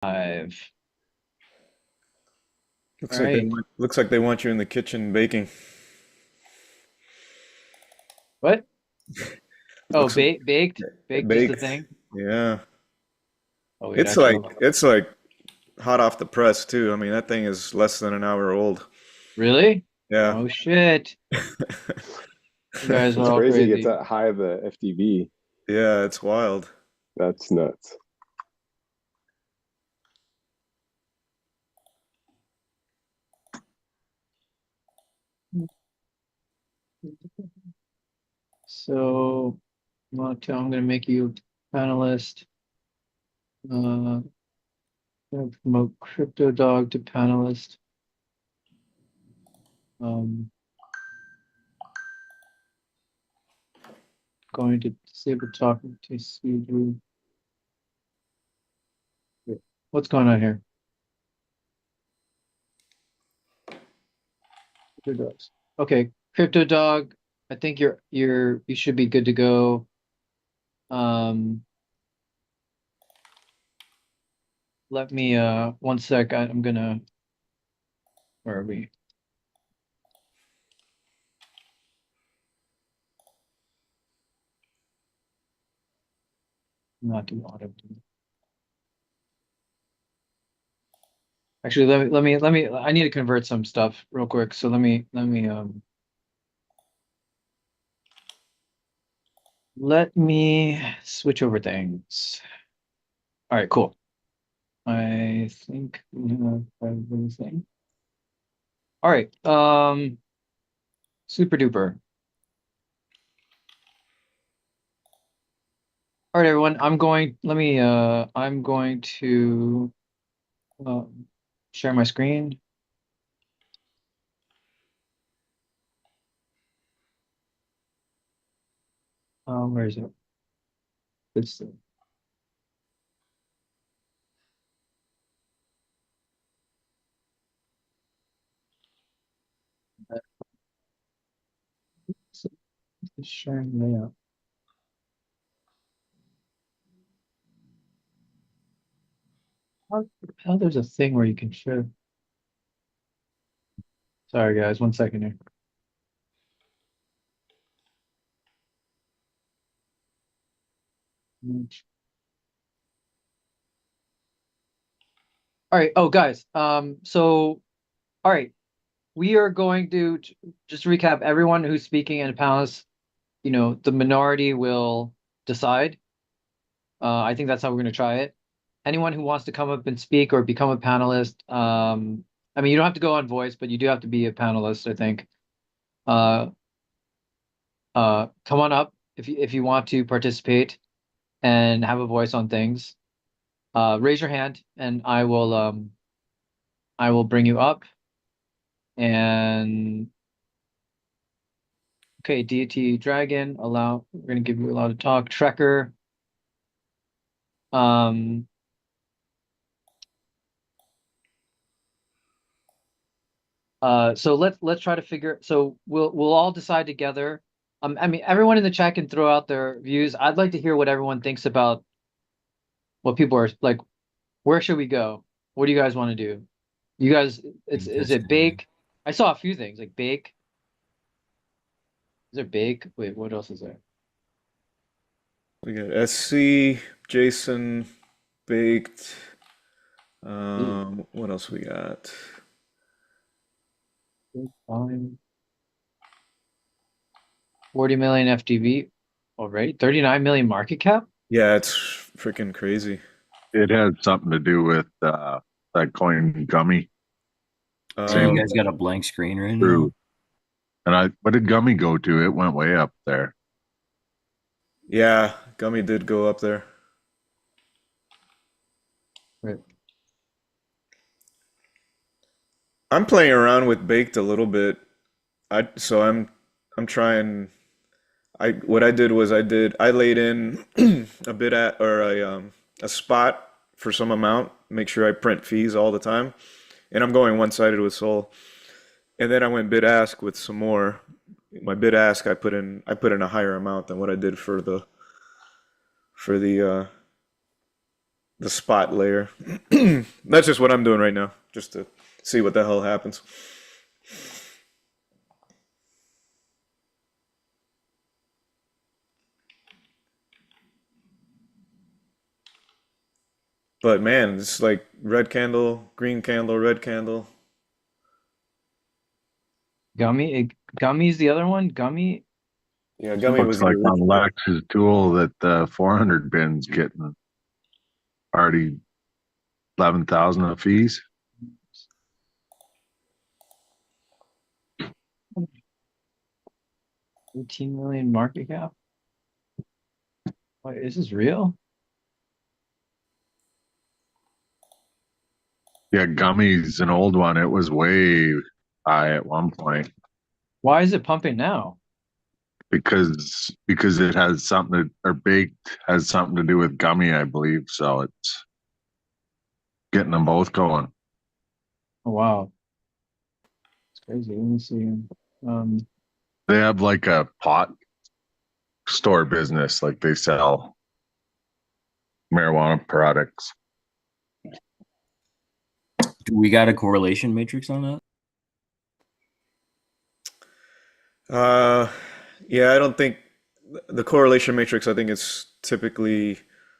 Five. Looks All like right. they want you in the kitchen baking. What? Oh, Looks like baked. Baked is the baked. thing. Yeah. Oh wait, It's actually, like hold on. it's like hot off the press too. I mean, that thing is less than an hour old. Really? Yeah. Oh shit! You guys are It's all crazy. It's crazy. that high of the FTV. Yeah, it's wild. That's nuts. So, Montel, I'm gonna make you a panelist. Uh, gonna promote Crypto Dog to panelist. Um, going to disable talking to see you. Wait, what's going on here? Crypto Dogs. Okay, Crypto Dog. I think you should be good to go. Um, let me one sec. I'm gonna. Where are we? Not do auto. Actually, let me. I need to convert some stuff real quick. So let me switch over things. All right, cool. I think we have everything. All right. Super duper. All right, everyone. I'm going to share my screen. Where is it? It's it's sharing layout. How there's a thing where you can share. Sorry, guys. 1 second here. All right. Oh, guys. All right. We are going to just recap everyone who's speaking in a panelist. The minority will decide. I think that's how we're going to try it. Anyone who wants to come up and speak or become a panelist, I mean, you don't have to go on voice, but you do have to be a panelist, I think. Uh, come on up if you want to participate and have a voice on things. Raise your hand, and I will bring you up. And okay, deity dragon, allow. We're going to give you a lot of talk. Trekker. Um, so let's try to figure. So we'll all decide together. I mean, everyone in the chat can throw out their views. I'd like to hear what everyone thinks about what people are like. Where should we go? What do you guys want to do? You guys, is it bake? I saw a few things like bake. Is there bake? Wait, what else is there? We got SC, Jason, baked. Ew, What else we got? bake time. 40 million FTV already. 39 million market cap. Yeah, it's freaking crazy. It had something to do with that coin gummy. So you Um, guys got a blank screen right now? True. And what did gummy go to? It went way up there. yeah, Gummy did go up there. Right. I'm playing around with baked a little bit. I'm trying. I what I did was I laid in a bit at or a spot for some amount. Make sure I print fees all the time, and I'm going one-sided with Sol. And then I went bid ask with some more. My bid ask I put in a higher amount than what I did for the the spot layer. That's just what I'm doing right now, just to see what the hell happens. But man, it's like red candle, green candle, red candle. Gummy's the other one. Gummy. Yeah, gummy was Looks the like on original. Lex's tool that the 400 bin's getting already 11,000 of fees. 18 million market cap. Wait, is this real? Yeah, Gummy's an old one. It was way high at one point Why is it pumping now? because it has something to, or baked has something to do with Gummy, I believe. So it's getting them both going. Oh wow, it's crazy. Let me see. Um, They have like a pot store business, like they sell marijuana products. Do we got a correlation matrix on that? Uh, yeah, I don't think the correlation matrix. I think it's typically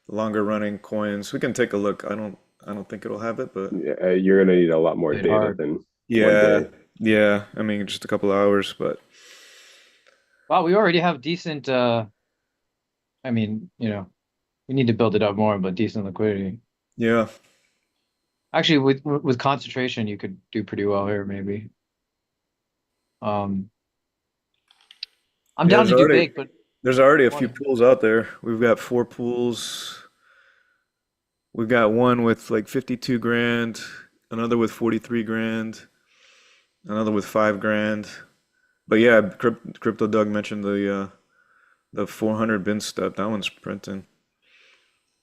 longer running coins. We can take a look. I don't think it'll have it, but You're gonna need a lot more Bit data hard. than one yeah, day. yeah. I mean, just a couple hours, but wow, we already have decent. I mean, you know, we need to build it up more, but decent liquidity. yeah. Actually, with concentration, you could do pretty well here, maybe. Um, I'm Yeah, down to do big, but there's already a few wanna- pools out there. We've got 4 pools. We've got one with like 52 grand, another with 43 grand, another with 5 grand. But yeah, Crypto Doug mentioned the 400 bin step. That one's printing.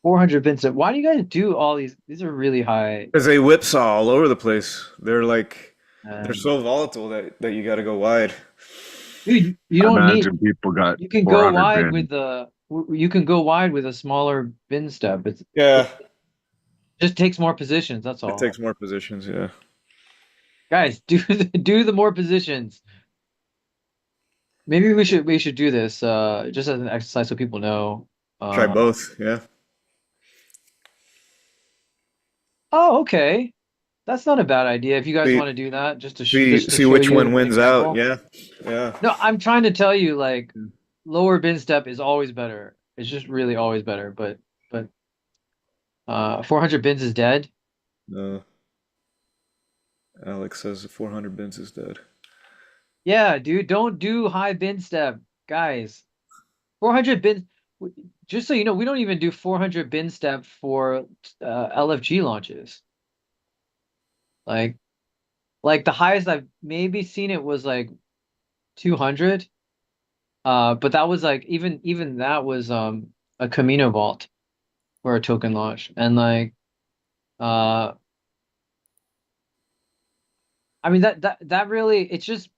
400 Vincent. Why do you guys do all these? These are really high. Because they whipsaw all over the place. They're Um, so volatile that you got to go wide. dude, you I don't need. imagine people got You can go 400 wide bin. with the. You can go wide with a smaller bin step. Yeah, It just takes more positions. That's it all. takes more positions. Yeah. Guys, do the more positions. Maybe we should do this just as an exercise so people know. Try Uh, both. Yeah. oh, okay. That's not a bad idea. If you guys See, want to do that, see, just to see show which you one an wins out. example. Yeah. Yeah. No, I'm trying to tell you like lower bin step is always better. It's just really always better. But 400 bins is dead. No. Alex says 400 bins is dead. Yeah, dude, don't do high bin step, guys. 400 bin. Just so you know, we don't even do 400 bin step for LFG launches. Like the highest I've maybe seen it was like 200. But that was like even that was a Camino vault for a token launch. And like uh I mean that really it's just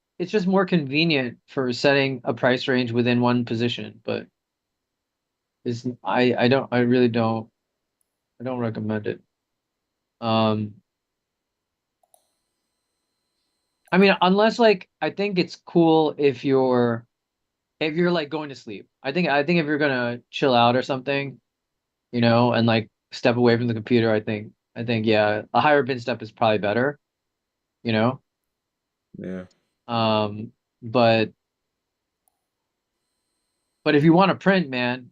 more convenient for setting a price range within one position, but is I really don't recommend it. Um I mean unless like I think it's cool if you're like going to sleep. I think if you're gonna chill out or something, you know, and like step away from the computer, I think yeah, a higher bin step is probably better, you know. Yeah. Um, but if you want to print, man,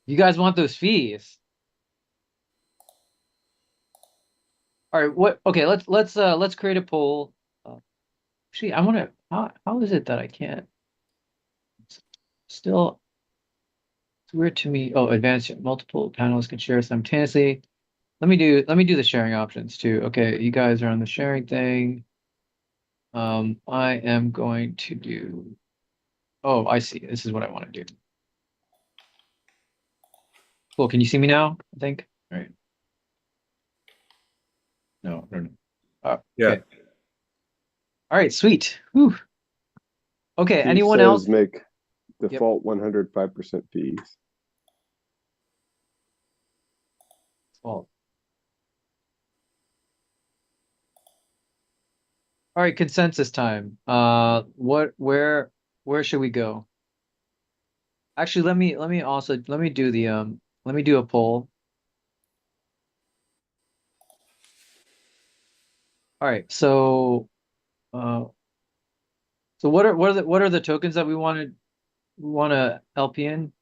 you guys want those fees. All right, what? Okay, let's create a poll. Actually, I want to. How is it that I can't? It's still, it's weird to me. Oh, advanced multiple panels can share simultaneously. Let me do the sharing options too. Okay, you guys are on the sharing thing. I am going to do. Oh, I see. This is what I want to do. Cool. Can you see me now? I think. All right. No, no, no. Yeah. Okay. All right. Sweet. Whew. Okay. He Anyone says else? make default 105% fees. Well, all right, consensus time. Where should we go? Actually, let me do the let me do a poll. All right, uh so what are the tokens that we want to LP in?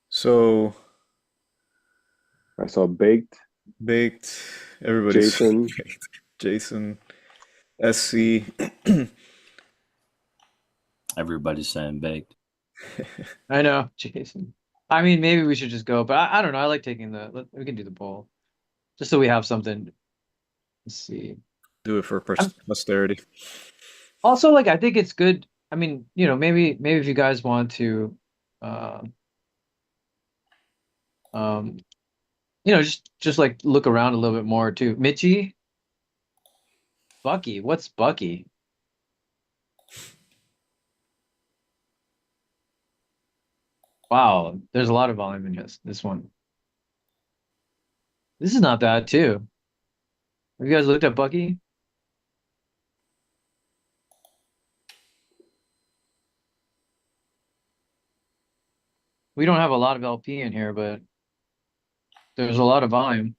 So I saw baked, baked. Everybody's Jason. Jason, SC. Everybody's saying baked. I know, Jason. I mean, maybe we should just go, but I don't know. I like taking we can do the poll just so we have something. Let's see. Do it for I'm posterity. also like I think it's good. I mean, maybe if you guys want to uh um just like look around a little bit more too. Mitchie, Bucky, what's Bucky? Wow, there's a lot of volume in this one. This is not bad too. Have you guys looked at Bucky? We don't have a lot of LP in here, but there's a lot of volume.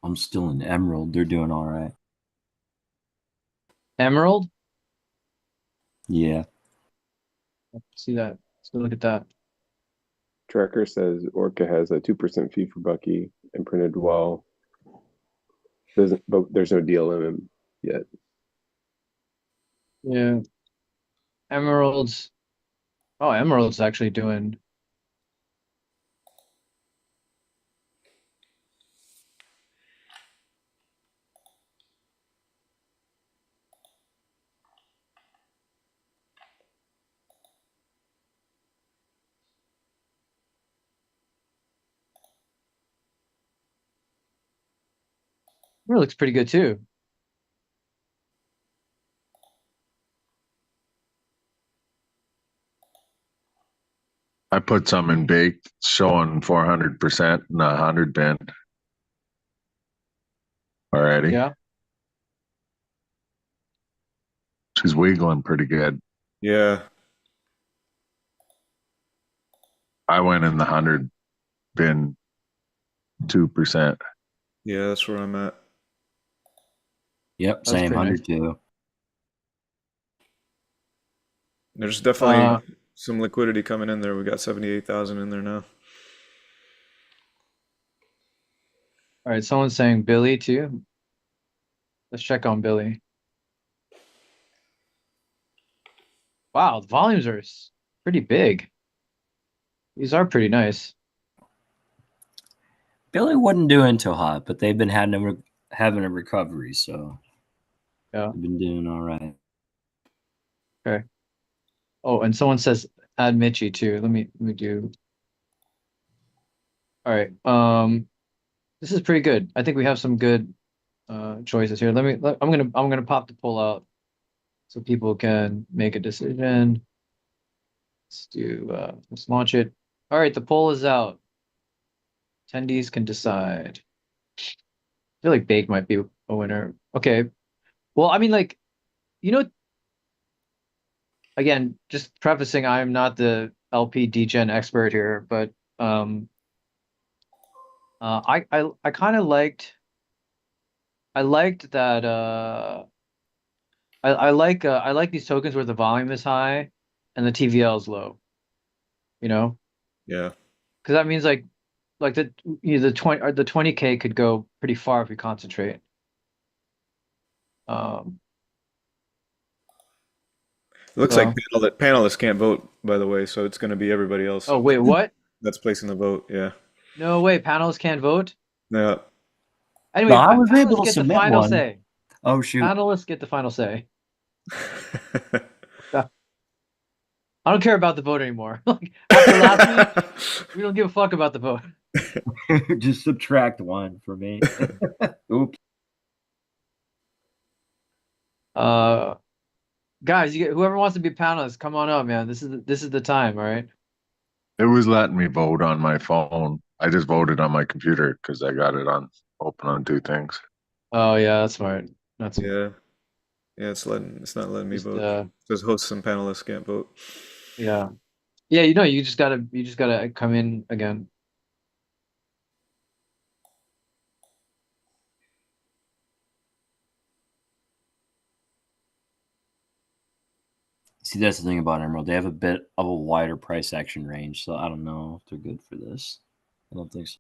I'm still in Emerald. They're doing all right. Emerald? Yeah. Let's see that. Let's go look at that. Tracker says Orca has a 2% fee for Bucky and printed well. But there's no deal in him yet. Yeah. Emerald's. Oh, Emerald's actually doing. Emerald looks pretty good too. I put some in baked, showing 400% and 100 band already. Yeah. She's wiggling pretty good. Yeah. I went in the 100 bin 2%. Yeah, that's where I'm at. Yep. That's Same pretty nice. 100 too. There's definitely some liquidity coming in there. We got 78,000 in there now. All right, someone's saying Billy too. Let's check on Billy. Wow, the volumes are pretty big. These are pretty nice. Billy wasn't doing too hot, but they've been having a recovery, so Yeah. they've been doing all right. Okay. Oh, and someone says add Mitchie too. Let me do. All right. This is pretty good. I think we have some good choices here. I'm gonna pop the poll out so people can make a decision. Let's launch it. All right, the poll is out. Attendees can decide. I feel like Bake might be a winner. Okay. Well, I mean, like, you know, again, just prefacing, I'm not the LP degen expert here, but I kind of I liked that I like these tokens where the volume is high and the TVL is low, you know? Yeah. Because that means like the 20K could go pretty far if we concentrate. Um Looks so like panelists can't vote, by the way, so it's going to be everybody else oh wait, what? that's placing the vote. Yeah. No way, panelists can't vote. Yeah. Anyway, No, I was able panelists to get the submit final one. say. Oh shoot! Panelists get the final say. I don't care about the vote anymore. Like after last week, we don't give a fuck about the vote. Just subtract one for me. Oops. Guys, whoever wants to be panelists, come on up, man. This is the time, all right? It was letting me vote on my phone. I just voted on my computer because I got it on open on two things. Oh yeah, that's smart. That's smart. Yeah. Yeah, it's not letting me Just vote. It says hosts and panelists can't vote. yeah. Yeah, you just gotta come in again. See, that's the thing about Emerald. They have a bit of a wider price action range, so I don't know if they're good for this. I don't think so.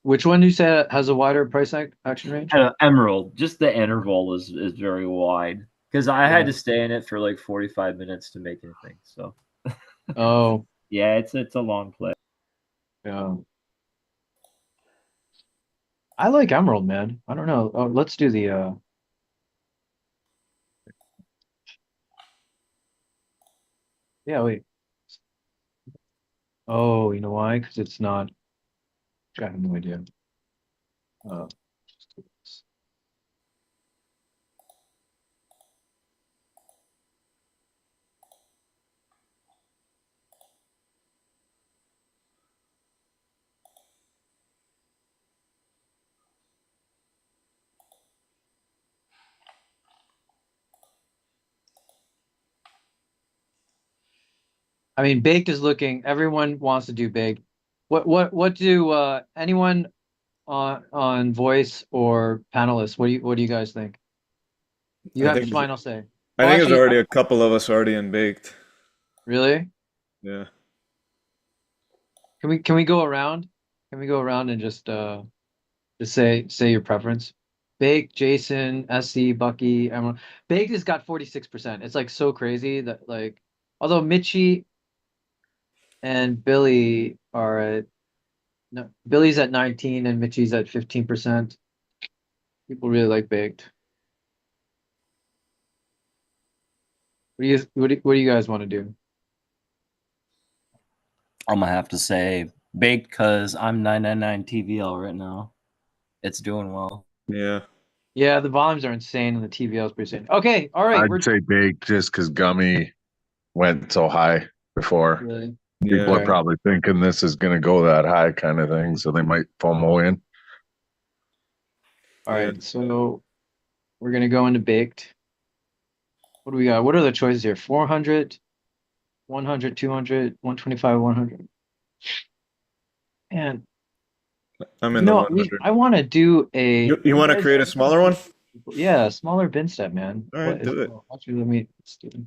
Which one do you say has a wider price action range? Emerald, just the interval is very wide because I had Yeah. to stay in it for like 45 minutes to make anything. So Oh, yeah, it's a long play. yeah. I like Emerald, man. I don't know. Oh, let's do the yeah, wait. Oh, you know why? Because it's not. I have no idea. Just do this. I mean, baked is looking. Everyone wants to do baked. What do anyone on voice or panelists? What do you guys think? You I have think the final say. I Oh, think there's actually, already a couple of us already in baked. really? Yeah. Can we go around? Can we go around and just say your preference? Baked, Jason, SC, Bucky, Emerald. Baked has got 46%. It's like so crazy that like although Mitchie and Billy are at no Billy's at 19 and Mitchie's at 15%. People really like baked. What do you guys want to do? I'm gonna have to say baked because I'm 999 TVL right now. It's doing well. Yeah. Yeah, the volumes are insane and the TVL is pretty insane. Okay, all right, we're I'd say baked just because gummy went so high before. really People are Yeah. okay. probably thinking this is going to go that high kind of thing, so they might FOMO in. All Yeah. right, so we're gonna go into baked. What do we got? What are the choices here? 400, 100, 200, 125, 100. And I'm in the 100. I want to do a You you want to guys create a smaller one? yeah, smaller bin step, man. All What right, is do it. oh, actually let me let's do it.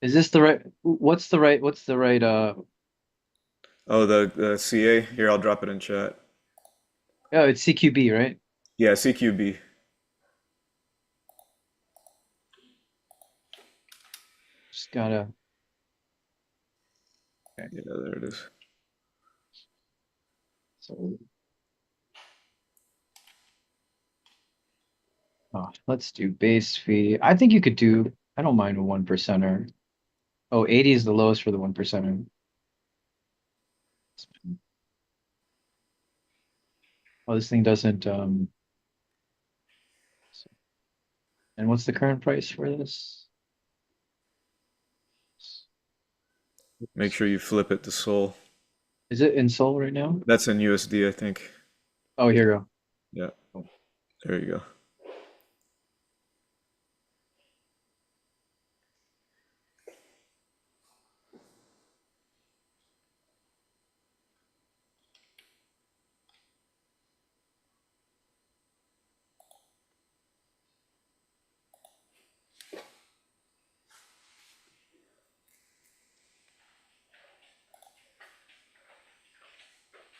Is this the right what's the right Oh, the CA. Here, I'll drop it in chat. oh it's CQB, right? Yeah, CQB. Just gotta okay. Yeah, there it is. So let's do base fee. I think you could do I don't mind a 1%er. Oh, 80 is the lowest for the 1%er. Oh, this thing doesn't and what's the current price for this? Make sure you flip it to Sol. Is it in Sol right now? That's in USD, I think. Oh, here you go. Yeah. There you go.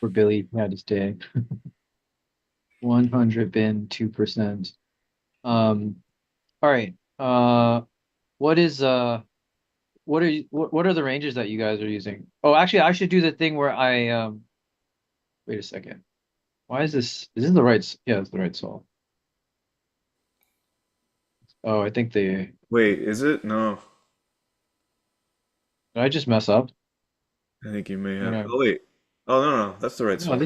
For Billy had his day. 100 bin 2%. All right. What is what are the ranges that you guys are using? Oh, actually, I should do the thing where I wait a second. Why is this? Is this the right? Yeah, it's the right solve. Oh, I think did Wait, is it? No, I just mess up? I think you may No, have. no, Oh, wait. Oh, no, no, that's the right no. Sol.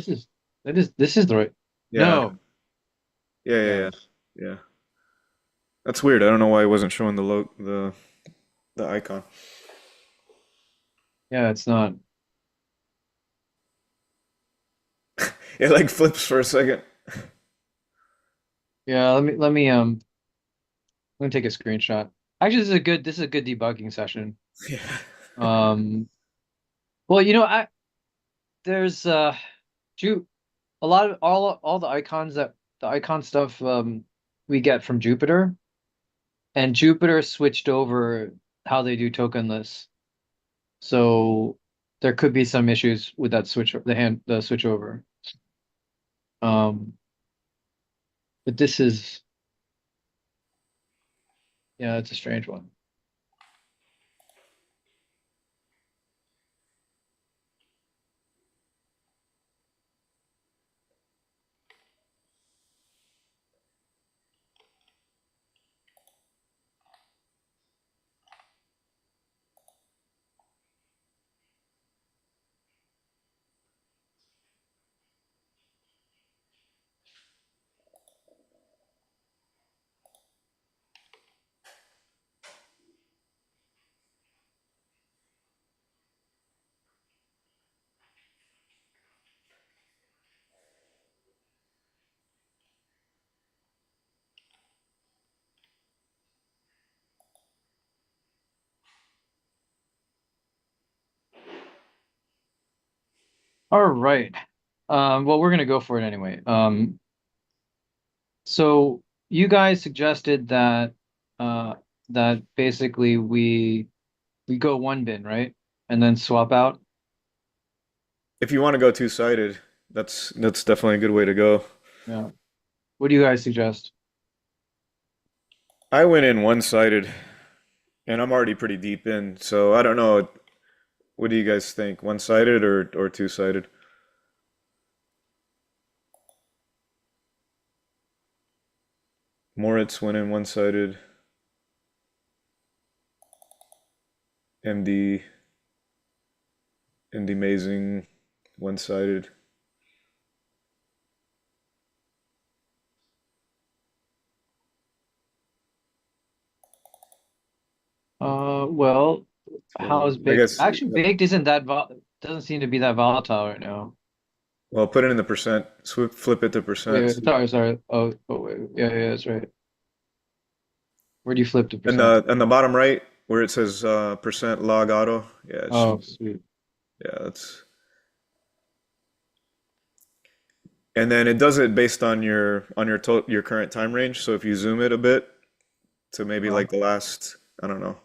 This is the right. Yeah. No, Yeah, yeah, Yeah. yeah, yeah. That's weird. I don't know why it wasn't showing the icon. Yeah, it's not. It like flips for a second. Yeah, let me take a screenshot. Actually, this is a good debugging session. Yeah. Um, well, there's Ju a lot of all the icons the icon stuff we get from Jupyter, and Jupyter switched over how they do tokenless. So there could be some issues with that the switch over. Um, but this is yeah, it's a strange one. All right. Well, we're gonna go for it anyway. So you guys suggested uh that basically we go one bin, right? And then swap out. If you want to go two-sided, that's definitely a good way to go. Yeah. What do you guys suggest? I went in one-sided, and I'm already pretty deep in, so I don't know. What do you guys think? One-sided or two-sided? Moritz went in one-sided. MD MD Amazing one-sided. Well, So how's I baked? guess Actually, baked isn't that vol doesn't seem to be that volatile right now. well, put it in the percent. Flip it to Wait, percent. wait, sorry. Oh, wait. Yeah, yeah, that's right. Where do you flip to And percent? the bottom right where it says percent log auto. Yeah, Oh, sweet. yeah, that's and then it does it based on your current time range. So if you zoom it a bit to maybe Uh, like the last, I don't know.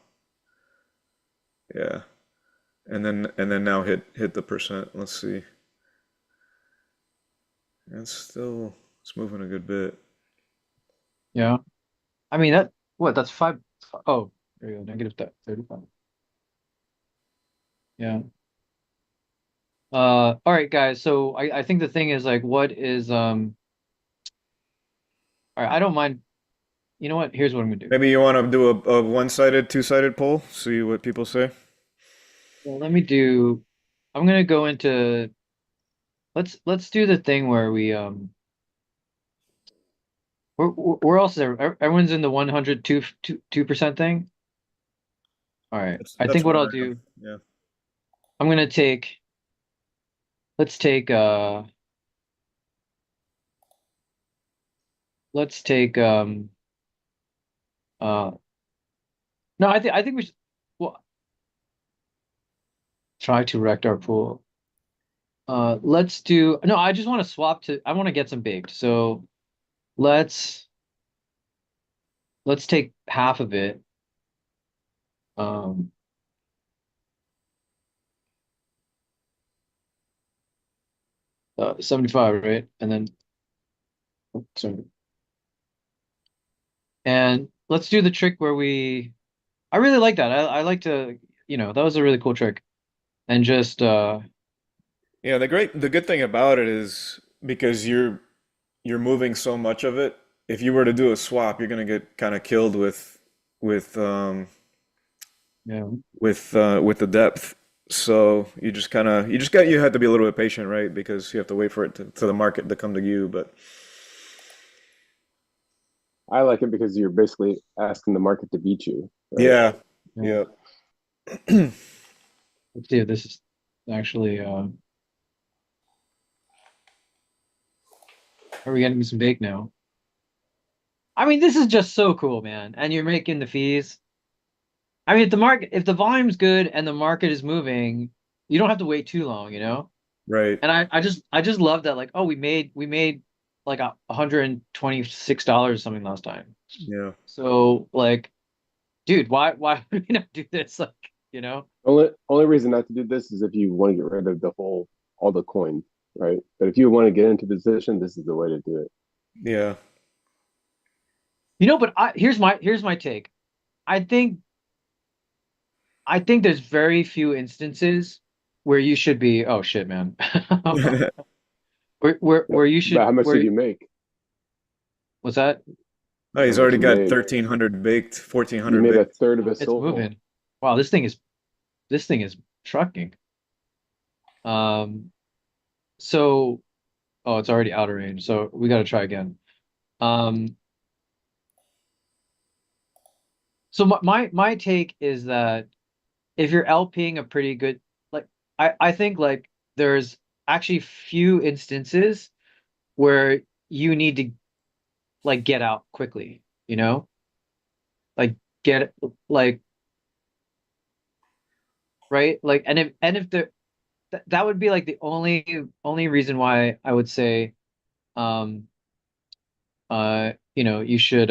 Yeah. And then now hit the percent. Let's see. It's moving a good bit. yeah. I mean that what? That's five. Oh, there you go. Negative that 35. Yeah. All right, guys. So I think the thing is like, what is all right, I don't mind. You know what? Here's what I'm gonna do. Maybe you want to do a one-sided, two-sided poll, see what people say. Well, let me do. I'm gonna go into. Let's do the thing where where else is everyone's in the 102% thing. All right. I That's think what where I'll I am. do. Yeah. I'm gonna take. Let's take. Let's take. Uh. No, I think we should. Well, try to rect our pool. Let's do. No, I just want to swap to. I want to get some baked. So let's let's take half of it. Um. 75, right? And then. Oh, sorry. And let's do the trick where we. I really like that. I like to. That was a really cool trick. And just. Yeah, the good thing about it is because you're moving so much of it, if you were to do a swap, you're gonna get kind of killed with um Yeah. with the depth. So you have to be a little bit patient, right? Because you have to wait for it to the market to come to you. But I like it because you're basically asking the market to beat you, right? Yeah. Yeah. Yeah. Let's see if this is actually are we getting some bake now? I mean, this is just so cool, man. And you're making the fees. I mean, if the volume's good and the market is moving, you don't have to wait too long, you know? Right. And I just love that, like, oh, we made like $126 or something last time. Yeah. So like, dude, why would we not do this? Like, you know? Only reason not to do this is if you want to get rid of all the coin, right? But if you want to get into position, this is the way to do it. Yeah. You know, but here's my take. I think I think there's very few instances where you should be, oh shit, man. Where you But should how much did you make? what's that? Oh, How he's much already you got made? 1300 baked, You 1400 made a baked. third of a It's soul. moving. Wow, this thing is trucking. Um so oh, it's already out of range, so we gotta try again. Um so my take is that if you're LPing a pretty good, like, I think like there's actually few instances where you need to like get out quickly, you know? Like get like right? Like and if the that would be like the only reason why I would say um you know, you should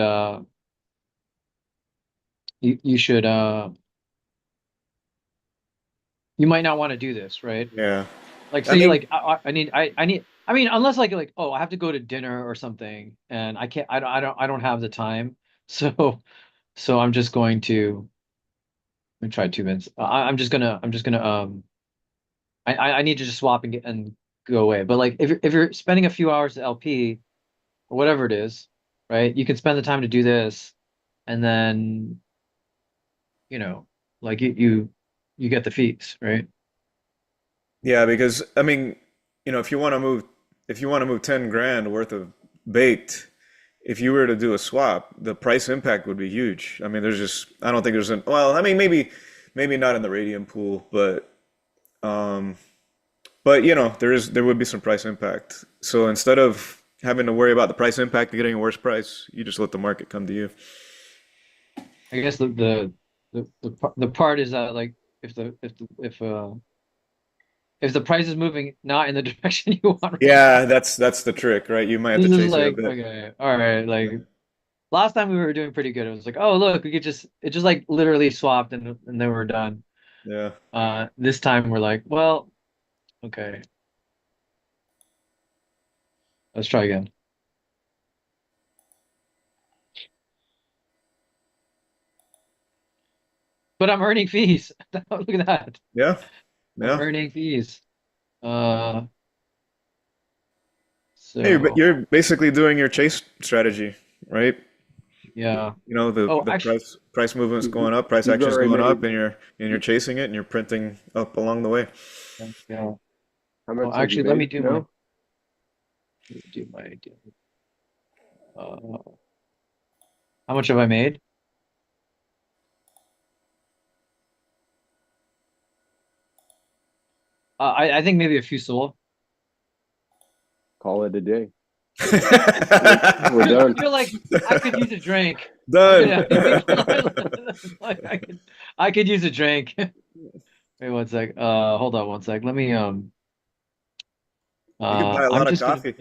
you might not want to do this, right? Yeah. Like I say mean, like I need, I mean, unless like oh, I have to go to dinner or something and I can't, I don't have the time. So I'm just going to let me try 2 minutes. I'm just gonna I need to just swap and get and go away. But like if you're spending a few hours at LP or whatever it is, right? You can spend the time to do this and then, you know, like you get the fees, right? yeah, because I mean, if you want to move 10 grand worth of baked, if you were to do a swap, the price impact would be huge. I mean, I don't think well, I mean, maybe not in the radium pool, um, but there would be some price impact. So instead of having to worry about the price impact and getting a worse price, you just let the market come to you. I guess the part is that like if the price is moving not in the direction you want right Yeah, now, that's the trick, right? You might have this to is chase it a like bit. okay, all right, like last time we were doing pretty good. It was like, oh look, we could just it just like literally swapped and then we're done. Yeah. This time we're like, well, okay, let's try again. But I'm earning fees. Look at that. Yeah. I'm Yeah. earning fees. Uh, Hey, but so you're basically doing your chase strategy, right? yeah. The Oh, the actually, price movement's going up, price You've action's already going made. up, and you're chasing it and you're printing up along the way. yeah. How Oh, much have you actually, let me made do now? my deal. Uh, how much have I made? I think maybe a few sold. Call it a day. We're done. You're like, I could use a drink. I'm Done. gonna like I could use a drink. Wait one sec. Hold on one sec. Let me You can buy a I'm lot of just gonna coffee.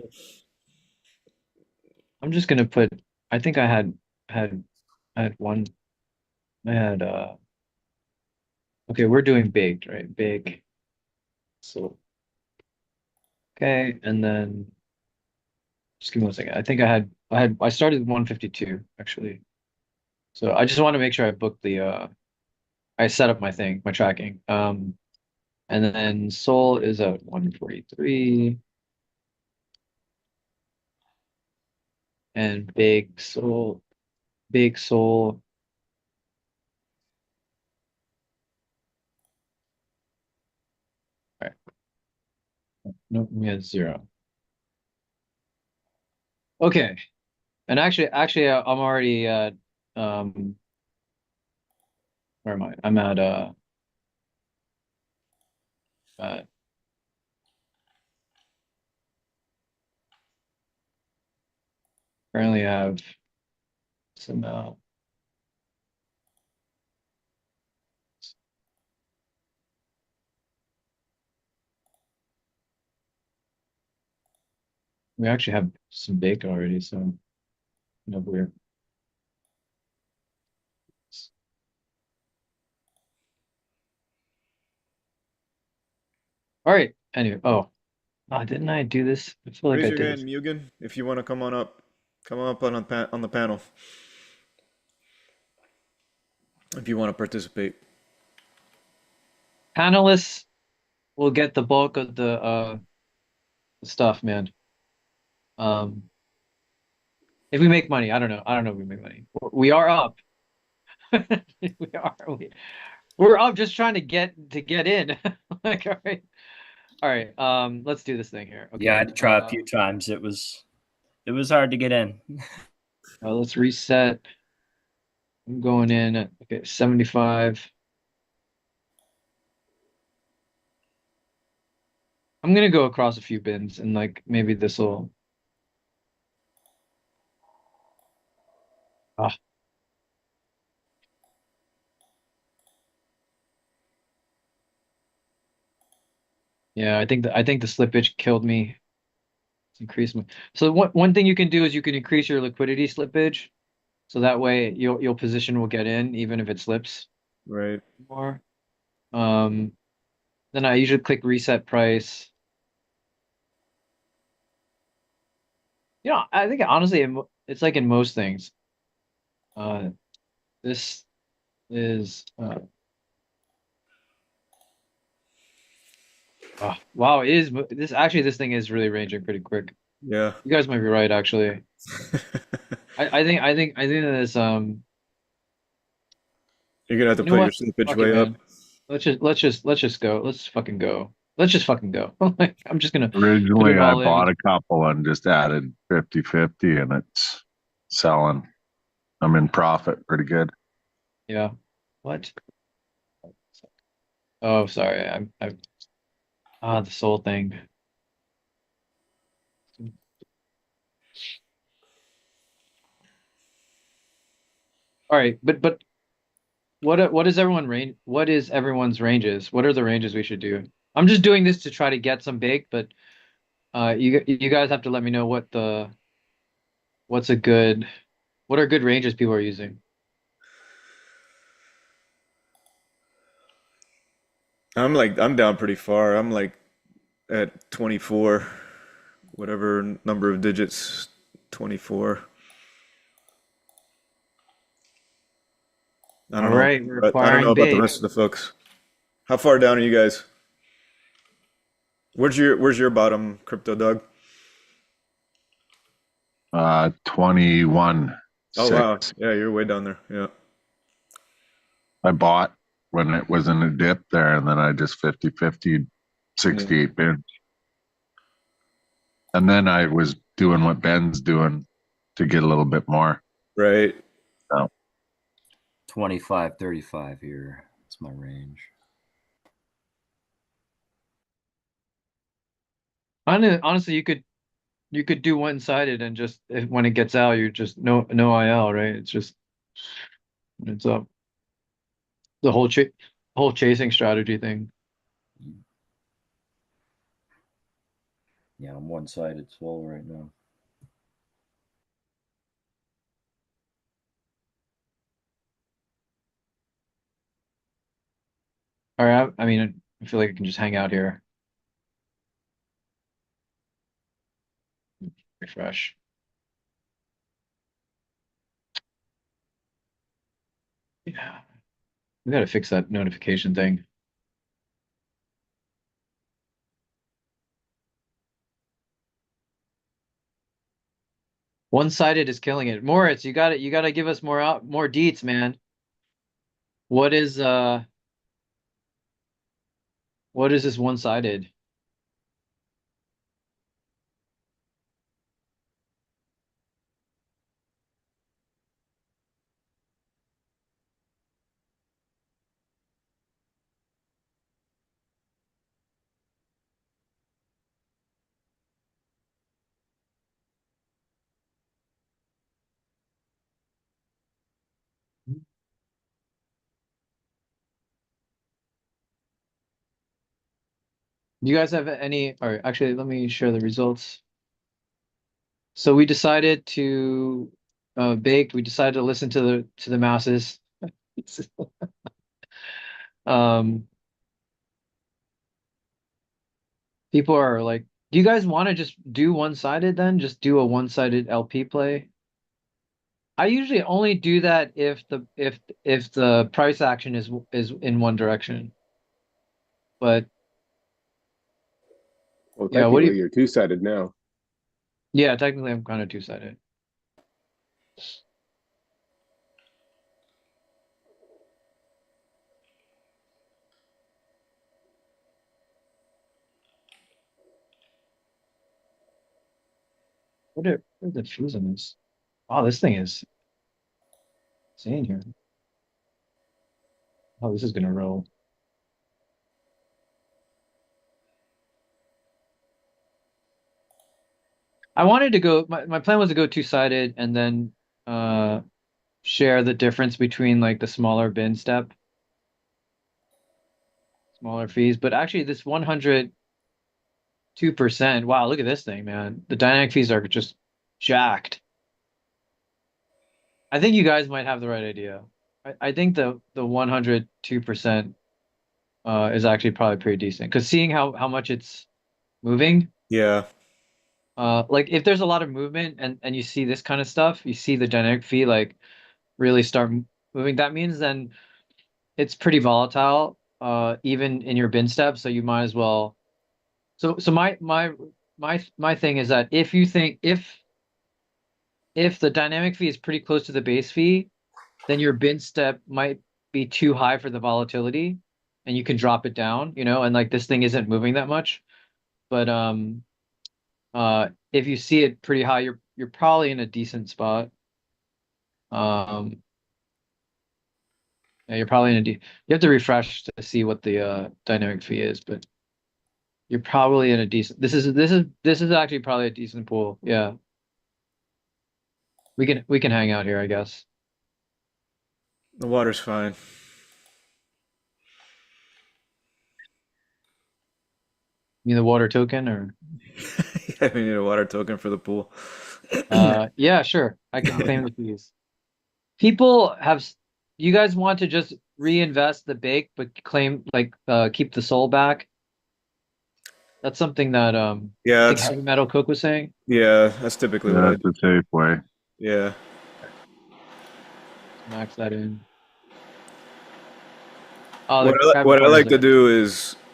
I'm just gonna put I think had I had one I had okay, we're doing baked, right? Big. So okay, and then just give me one second. I think I started with 152 actually. So I just want to make sure I booked the I set up my thing, my tracking. And then Soul is at 143 and Big Soul. All right. Nope, we had 0. Okay. And actually, I'm already at where am I? I'm at currently have some we actually have some baked already, so no weird. All right. Anyway, didn't I do this? I feel like Raise I your did hand, this. Mugen, if you want to come on up. Come on up on the panel if you want to participate. Panelists will get the bulk of the stuff, man. If we make money, I don't know. I don't know if we make money. We are up. We are. We're up just trying to get in. Like, all right. All right. Let's do this thing here. Okay. Yeah, I had to try a few times. It was hard to get in. Let's reset. I'm going in at okay, 75. I'm gonna go across a few bins and like maybe this will ah yeah, I think the slippage killed me. It's increased my so one thing you can do is you can increase your liquidity slippage. So that way your position will get in even if it slips Right. more. Um then I usually click reset price. You know, I think honestly it's like in most things. Uh this is wow, it is this actually this thing is really ranging pretty quick. Yeah. You guys might be right actually. I think that is You're gonna have to you know put your what? slippage Fuck it, way up. man. Let's just go. Let's fucking go. Let's just fucking go. Like, I'm just gonna put it Originally, I all in. bought a couple and just added 50-50 and it's selling. I'm in profit pretty good. Yeah. What? Oh, sorry. The soul thing. All right, but what is what is everyone's ranges? What are the ranges we should do? I'm just doing this to try to get some big, but you guys have to let me know what's a good what are good ranges people are using. I'm down pretty far. I'm like at 24, whatever number of digits, 24. I All don't know. right, we're But I don't know acquiring about the big. rest of the folks. How far down are you guys? Where's your bottom, Crypto Dog? 21 Oh wow. 6. Yeah, you're way down there. Yeah. I bought when it was in a dip there, and then I just 50-50 Yeah. 68 bins. And then I was doing what Ben's doing to get a little bit more. Right. So 25, 35 here. That's my range. Honestly, you could do one-sided and just when it gets out, you just no IL, right? It's just it's up the whole chasing strategy thing. Yeah, I'm one-sided swell right now. All right, I mean, I feel like I can just hang out here, refresh. Yeah, we gotta fix that notification thing. One-sided is killing it. Moritz, you gotta give us more deets, man. What is what is this one-sided? Do you guys have any, or actually, let me share the results. So we decided to bake. We decided to listen to the masses. Um, people are like, do you guys want to just do one-sided then? Just do a one-sided LP play? I usually only do that if the price action is in one direction. But Well, yeah, what do technically, you? you're two-sided now. Yeah, technically, I'm kind of two-sided. Where's the fuse on this? Wow, this thing is insane here. Oh, this is gonna roll. I wanted to go. My plan was to go two-sided and then uh share the difference between like the smaller bin step, smaller fees. But actually, this 102%. Wow, look at this thing, man. The dynamic fees are just jacked. I think you guys might have the right idea. I think the 102% is actually probably pretty decent because seeing how much it's moving, Yeah. like if there's a lot of movement and you see this kind of stuff, you see the dynamic fee like really start moving. That means then it's pretty volatile, even in your bin step. So you might as well. So my thing is that if you think if the dynamic fee is pretty close to the base fee, then your bin step might be too high for the volatility and you can drop it down, and like this thing isn't moving that much. But if you see it pretty high, you're probably in a decent spot. Um yeah, you're probably in a you have to refresh to see what the dynamic fee is, but you're probably in a decent this is actually probably a decent pool. Yeah. We can hang out here, I guess. The water's fine. You mean the water token or Yeah, we need a water token for the pool. yeah, sure. I can claim the fees. People have you guys want to just reinvest the bake but claim like keep the soul back? That's something that I Yeah, think Heavy Metal Cook was saying. that's typically what Yeah, I that's do. a safe way. Yeah. Max that in. Oh, What the I, what I Capricorn is like to there. do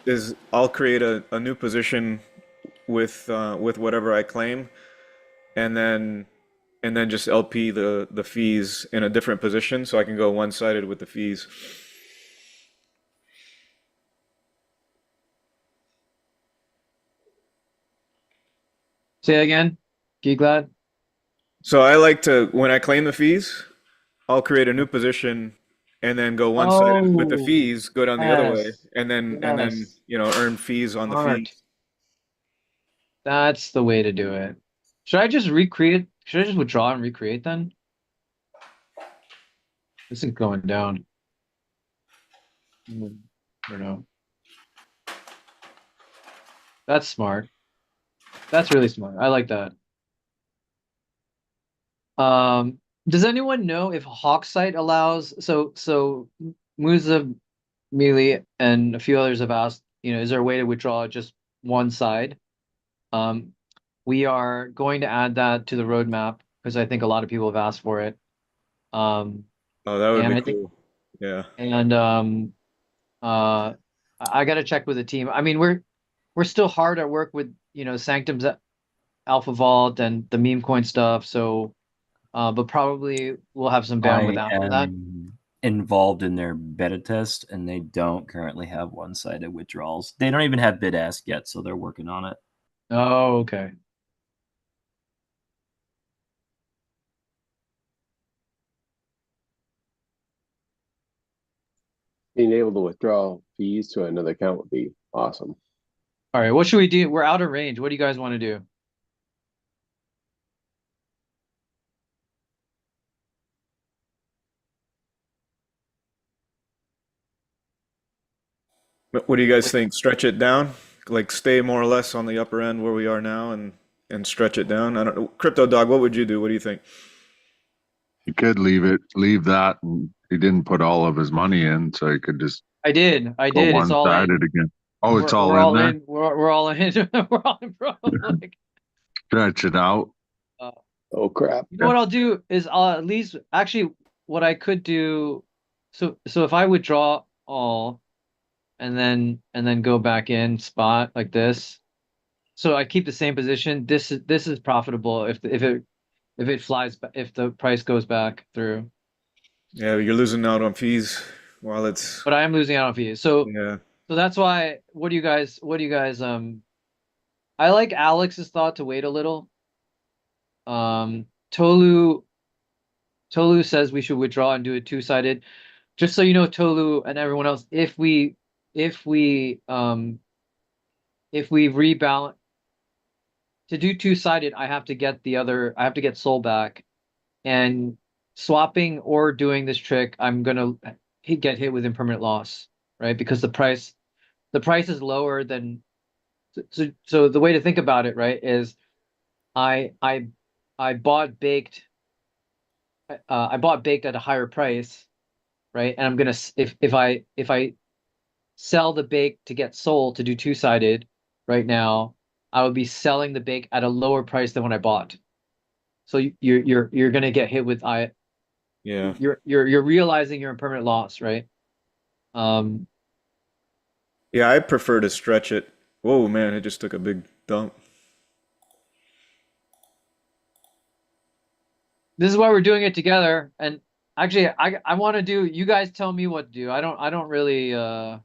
is I'll create a new position with whatever I claim, and then just LP the fees in a different position so I can go one-sided with the fees. Say it again. Glad. So I like to when I claim the fees, I'll create a new position and then go one-sided with the Oh, fees, go down the other way, yes. and then Yes. earn fees on the Smart. fees. That's the way to do it. Should I just recreate? Should I just withdraw and recreate then? This is going down. I don't know. That's smart. That's really smart. I like that. Does anyone know if Hawksite allows so Musa, Mealy, and a few others have asked, is there a way to withdraw just one side? Um, we are going to add that to the roadmap because I think a lot of people have asked for it. Um, Oh, that would and be I think cool. Yeah. and uh I gotta check with the team. I mean, we're still hard at work with, Sanctum's Alpha Vault and the meme coin stuff, so but probably we'll have some bandwidth I after that. am involved in their beta test, and they don't currently have one-sided withdrawals. They don't even have bid ask yet, so they're working on it. Oh, okay. Being able to withdraw fees to another account would be awesome. All right, what should we do? We're out of range. What do you guys want to do? What do you guys think? Stretch it down? like stay more or less on the upper end where we are now and stretch it down? I don't know. Crypto Dog, what would you do? What do you think? He could leave that. And he didn't put all of his money in, so he could just I did. go It's all in. one-sided again. Oh, it's all We're in all there? in. We're all in. We're all in, bro. Like, Stretch it out. uh, Oh crap. you know what I'll do is I'll at least actually what I could do. So if I withdraw all and then go back in spot like this, so I keep the same position. This is profitable if it flies if the price goes back through. Yeah, you're losing out on fees while it's But I am losing out on fees. So yeah. that's why. What do you guys? I like Alex's thought to wait a little. Um, Tolu Tolu says we should withdraw and do it two-sided. Just so you know, Tolu and everyone else, if we rebalance to do two-sided, I have to get Soul back. And swapping or doing this trick, I'm gonna get hit with impermanent loss, right? Because the price is lower than so the way to think about it, right, is I I I bought baked I bought baked at a higher price, right? And I'm gonna if I sell the bake to get sold to do two-sided right now, I would be selling the bake at a lower price than when I bought. So you're gonna get hit with Yeah. you're realizing your impermanent loss, right? Um, Yeah, I prefer to stretch it. Whoa, man, it just took a big dump. this is why we're doing it together. And actually, I want to do. You guys tell me what to do. I don't really. Uh.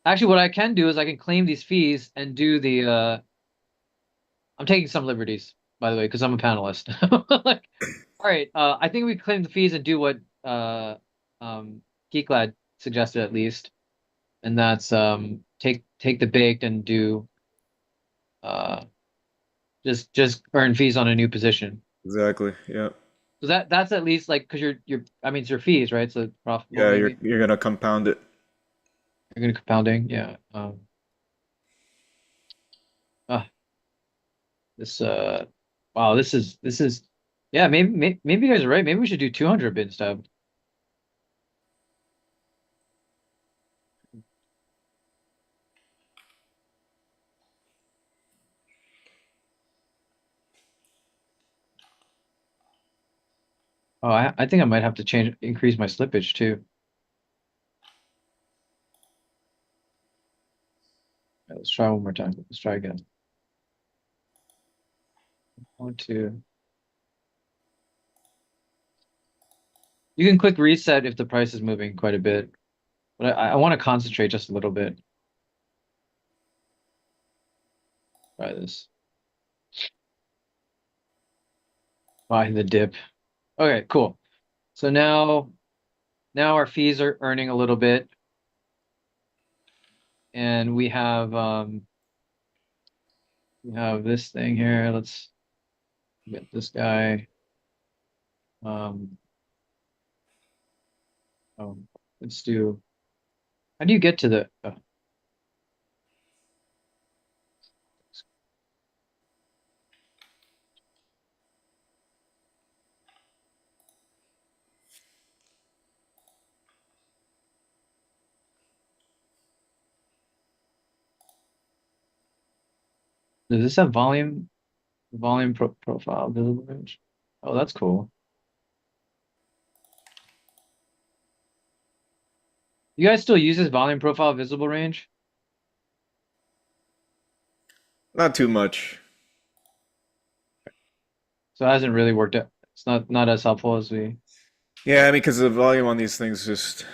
Actually, what I can do is I can claim these fees and do the. I'm taking some liberties, by the way, because I'm a panelist. Like, all right. I think we claim the fees and do what um Geeklad suggested at least, and that's take the baked and do uh just earn fees on a new position. Exactly. Yeah. So that's at least like because you're I mean it's your fees, right? So profitable Yeah, maybe. you're gonna compound it. You're gonna compounding, yeah. Uh this wow, this is yeah, maybe you guys are right. Maybe we should do 200 bid instead. Oh, I think I might have to increase my slippage too. Let's try one more time. Let's try again. 1, 2. You can click reset if the price is moving quite a bit, but I want to concentrate just a little bit. Try this. Buy the dip. Okay, cool. So now our fees are earning a little bit, and we have this thing here. Let's get this guy. Um, oh, let's do. How do you get to the? Oh, does this have volume profile visible range? Oh, that's cool. You guys still use this volume profile visible range? Not too much. So it hasn't really worked out. It's not as helpful as we Yeah, I mean, because the volume on these things just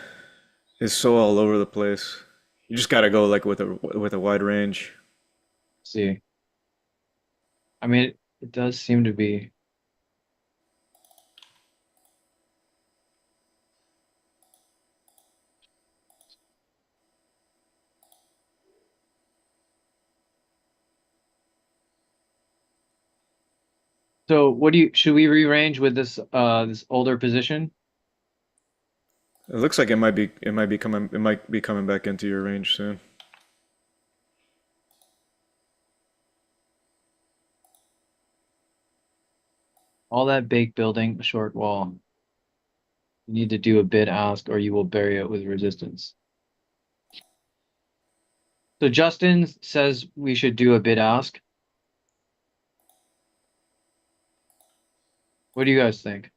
is so all over the place. You just gotta go like with a wide range. see. I mean, it does seem to be. So what do you should we rearrange with this this older position? It looks like it might be coming back into your range soon. All that big building, short wall. You need to do a bid ask or you will bury it with resistance. So Justin says we should do a bid ask. What do you guys think?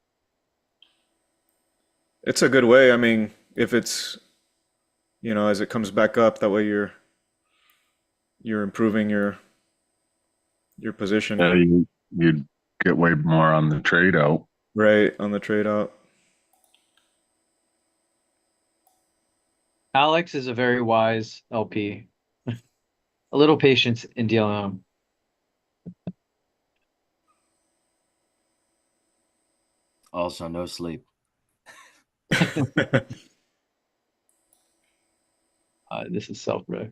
It's a good way. I mean, if it's, as it comes back up, that way you're improving your position. Yeah, you'd get way more on the trade out. Right, on the trade out. Alex is a very wise LP. A little patience in DLM. Also, no sleep. This is self-rec.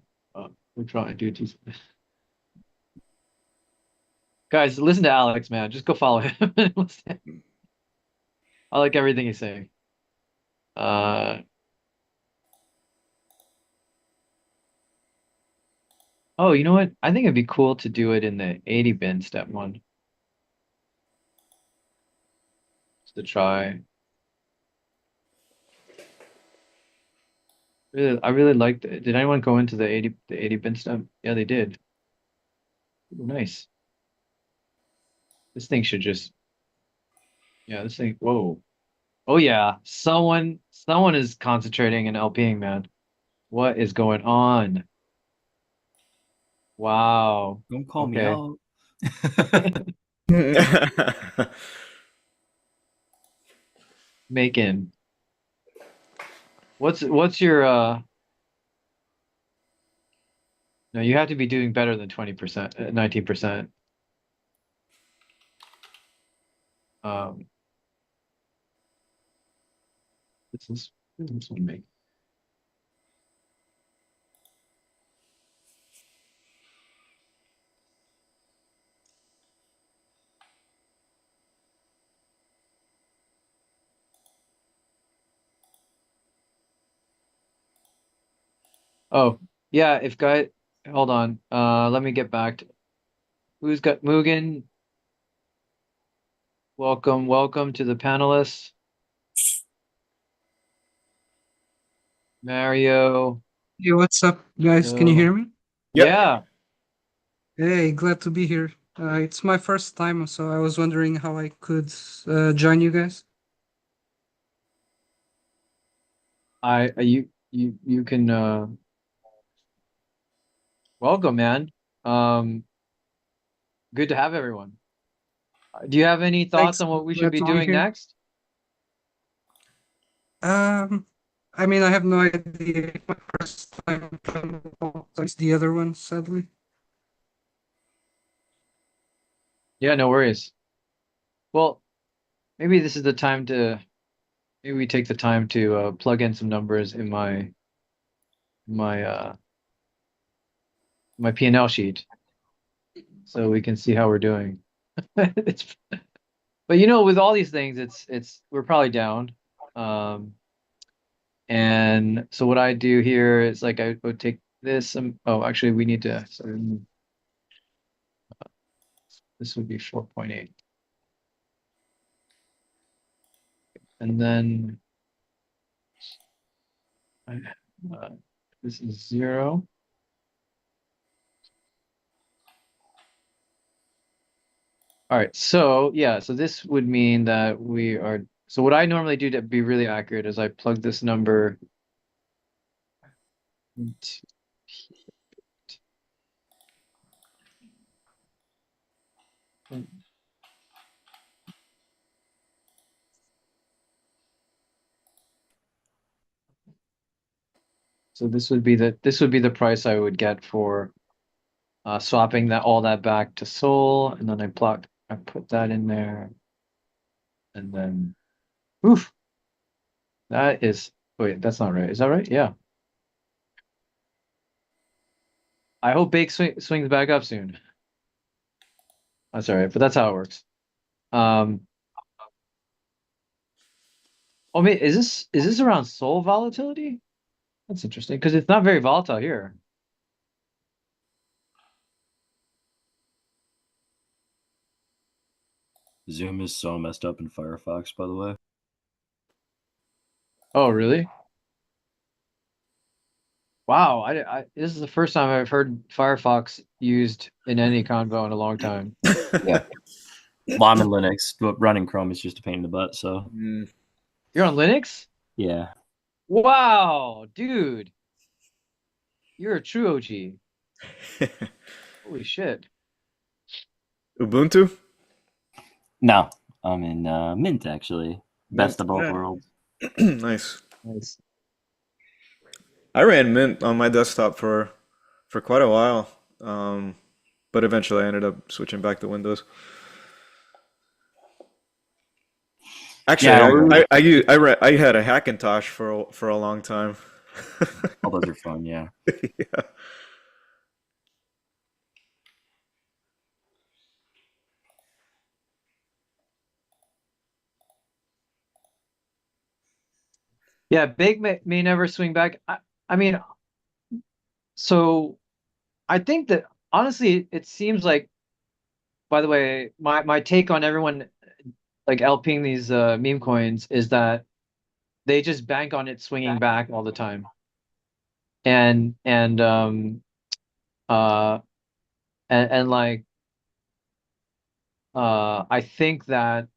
We're trying to do guys, listen to Alex, man. Just go follow him. I like everything he's saying. Oh, you know what? I think it'd be cool to do it in the 80 bin step one. Just to try. I really liked it. Did anyone go into the 80 bin step? Yeah, they did. Ooh, nice. This thing should just, yeah, this thing, whoa. Oh yeah, someone is concentrating and LPing, man. What is going on? Wow. Don't call me Okay. out. Macon. What's your no, you have to be doing better than 20%, 19%. Um this one make. Oh, yeah, if guy hold on. Let me get back to who's got Mugen. Welcome to the panelists. Mario. Hey, what's up, guys? Can you hear me? Yep. Yeah. Hey, glad to be here. It's my first time, so I was wondering how I could join you guys. You can welcome, man. Good to have everyone. Do you have any thoughts Thanks. on what we should Glad be to be doing here. next? I mean, I have no idea. It's my first time trying to touch the other one, sadly. Yeah, no worries. Well, maybe this is the time to maybe we take the time to plug in some numbers in my my P&L sheet so we can see how we're doing. It's but with all these things it's we're probably down. And so what I do here is like I would take this oh actually we need to so this would be 4.8. And then this is 0. All right, so yeah, so this would mean that we are, so what I normally do to be really accurate is I plug this number into, so this would be the price I would get for swapping all that back to Sol, and then I put that in there, and then oof, that is wait, that's not right. Is that right? Yeah. I hope Bake swings back up soon. That's all right, but that's how it works. Oh, wait, is this around soul volatility? That's interesting because it's not very volatile here. Zoom is so messed up in Firefox, by the way. Oh, really? Wow, this is the first time I've heard Firefox used in any convo in a long time. Yeah. Well, I'm in Linux, but running Chrome is just a pain in the butt. So Mm. You're on Linux? yeah, Wow, dude, you're a true OG. Holy shit. Ubuntu? no, I'm in Mint actually. Best Mint. of both Yeah. worlds. Nice. Nice. I ran Mint on my desktop for quite a while, but eventually I ended up switching back to Windows. Actually, Yeah, I had a Hackintosh for a long time. all those are fun. Yeah. Yeah. Yeah, big may never swing back. I mean, so I think that honestly, it seems like, by the way, my take on everyone like LPing these meme coins is that they just bank on it swinging back all the time. And uh and like I think that,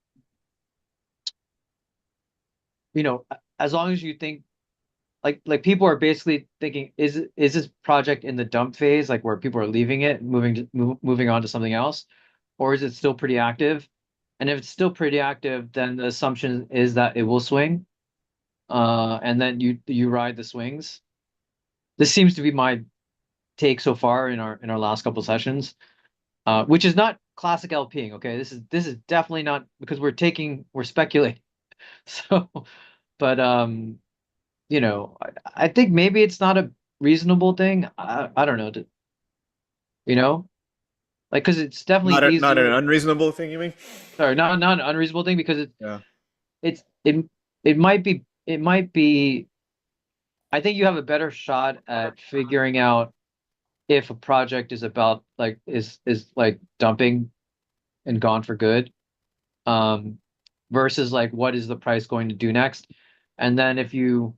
you know, as long as you think like people are basically thinking, is this project in the dump phase, like where people are leaving it, moving on to something else, or is it still pretty active? And if it's still pretty active, then the assumption is that it will swing, and then you ride the swings. This seems to be my take so far in our last couple sessions, which is not classic LPing. Okay, this is definitely not, because we're speculating. So, but you know, I think maybe it's not a reasonable thing. I don't know, you know, like, because it's definitely Not an easier. unreasonable thing, you mean? Sorry, not an unreasonable thing, because Yeah. it's it might be. I think you have a better shot at figuring out if a project is about like is like dumping and gone for good, um, versus like what is the price going to do next. And then if you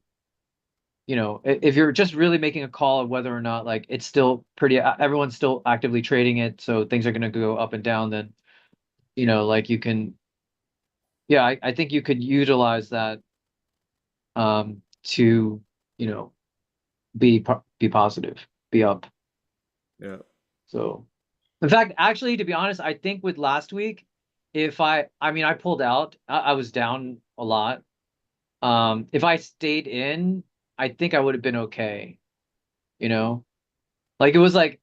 know, if you're just really making a call of whether or not like it's still pretty, everyone's still actively trading it, so things are going to go up and down, then, you know, like you can, yeah, I think you could utilize that, to, you know, be positive, be up. Yeah. So, in fact, actually, to be honest, I think with last week, if I mean, I pulled out, I was down a lot. If I stayed in, I think I would have been okay, you know? Like it was like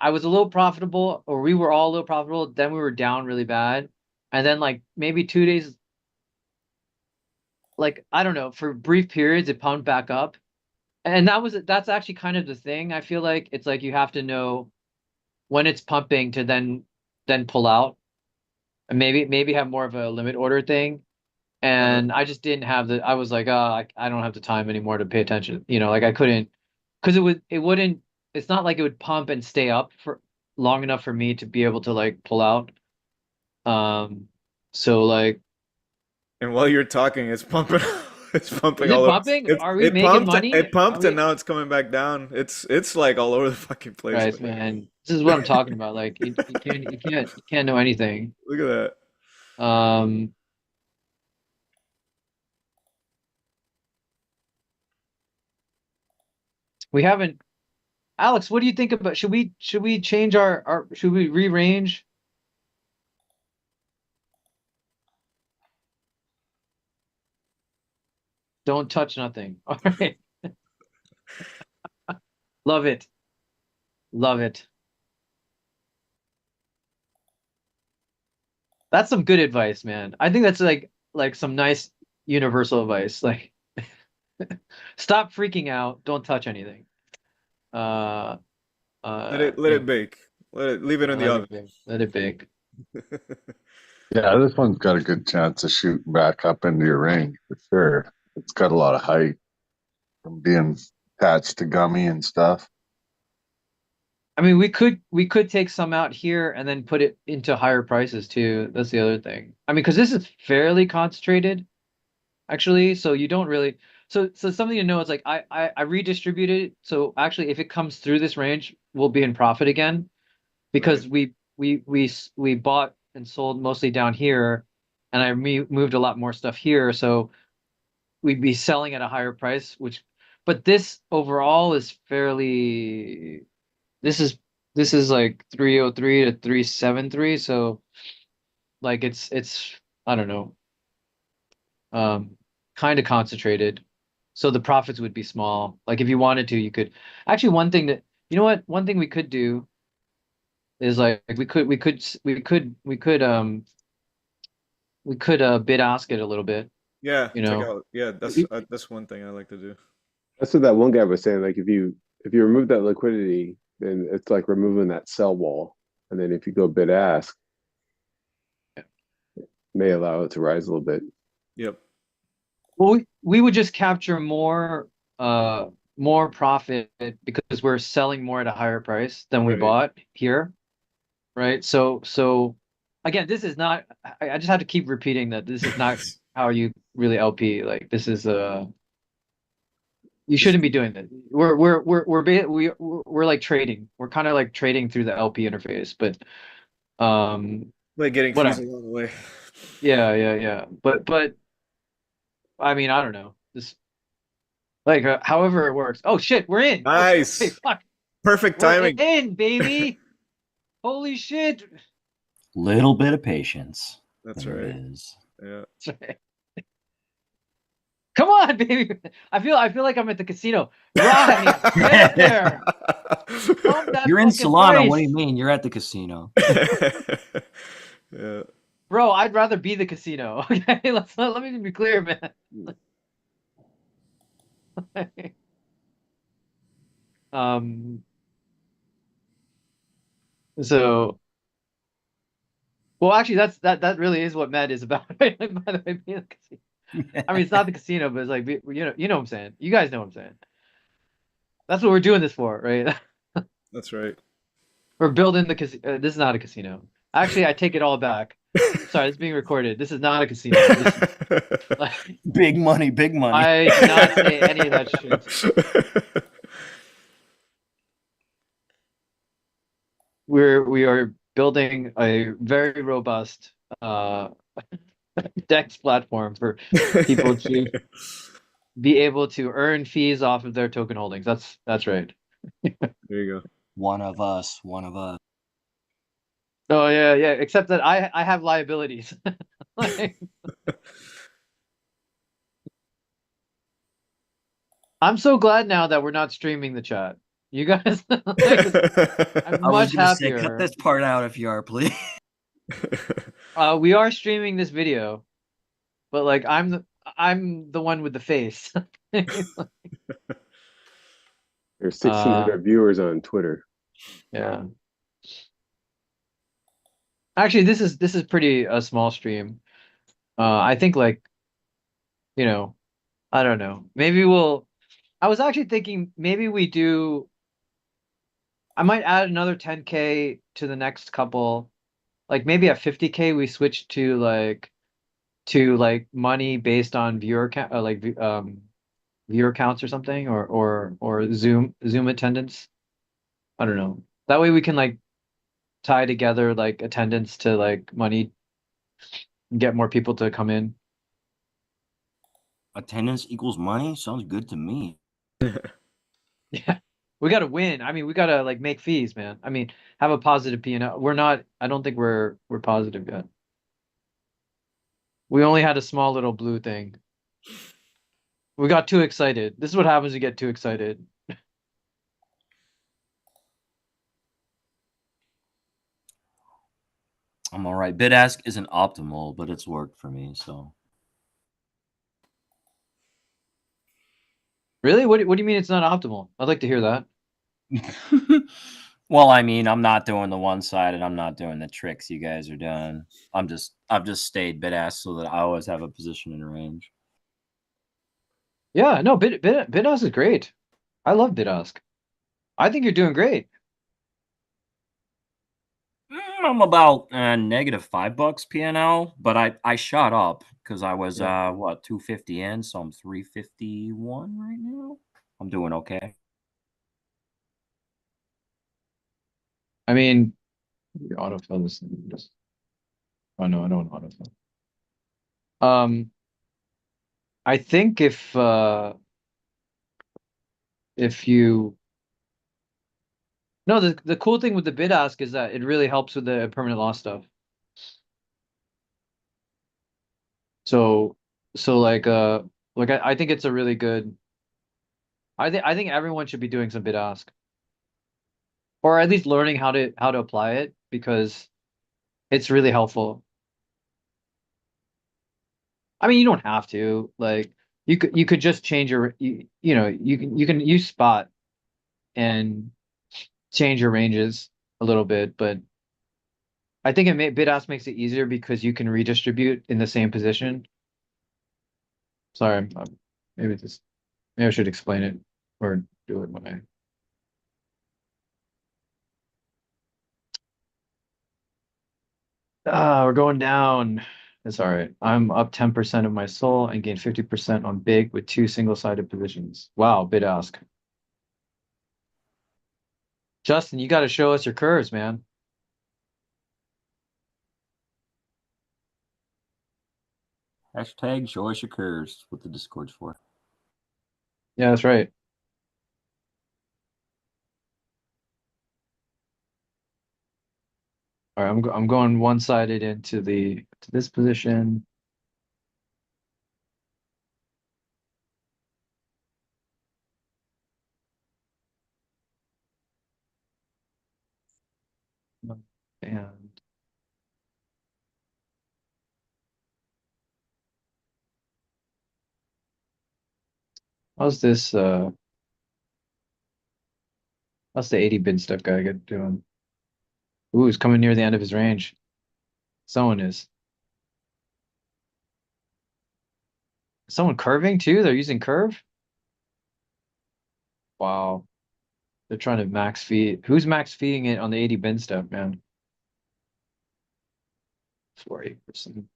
I was a little profitable, or we were all a little profitable, then we were down really bad. And then like maybe 2 days, like I don't know, for brief periods it pumped back up. And that's actually kind of the thing. I feel like it's like you have to know when it's pumping to then pull out, and maybe have more of a limit order thing. Uh-huh. And I just didn't have I was like, I don't have the time anymore to pay attention. You know, like I couldn't, because it wouldn't, it's not like it would pump and stay up for long enough for me to be able to like pull out. Um, so like, And while you're talking, it's pumping. It's pumping is it all over. pumping? It Are we it making pumped. money? It Are pumped, and we, now it's coming back down. It's like all over the fucking place. guys, man? This is what I'm talking about. Like, you can't know anything. Look at that. Um, we haven't. Alex, what do you think about? Should we change our should we rearrange? Don't touch nothing. All right. Love it. Love it. That's some good advice, man. I think that's like some nice universal advice. Like, stop freaking out. Don't touch anything. Uh, Let it yeah, bake. Leave it in the let oven. it bake. Let it bake. Yeah, this one's got a good chance of shooting back up into your range for sure. It's got a lot of height from being attached to gummy and stuff. I mean, we could take some out here and then put it into higher prices too. That's the other thing. I mean, because this is fairly concentrated, actually, so you don't really. So something to know is like I redistributed it. So actually, if it comes through this range, we'll be in profit again Right. because we bought and sold mostly down here, and I moved a lot more stuff here. So we'd be selling at a higher price, which, but this overall is fairly. This is this is like 303 to 373, so like it's I don't know, um kind of concentrated. So the profits would be small. Like if you wanted to, you could actually one thing that you know what, one thing we could do is like we could bid ask it a little bit, Yeah, you check know. out. Yeah, that's one thing I like to do. That's what that one guy was saying. Like if you remove that liquidity, then it's like removing that sell wall. And then if you go bid ask, may allow it to rise a little bit. Yep. Well, we would just capture more profit because we're selling more at a higher price than we Right. bought here. Right? So again, this is not I just have to keep repeating that this is not how you really LP. Like this is you This shouldn't be doing that. We're like trading. We're kind of like trading through the LP interface, but like getting fees whatever. along the way. Yeah. But I mean, I don't know. This like however it works. Oh shit, we're in. Oh shit, wait, Nice. fuck. Perfect We're timing. in, baby. Holy shit. Little bit of patience. That's There right. it is. Yeah. Come on, baby. I feel like I'm at the casino. Rodney, get there. Pump that You're in fucking Solana. What do you price. mean? You're at the casino. Yeah. Bro, I'd rather be the casino. Okay, let me be clear, man. Um so well actually that really is what Med is about, right? Like, by the way, being the casino. I mean it's not the casino, but it's like you know what I'm saying. You guys know what I'm saying. That's what we're doing this for, right? That's right. We're building the casino. This is not a casino. Actually, I take it all back. Sorry, it's being recorded. This is not a casino. This, like, Big money, big money. I did not say any of that shit. We are building a very robust DEX platform for people to be able to earn fees off of their token holdings. That's right. There you go. One of us. One of us. Oh yeah. Except that I have liabilities. Like, I'm so glad now that we're not streaming the chat. You guys, like, I'm I was much gonna say, cut happier. this part out if you are, please. We are streaming this video, but like I'm the one with the face. There's Uh, 1,600 viewers on Twitter. yeah. Actually, this is pretty a small stream. I think like, you know, I don't know. Maybe we'll. I was actually thinking maybe we do. I might add another 10K to the next couple. Like maybe at 50K we switch to like money based on viewer count, viewer counts or something, or Zoom attendance. I don't know. That way we can like tie together like attendance to like money and get more people to come in. Attendance equals money? Sounds good to me. Yeah. We gotta win. I mean, we gotta like make fees, man. I mean, have a positive P&L. We're not, I don't think we're positive yet. We only had a small little blue thing. We got too excited. This is what happens when you get too excited. I'm all right. Bid ask isn't optimal, but it's worked for me. So Really? What do you mean it's not optimal? I'd like to hear that. Well, I mean, I'm not doing the one-sided. I'm not doing the tricks you guys are doing. I've just stayed bid ask so that I always have a position in range. Yeah, no, bid ask is great. I love bid ask. I think you're doing great. I'm about -$5 PNL, but I shot up because I was what 250 in, so I'm 351 right now. I'm doing okay. I mean, autofill this thing. Just, oh no, I don't want autofill. I think if you no, the cool thing with the bid ask is that it really helps with the permanent loss stuff. So like I think it's a really good. I think everyone should be doing some bid ask, or at least learning how to apply it because it's really helpful. I mean, you don't have to like you could just change you can use spot and change your ranges a little bit, but I think bid ask makes it easier because you can redistribute in the same position. Sorry, maybe this maybe I should explain it or do it when I. We're going down. It's all right. I'm up 10% of my soul and gain 50% on big with 2 single-sided positions. Wow, bid ask. Justin, you got to show us your curves, man. Hashtag show us your curves. What the Discord's for. Yeah, that's right. All right, I'm going one-sided into this position. And how's this how's the 80 bid stuff guy get doing? Ooh, he's coming near the end of his range. Someone is. Someone curving too? They're using curve? Wow. They're trying to max feed. Who's max feeding it on the 80 bin stuff, man? 48%.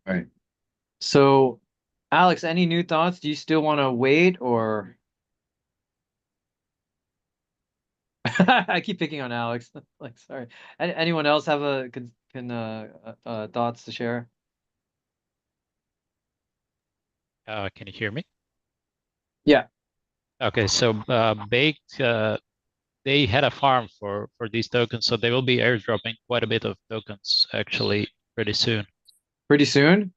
All right. So, Alex, any new thoughts? Do you still want to wait or I keep picking on Alex. Like, sorry. Anyone else have a can thoughts to share? Can you hear me? Yeah, Okay, so Baked, they had a farm for these tokens, so they will be airdropping quite a bit of tokens actually pretty soon. pretty soon.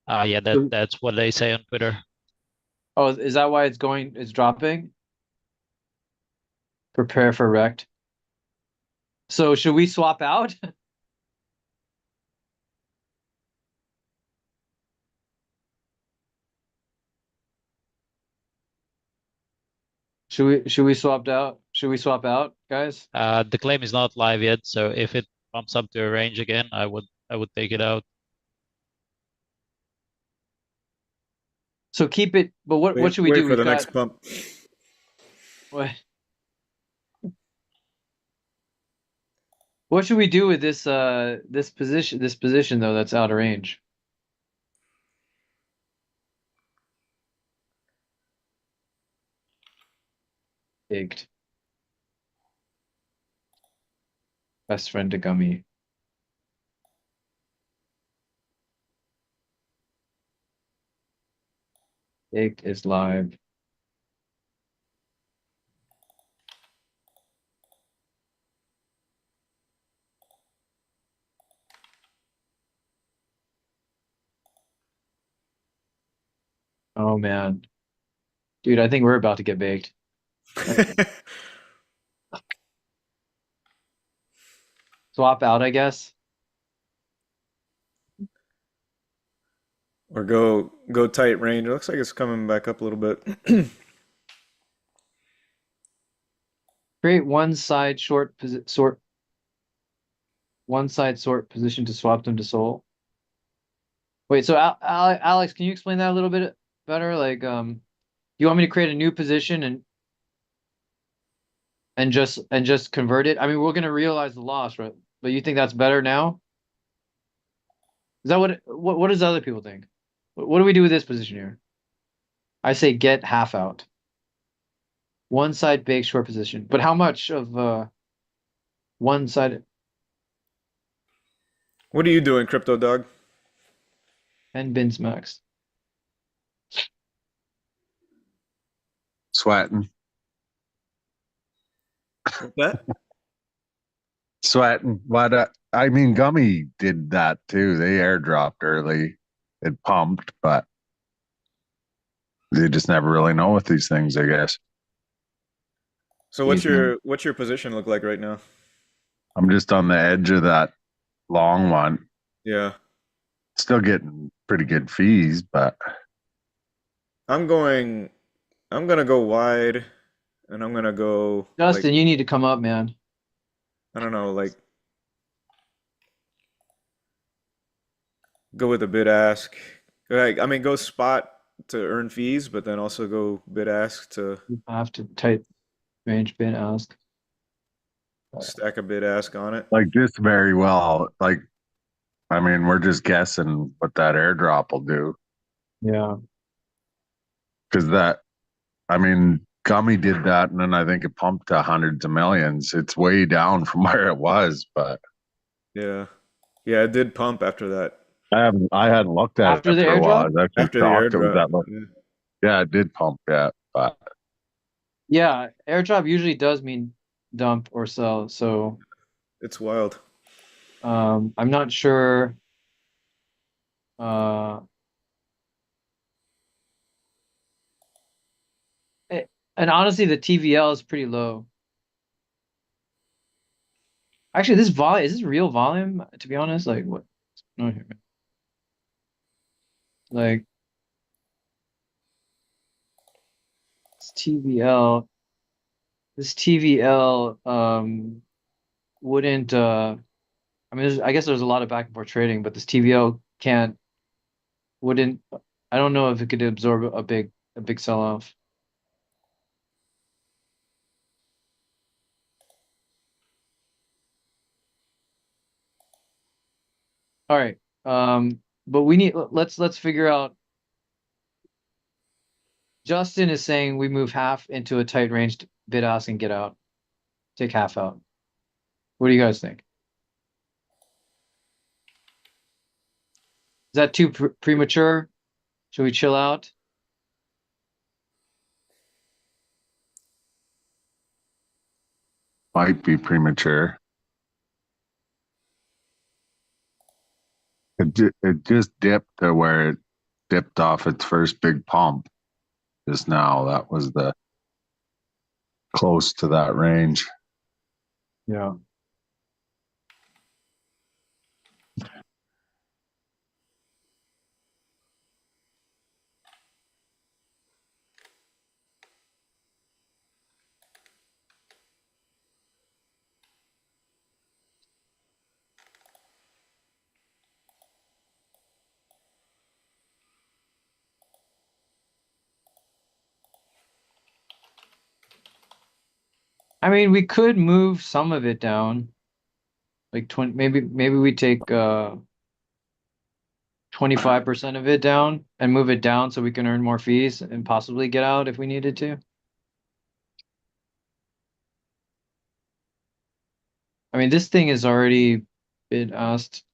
Yeah, So- that's what they say on Twitter. Oh, is that why it's dropping? Prepare for wrecked. So should we swap out? Should we swap out? Should we swap out, guys? The claim is not live yet, so if it bumps up to a range again, I would take it out. So keep it, but what should we Wait do? for We've the got next pump. what what should we do with this position though that's out of range? Baked. Best friend to Gummy. Baked is live. Oh man. Dude, I think we're about to get baked. swap out, I guess. Or go tight range. It looks like it's coming back up a little bit. Create one side short one side short position to swap them to Sol. Wait, so Alex, can you explain that a little bit better? Like, you want me to create a new position and just convert it? I mean, we're gonna realize the loss, right? But you think that's better now? Is that what does other people think? What do we do with this position here? I say get half out. One side big short position. But how much of one side What are you doing, Crypto Dog? 10 bins max? Sweating. What's that? Sweating. But I mean, Gummy did that too. They airdropped early. It pumped, but they just never really know with these things, I guess. So what's your position look like right now? I'm just on the edge of that long one. Yeah. Still getting pretty good fees, but I'm gonna go wide and I'm gonna go Justin, like, you need to come up, man. I don't know, like go with a bid ask. Like, I mean, go spot to earn fees, but then also go bid ask to You have to type range bin ask. stack a bid ask on it. like just very well. Like, I mean, we're just guessing what that airdrop will do. Yeah. Because I mean, Gummy did that, and then I think it pumped to hundreds of millions. It's way down from where it was, but Yeah. Yeah, it did pump after that. I hadn't looked at After it the for a while. I airdrop? was actually After the shocked it was airdrop. that much. Yeah. Yeah, it did pump, yeah. But Yeah, airdrop usually does mean dump or sell. So It's wild. I'm not sure. Uh and honestly the TVL is pretty low. Actually, this volume is this real volume, to be honest? Like what? No, here, man. Like this TVL. This TVL wouldn't I mean I guess there's a lot of back and forth trading, but this TVL wouldn't I don't know if it could absorb a big sell-off. All right. But we need let's figure out. Justin is saying we move half into a tight ranged bid ask and get out. Take half out. What do you guys think? Is that too premature? Should we chill out? might be premature. It just dipped to where it dipped off its first big pump just now. That was the close to that range. Yeah. I mean, we could move some of it down. Like 20, maybe we take 25% of it down and move it down so we can earn more fees and possibly get out if we needed to. I mean, this thing is already been asked.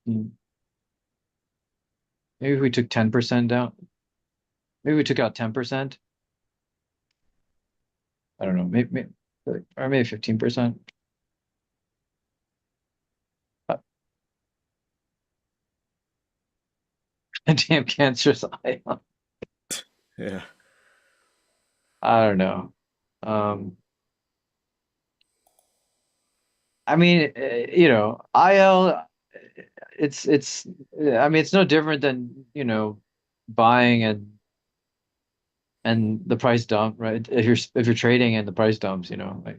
Maybe if we took 10% down. Maybe we took out 10%. I don't know, maybe or maybe 15%. Damn cancerous ion. Yeah. I don't know. I mean, you know, IL, it's, I mean, it's no different than, you know, buying and the price dump, right? If you're trading and the price dumps, you know, like,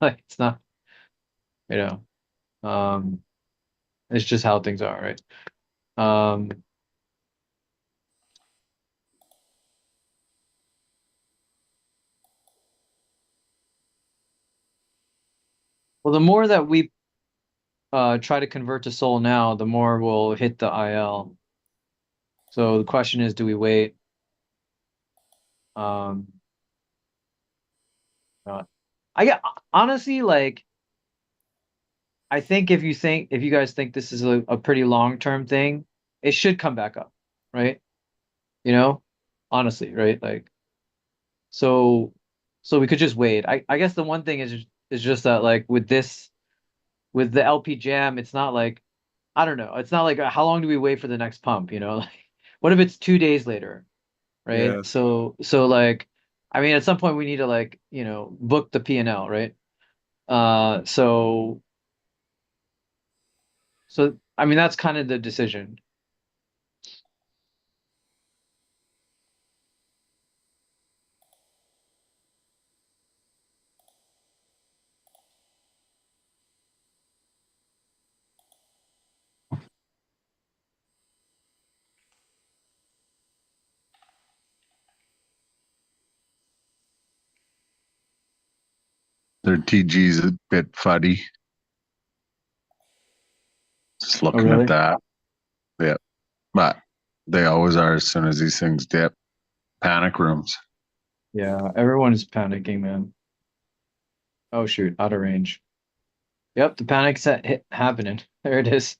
like it's not, you know, it's just how things are, right? Um, well, the more that we try to convert to Sol now, the more we'll hit the IL. So the question is, do we wait? Um, uh, I get honestly like I think if you guys think this is a pretty long-term thing, it should come back up, right? You know, honestly, right? Like so so we could just wait. I guess the one thing is just that like with the LP Jam, it's not like I don't know. It's not like how long do we wait for the next pump, you know? Like what if it's 2 days later, right? Yeah. So like I mean at some point we need to like, you know, book the P&L, right? So so I mean that's kind of the decision. Their TG's a bit fuddy. Just Oh, looking at really? that. Yeah. But they always are as soon as these things dip. Panic rooms. Yeah, everyone is panicking, man. Oh shoot, out of range. Yep, the panic set hit happening. There it is.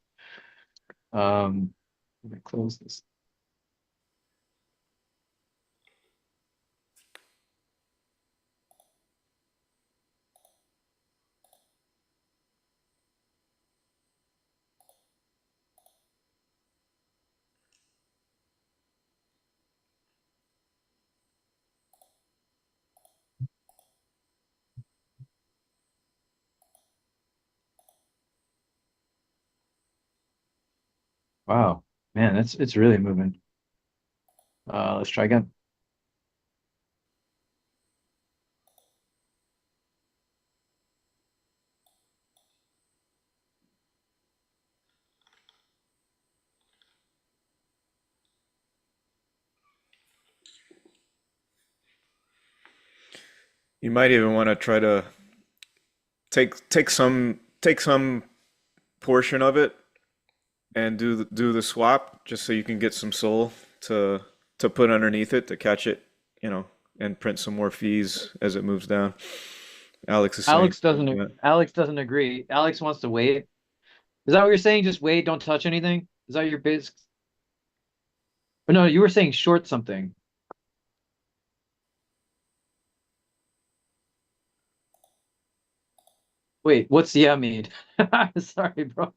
Let me close this. Wow, man, it's really moving. Let's try again. You might even want to try to take some portion of it and do the swap just so you can get some soul to put underneath it to catch it, you know, and print some more fees as it moves down. Alex is saying that. Alex doesn't agree. Alex wants to wait. Is that what you're saying? Just wait, don't touch anything? Is that your base? Or no, you were saying short something. Wait, what's yeah mean? Sorry, bro.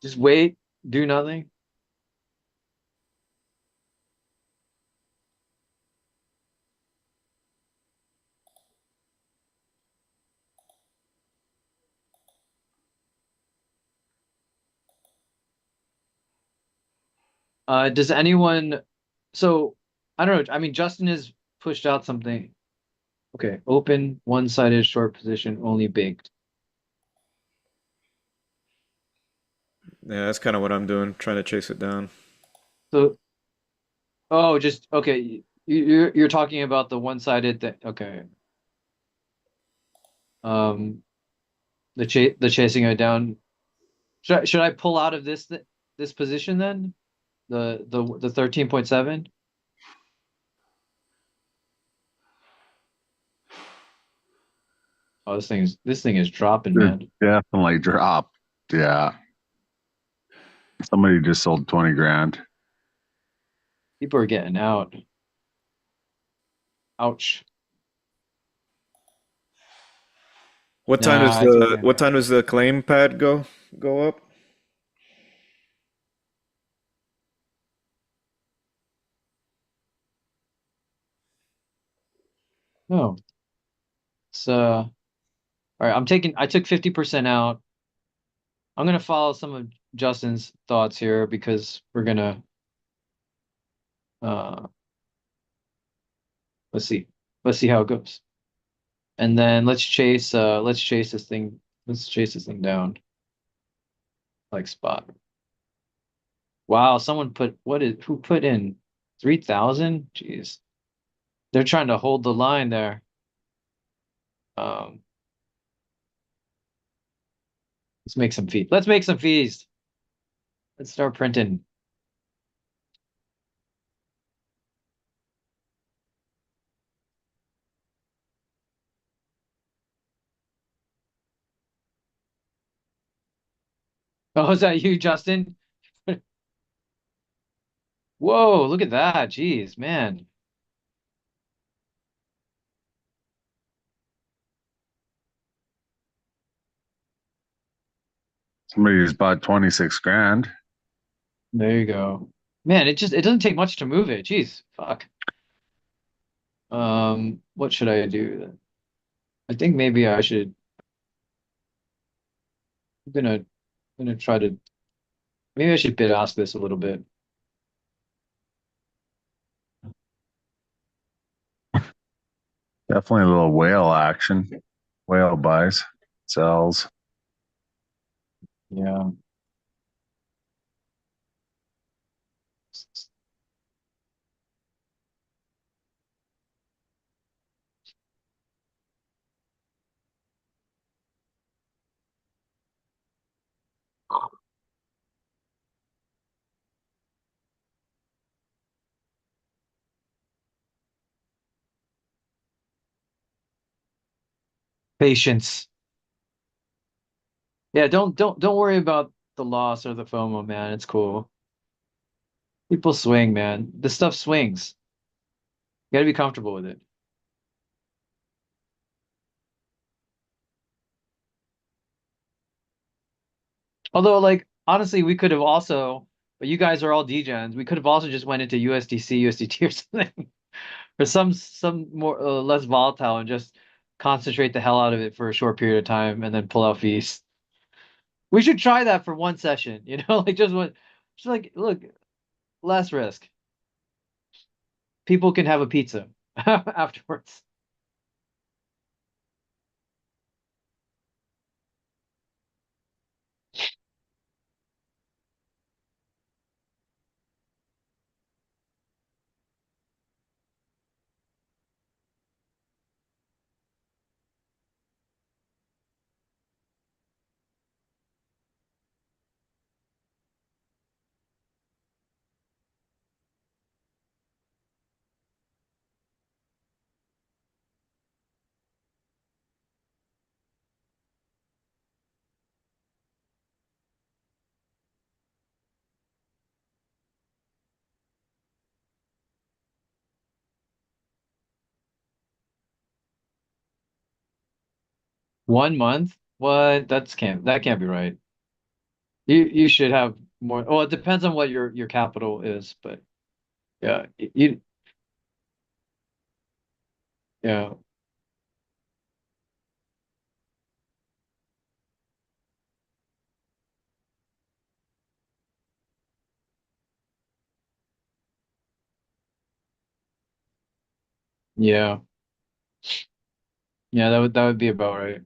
Just wait, do nothing. Does anyone so I don't know. I mean, Justin has pushed out something. Okay, open one-sided short position only baked. Yeah, that's kind of what I'm doing, trying to chase it down. So oh, just okay. You're talking about the one-sided thing. Okay. Um, the chasing it down. Should I pull out of this position then? The 13.7? Oh, this thing is dropping, They're man. definitely dropped. Yeah. Somebody just sold 20 grand. People are getting out. Ouch. Nah, it's okay. What time does the claim pad go up? No. all right, I took 50% out. I'm gonna follow some of Justin's thoughts here because we're gonna uh let's see. Let's see how it goes. And then let's chase this thing. Let's chase this thing down. Like spot. Wow, someone put who put in 3,000? Jeez. They're trying to hold the line there. Um let's make some fees. Let's make some fees. Let's start printing. Oh, is that you, Justin? Whoa, look at that. Jeez, man. Somebody who's bought 26 grand. There you go. Man, it doesn't take much to move it. Jeez, fuck. What should I do then? I think maybe I should. I'm gonna try to. Maybe I should bid ask this a little bit. Definitely a little whale action. Whale buys, sells. Yeah. Patience. Yeah, don't worry about the loss or the FOMO, man. It's cool. People swing, man. This stuff swings. You gotta be comfortable with it. Although, like, honestly, we could have also, but you guys are all degens. We could have also just went into USDC, USDT or something, or some more less volatile and just concentrate the hell out of it for a short period of time and then pull out fees. We should try that for one session, like just like look, less risk. People can have a pizza afterwards. One month? What? That can't be right. You should have more. Well, it depends on what your capital is, but yeah, yeah, yeah, yeah. That would be about right.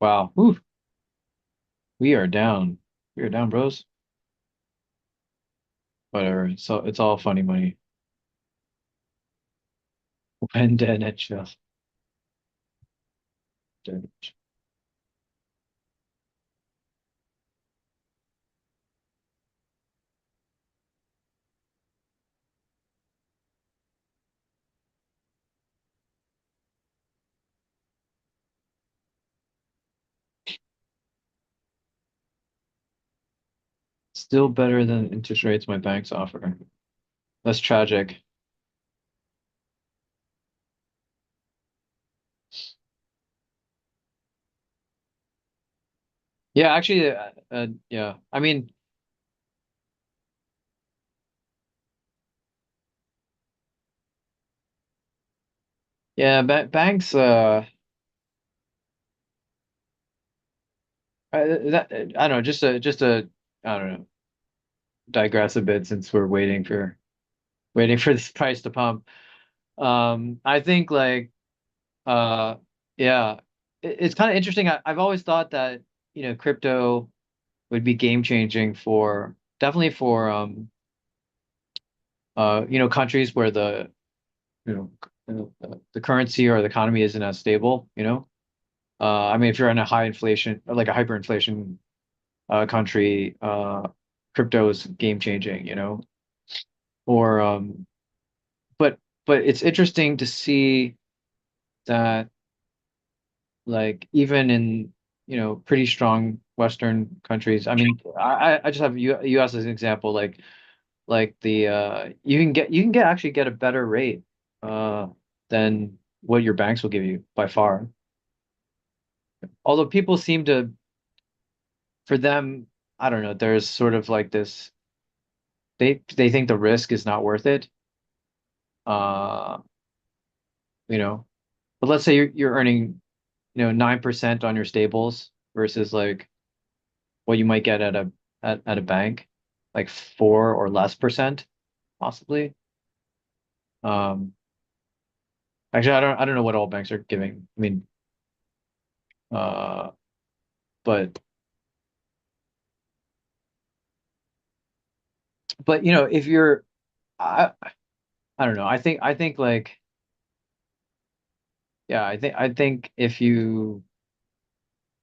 Wow. Whew, we are down. We are down, bros. Whatever. So it's all funny money. When dead and just dead. Still better than interest rates my banks offer. That's tragic. Yeah, actually, yeah. I mean, Yeah, banks. I don't know. Just a. I don't know. Digress a bit since we're waiting for this price to pump. I think like uh, yeah, it's kind of interesting. I've always thought that crypto would be game changing for definitely for countries where you know the currency or the economy isn't as stable. I mean, if you're in a high inflation or like a hyperinflation country, crypto is game changing. Or but it's interesting to see that like even in pretty strong Western countries. I mean, I just have U.S. as an example. Like the you can actually get a better rate uh than what your banks will give you by far. Although people seem to, for them, I don't know, there's sort of like this, they think the risk is not worth it. Uh, you know, but let's say you're earning, 9% on your stables versus like what you might get at a bank, like 4 or less percent, possibly. Um, Actually, I don't know what all banks are giving. I mean, uh, but if you're, I don't know. I think like, yeah, I think if you,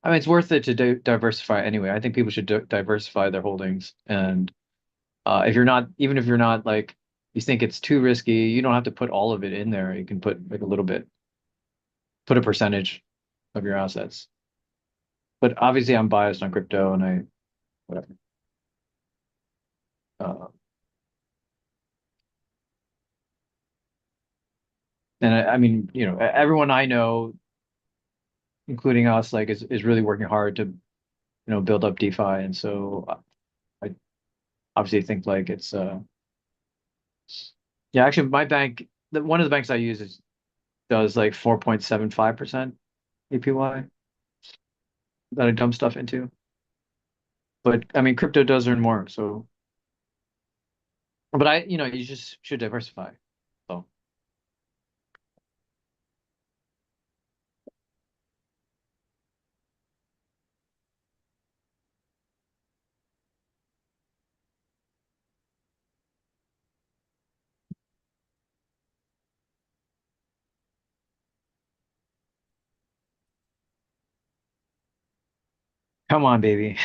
I mean, it's worth it to diversify anyway. I think people should diversify their holdings, and if you're not, even if you're not like, you think it's too risky, you don't have to put all of it in there. You can put like a little bit, put a percentage of your assets. But obviously, I'm biased on crypto, and I whatever. Uh, and I mean, everyone I know, including us, like is really working hard to build up DeFi, and so I obviously think like it's yeah. Actually, my bank, one of the banks I use does like 4.75% APY that I dump stuff into. But I mean, crypto does earn more, so. But you just should diversify. So come on, baby.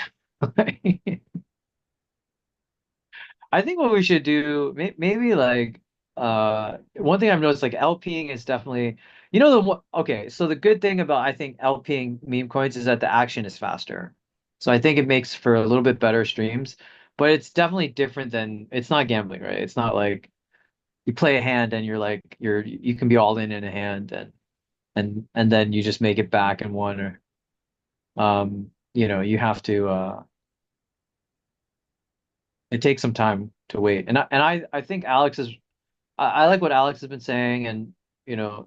I think what we should do, maybe like one thing I've noticed, like LPing is definitely, okay, so the good thing about, I think, LPing meme coins is that the action is faster. So I think it makes for a little bit better streams, but it's definitely different than, it's not gambling, right? It's not like you play a hand and you're like you can be all in a hand, and then you just make it back in one, or you have to it takes some time to wait. And I think Alex is, I like what Alex has been saying, and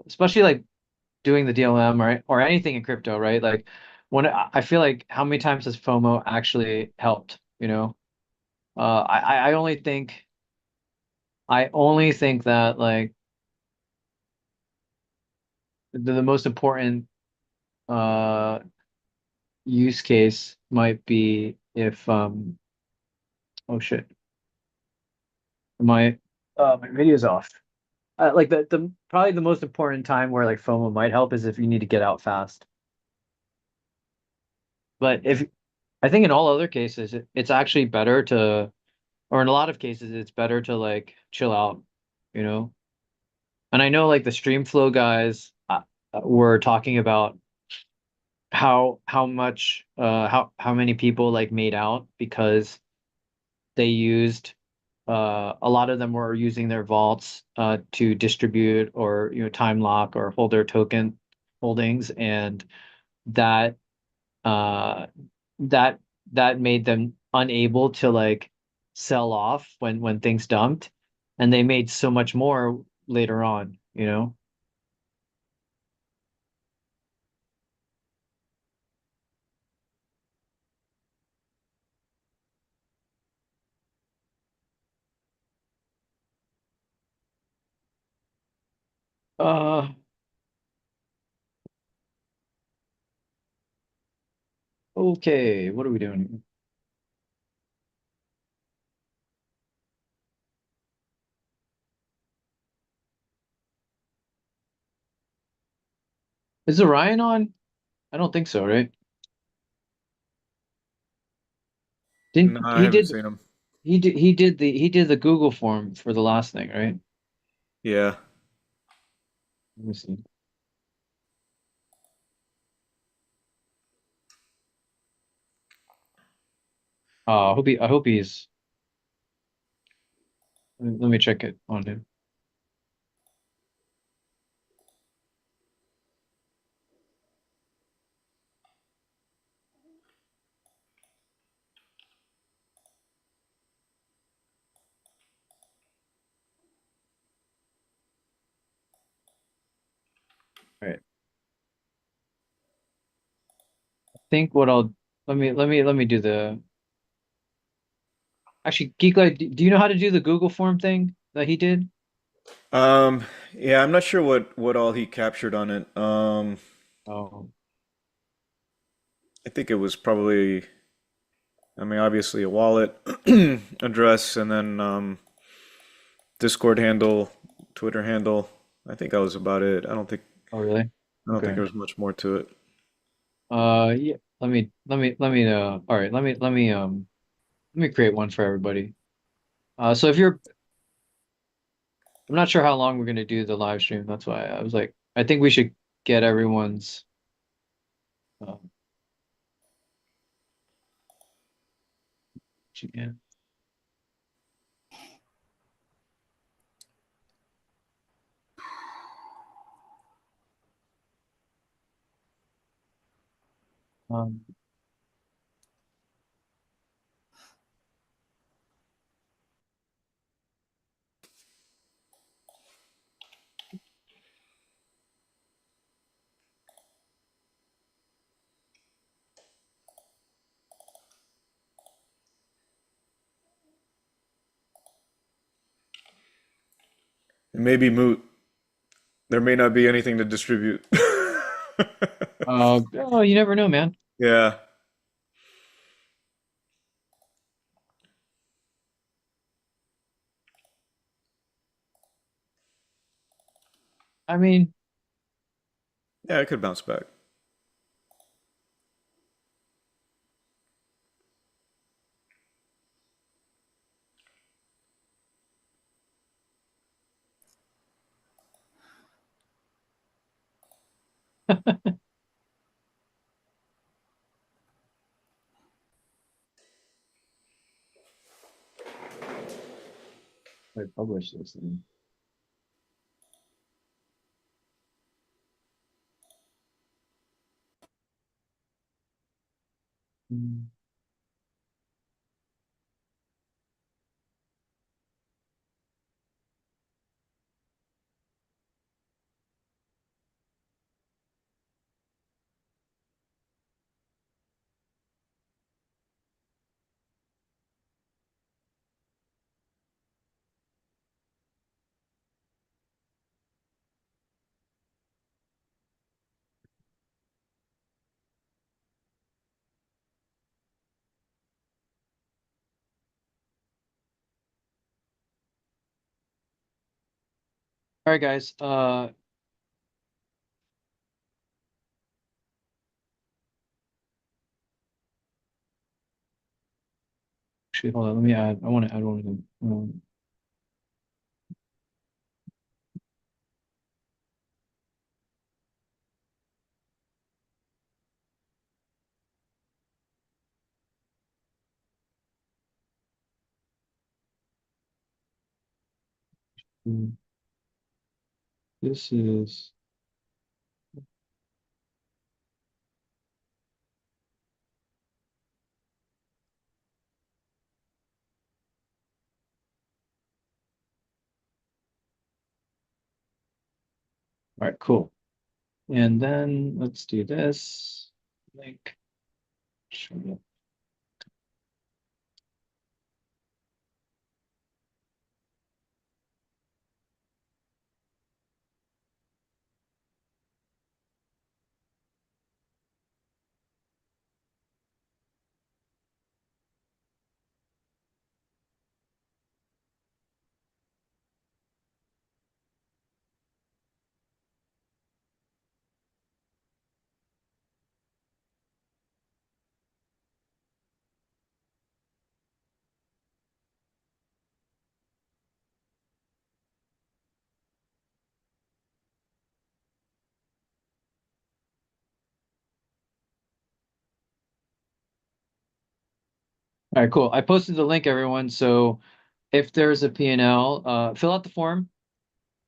especially like doing the DLM, or anything in crypto, right? Like when I feel like, how many times has FOMO actually helped? I only think that like the most important uh use case might be if oh shit, my video's off. Like the probably the most important time where like FOMO might help is if you need to get out fast. But if I think in all other cases, it's actually better to, or in a lot of cases, it's better to like chill out, you know? And I know like the Streamflow guys were talking about how many people like made out because they used, a lot of them were using their vaults to distribute, or time lock or hold their token holdings, and that uh that that made them unable to like sell off when things dumped, and they made so much more later on. Uh, okay, what are we doing? Is Orion on? I don't think so, right? No, Didn't I haven't seen him. he did the Google form for the last thing, right? Yeah. Let me see. I hope he's let me check it on him. All right. I think what I'll let me do the actually Geeklight, do you know how to do the Google form thing that he did? Um, yeah, I'm not sure what all he captured on it. Oh, I think it was probably, I mean, obviously a wallet address and then Discord handle, Twitter handle. I think that was about it. oh really? I don't think Okay. there was much more to it. Yeah. Let me all right, let me create one for everybody. So if you're I'm not sure how long we're gonna do the live stream. That's why I was like, I think we should get everyone's um, yeah. Um, It may be moot. There may not be anything to distribute. oh, you never know, man. Yeah. I mean, Yeah, it could bounce back. I publish this thing. Mm. All right, guys. Actually, hold on. Let me add. I want to add one of them. This is all right. Cool. And then let's do this link. Sure. All right, cool. I posted the link, everyone. So if there's a P&L, fill out the form,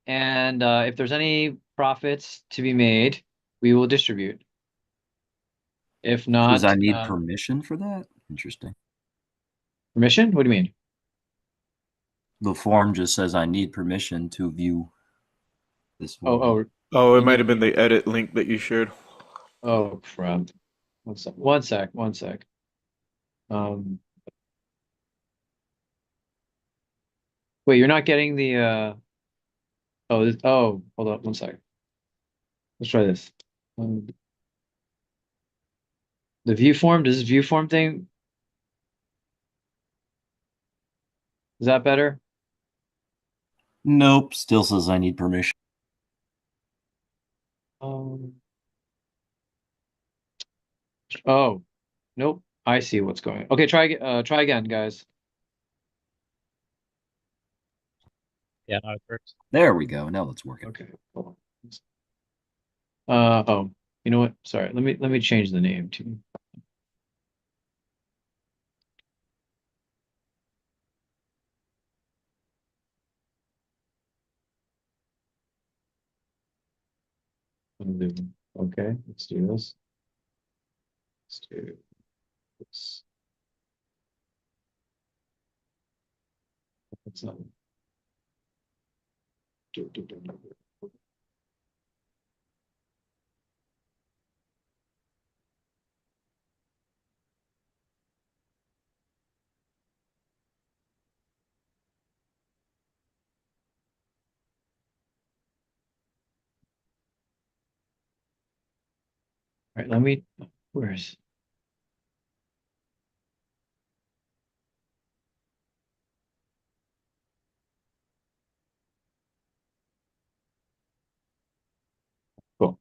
and if there's any profits to be made, we will distribute. If Does not, I need permission for that? Interesting. permission? What do you mean? The form just says I need permission to view this form. Oh, it You might need- have been the edit link that you shared. Oh, crap. One sec. Wait, you're not getting the hold on one sec. Let's try this. The view form, does this view form thing, is that better? Nope, still says I need permission. Oh, nope. I see what's going on. Okay, try again, guys. Yeah, now it works. There we go. Now it's working. Okay, cool. Oh, you know what? Sorry, let me change the name to okay, let's do this. Let's do this. That's not do. All right, where's cool.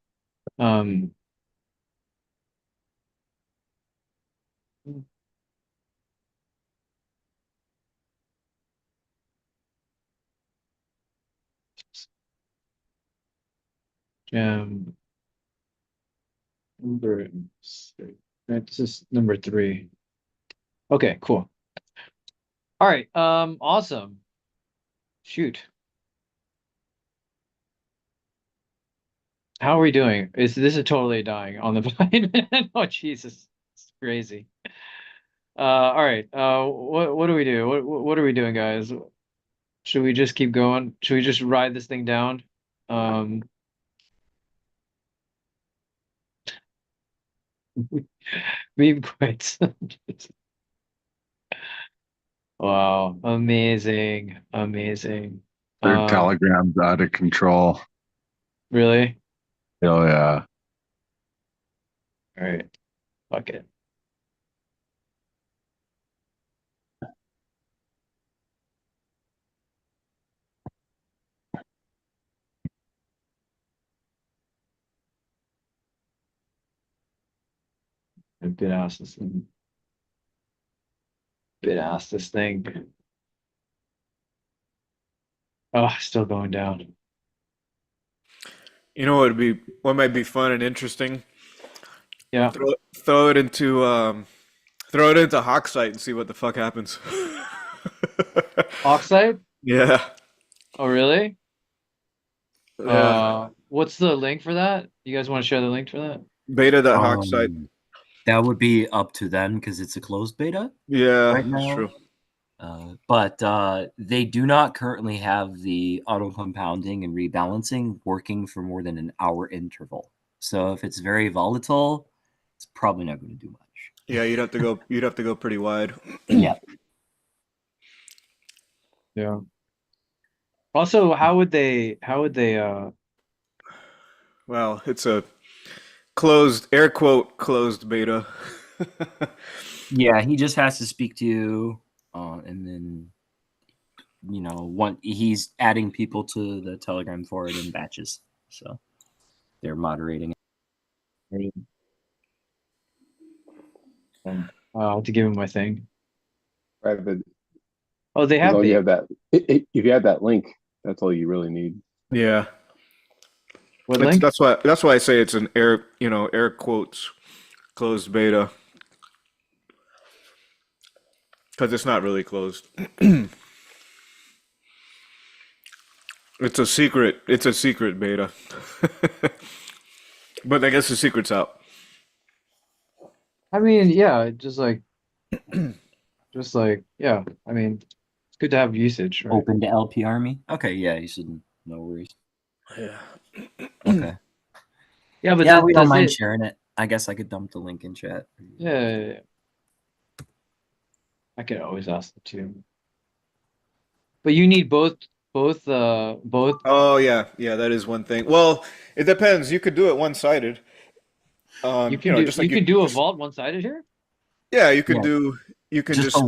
Jam number this is number 3. Okay, cool. All right, awesome. Shoot. How are we doing? This is totally dying on the blind, man. Oh Jesus, it's crazy. All right. What do we do? What are we doing, guys? Should we just keep going? Should we just ride this thing down? Meme quits. Wow, amazing. Their Telegram's out of control. Really? Oh yeah. All right. Fuck it. Bit ass this thing. Bit ass this thing. Oh, still going down. You know what might be fun and interesting? Yeah. Throw it into Hawksite and see what the fuck happens. Oxide? Yeah. Oh, really? Yeah. What's the link for that? You guys want to share the link for that? Beta.Hawksite. That would be up to them because it's a closed beta. Yeah, right that's now. true. But they do not currently have the auto compounding and rebalancing working for more than an hour interval. So if it's very volatile, it's probably not going to do much. Yeah, you'd have to go pretty wide. Yeah. Yeah. Also, how would they Well, it's a closed air quote closed beta. Yeah, he just has to speak to you, and then he's adding people to the Telegram for it in batches. So they're moderating. I'll have to give him my thing. Right, but Oh, they as have long as you bait. have that, if you have that link, that's all you really need. Yeah. What link? That's why I say it's an air quotes closed beta. because it's not really closed. It's a secret. It's a secret beta. But I guess the secret's out. I mean, yeah, yeah. I mean, it's good to have usage, right? Open to LP Army. Okay, yeah, you shouldn't. No worries. Yeah. Okay. Yeah, but Yeah, that we don't does mind it. sharing it. I guess I could dump the link in chat. Yeah. I could always ask the two. But you need both. Oh yeah, yeah, that is one thing. Well, it depends. You could do it one-sided. You You can know, do just you like can do a vault one-sided here? yeah, you can Yeah. do. You can Just just a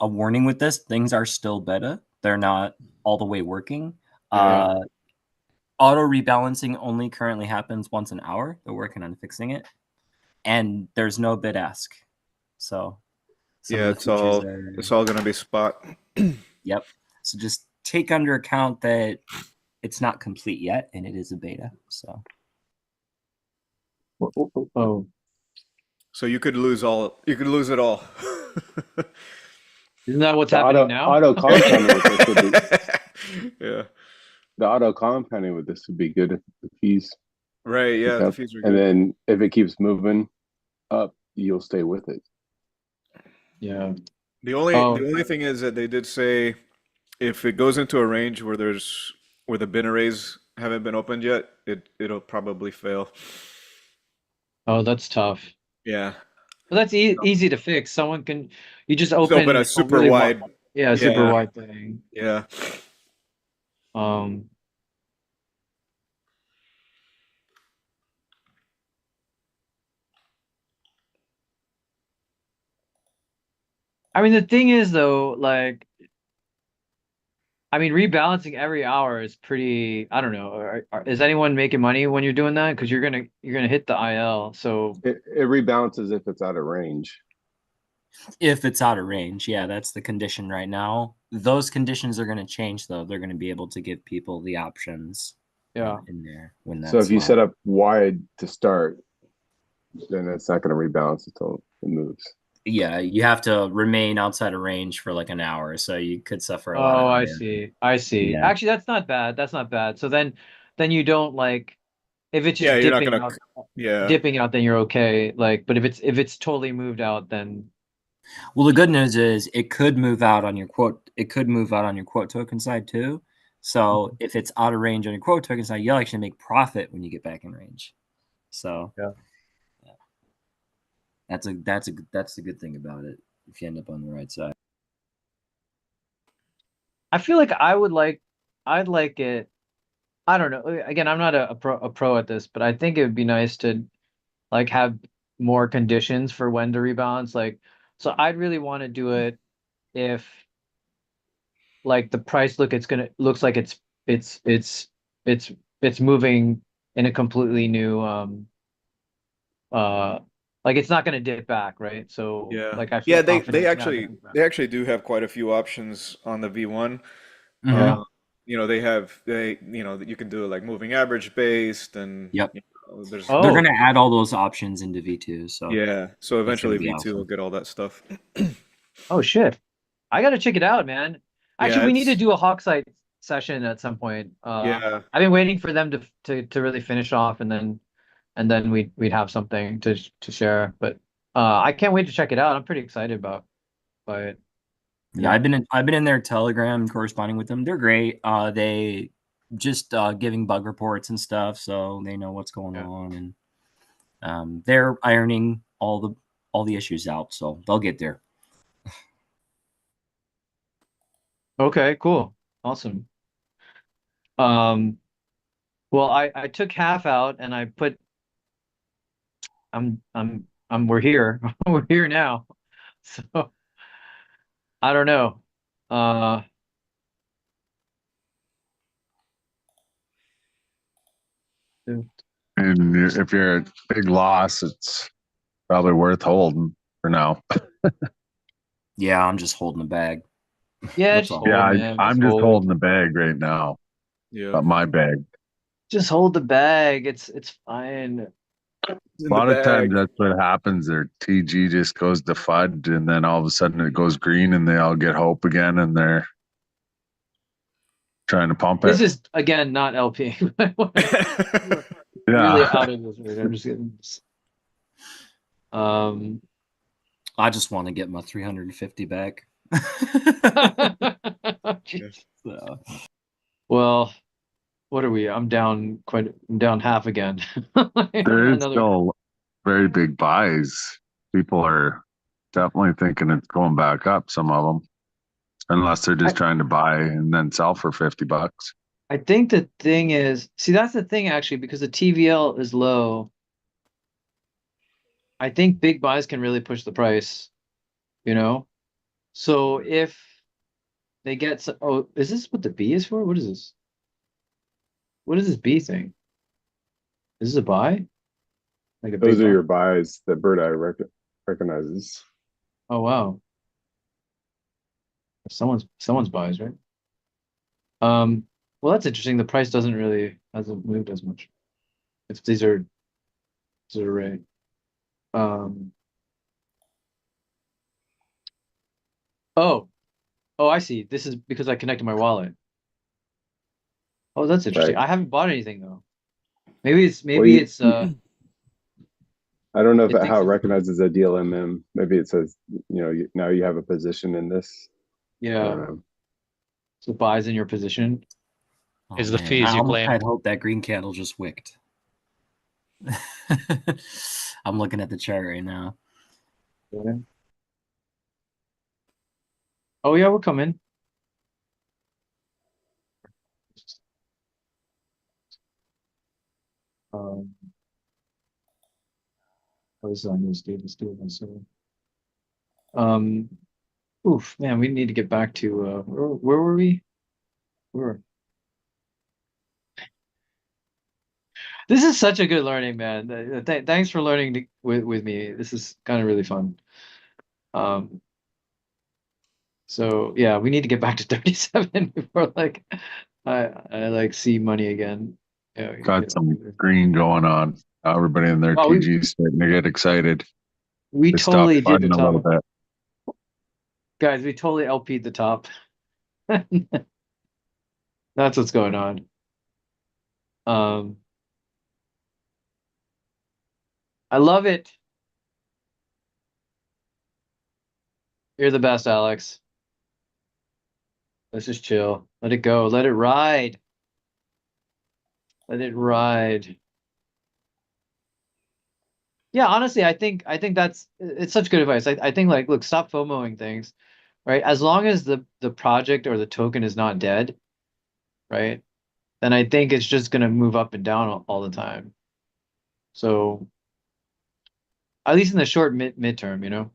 warning with this, things are still beta. They're not all the way working. Yeah. Auto rebalancing only currently happens once an hour. They're working on fixing it. And there's no bid ask. So some Yeah, of the features are it's all gonna be spot. yep. So just take under account that it's not complete yet and it is a beta. So Oh, So you could lose all. You could lose it all. isn't that what's The happening now? auto compounding with this would be, Yeah. the auto compounding with this would be good if the fees Right. pick Yeah. The up. fees are And good. then if it keeps moving up, you'll stay with it. Yeah. The Oh, only thing is that they did say if it goes into a range where the bin arrays haven't been opened yet, it'll probably fail. oh, that's tough. Yeah. But that's easy to fix. You just Just open a open a super really wide. yeah, a super Yeah. wide thing. Yeah. Um, I mean, the thing is though, like, I mean, rebalancing every hour is pretty. I don't know. Is anyone making money when you're doing that? Because you're gonna hit the IL. So It rebalances if it's out of range. if it's out of range, yeah, that's the condition right now. Those conditions are going to change though. They're going to be able to give people the options yeah. in there when that's So if you live. set up wide to start, then it's not going to rebalance until it moves. Yeah, you have to remain outside of range for like an hour, so you could suffer a lot of Oh, I IM. see. I see. Yeah. Actually, that's not bad. That's not bad. So then you don't like if it's Yeah. just You're not gonna. Yeah. dipping out, then you're okay. Like, but if it's totally moved out, then Well, the good news is it could move out on your quote. It could move out on your quote token side too. So if it's out of range on your quote token side, you'll actually make profit when you get back in range. So yeah. that's the good thing about it if you end up on the right side. I feel like I'd like it. I don't know. Again, I'm not a pro at this, but I think it would be nice to like have more conditions for when to rebalance. Like, so I'd really want to do it if like the price looks like it's it's moving in a completely new like it's not gonna dip back, right? So Yeah. like I feel Yeah. confident it's not gonna dip back. They actually do have quite a few options on the V1. Yeah. You know, you know, that you can do it like moving average based and Yep. you know, there's Oh. They're going to add all those options into V2. So yeah. So it's gonna eventually be V2 will awesome. get all that stuff. Oh shit. I gotta check it out, man. Actually, Yeah, we need to it's do a Hawksite session at some point. yeah. I've been waiting for them to really finish off and then we'd have something to share. But I can't wait to check it out. I'm pretty excited about by it. Yeah, I've been in their Telegram corresponding with them. They're great. They just giving bug reports and stuff, so they know what's going on, and they're ironing all the issues out. So they'll get there. Okay, cool. Awesome. Well, I took half out and I put we're here. We're here now. So I don't know. And if you're a big loss, it's probably worth holding for now. Yeah, I'm just holding the bag. Yeah, That's just all. hold, Yeah, man. I'm just holding the bag right now. Yeah. Not my bag. Just hold the bag. It's fine. in A the lot of times bag. that's what happens. Their TG just goes to FUD, and then all of a sudden it goes green, and they all get hope again, and they're trying to pump This it. is again not LP. We're really Yeah. out of this. I'm just getting. I just want to get my 350 back. So, Well, what are we? I'm down half again. There is Another. still very big buys. People are definitely thinking it's going back up, some of them, unless they're just trying to buy and then sell for $50. I think the thing is, see, that's the thing actually, because the TVL is low. I think big buys can really push the price, you know? So if they get some, oh, is this what the B is for? What is this? What is this B thing? Is this a buy? Like a Those big are buy? your buys that Bird Eye recognizes. Oh wow. Someone's buys, right? Well, that's interesting. The price hasn't moved as much. If these are right. Um, oh, oh, I see. This is because I connected my wallet. Oh, that's interesting. Right. I haven't bought anything though. Well, Maybe it's I don't know if it thinks how it it's, recognizes a DLMM. Maybe it says, now you have a position in this. I yeah, don't know. so buys in your position. oh, It's the man, fees I you almost claim. had hope that green candle just wicked. I'm looking at the chart right now. Yeah. Oh yeah, we're coming. Um, what is on this dude? Let's do it. So, oof, man, we need to get back to where were we? Where? This is such a good learning, man. Thanks for learning with me. This is kind of really fun. Um, so yeah, we need to get back to 37 before like I like see money again. Yeah, Got some green going on. Everybody in their well, TG is starting to get excited. we They stopped totally did the fighting a little top, bit. guys. We totally LP'd the top. That's what's going on. Um, I love it. You're the best, Alex. Let's just chill. Let it go. Let it ride. Let it ride. Yeah, honestly, I think it's such good advice. I think like look, stop FOMOing things, right? As long as the project or the token is not dead, right? Then I think it's just gonna move up and down all the time. So at least in the short midterm, you know.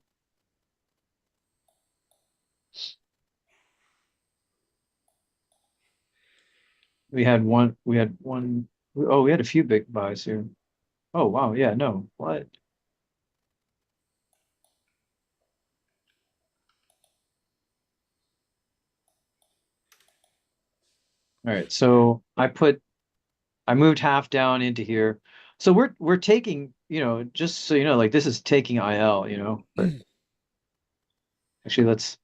We had one, oh, we had a few big buys here. Oh wow, yeah, no. What? All right, so I moved half down into here. So we're taking, just so you know, like this is taking IL, but actually let's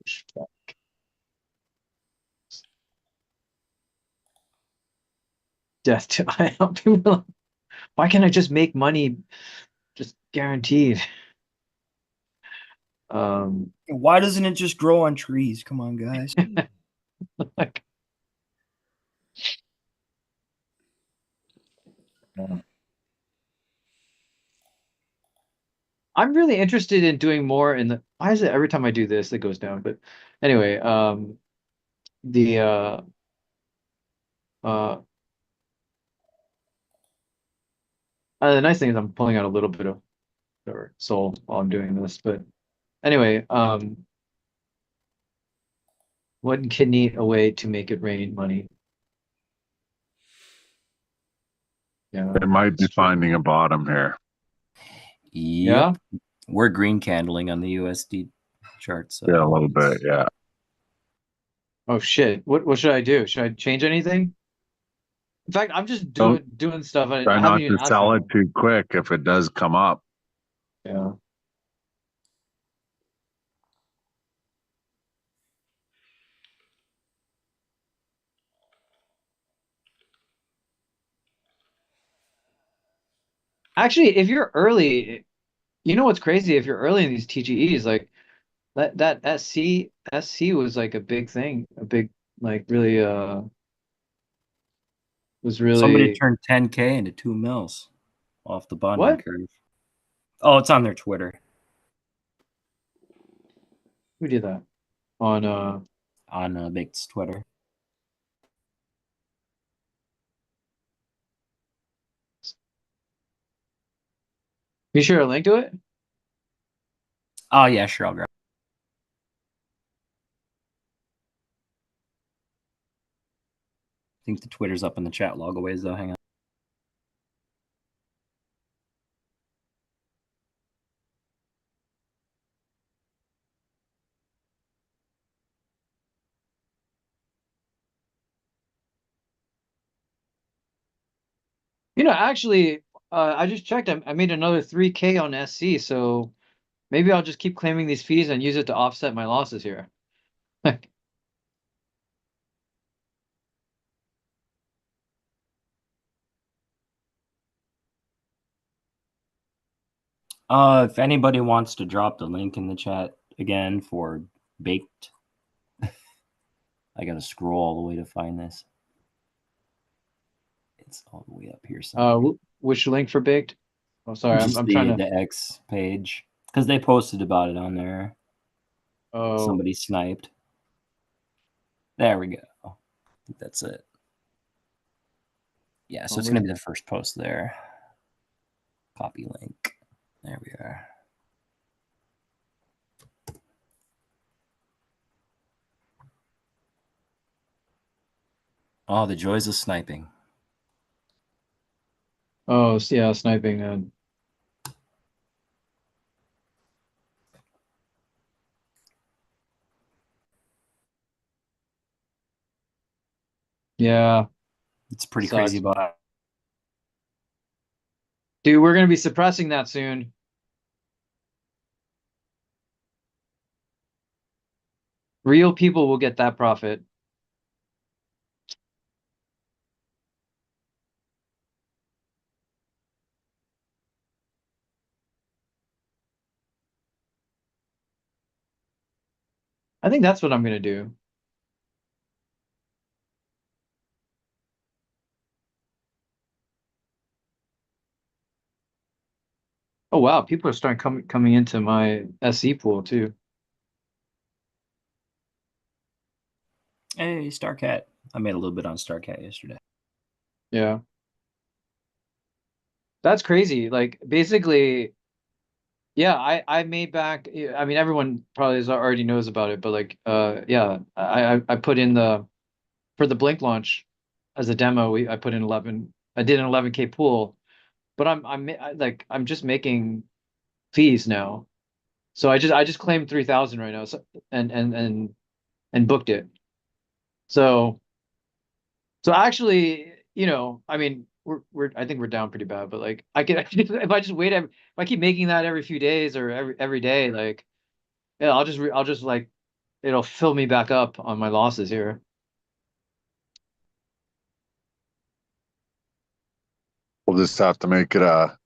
push back. Death to IL. People are like, why can't I just make money just guaranteed? Why doesn't it just grow on trees? Come on, guys. Like, I'm really interested in doing more in the, why is it every time I do this it goes down? But anyway, the uh the nice thing is I'm pulling out a little bit of whatever soul while I'm doing this. But anyway, one kidney away to make it rain money. Yeah, They might be it's true. finding a bottom here. Yep. Yeah. We're green candling on the USD chart. So Yeah, a little bit. Yeah. Oh shit. What should I do? Should I change anything? In fact, I'm just Don't doing stuff. try I haven't not even to asked sell it anyone. too quick if it does come up. Yeah. Actually, if you're early, you know what's crazy? If you're early in these TGEs, like that SC was like a big thing, a big like really was somebody really turned 10K into 2 mils off the bonding what? curve. Oh, it's on their Twitter. Who did that? On On Baked's Twitter. you share a link to it? Oh yeah, sure, I'll grab. I think the Twitter's up in the chat log a ways though. Hang on. You know, actually, I just checked. I made another 3K on SC, so maybe I'll just keep claiming these fees and use it to offset my losses here. If anybody wants to drop the link in the chat again for Baked, I gotta scroll all the way to find this. It's all the way up here somewhere. Which link for baked? Oh, sorry, Just I'm trying to. the X page because they posted about it on there. Oh, Somebody sniped. There we go. I think that's it. Yeah, so it's going to be the first post there. Copy link. There we are. Oh, the joys of sniping. oh, yeah, sniping. Yeah, It's pretty sucks. crazy about. Dude, we're gonna be suppressing that soon. Real people will get that profit. I think that's what I'm gonna do. Oh wow, people are starting coming into my SC pool too. Hey, Starcat. I made a little bit on Starcat yesterday. Yeah. That's crazy. Like basically, yeah, I made back. I mean, everyone probably already knows about it, but like, yeah, I put in the for the Blink launch as a demo. I put in 11. I did an 11K pool, but like I'm just making fees now. So I just claimed 3,000 right now, so, and booked it. So actually, you know, I mean, we're I think we're down pretty bad, but like I can if I just wait, if I keep making that every few days or every day, like yeah, I'll just like it'll fill me back up on my losses here. We'll just have to make it a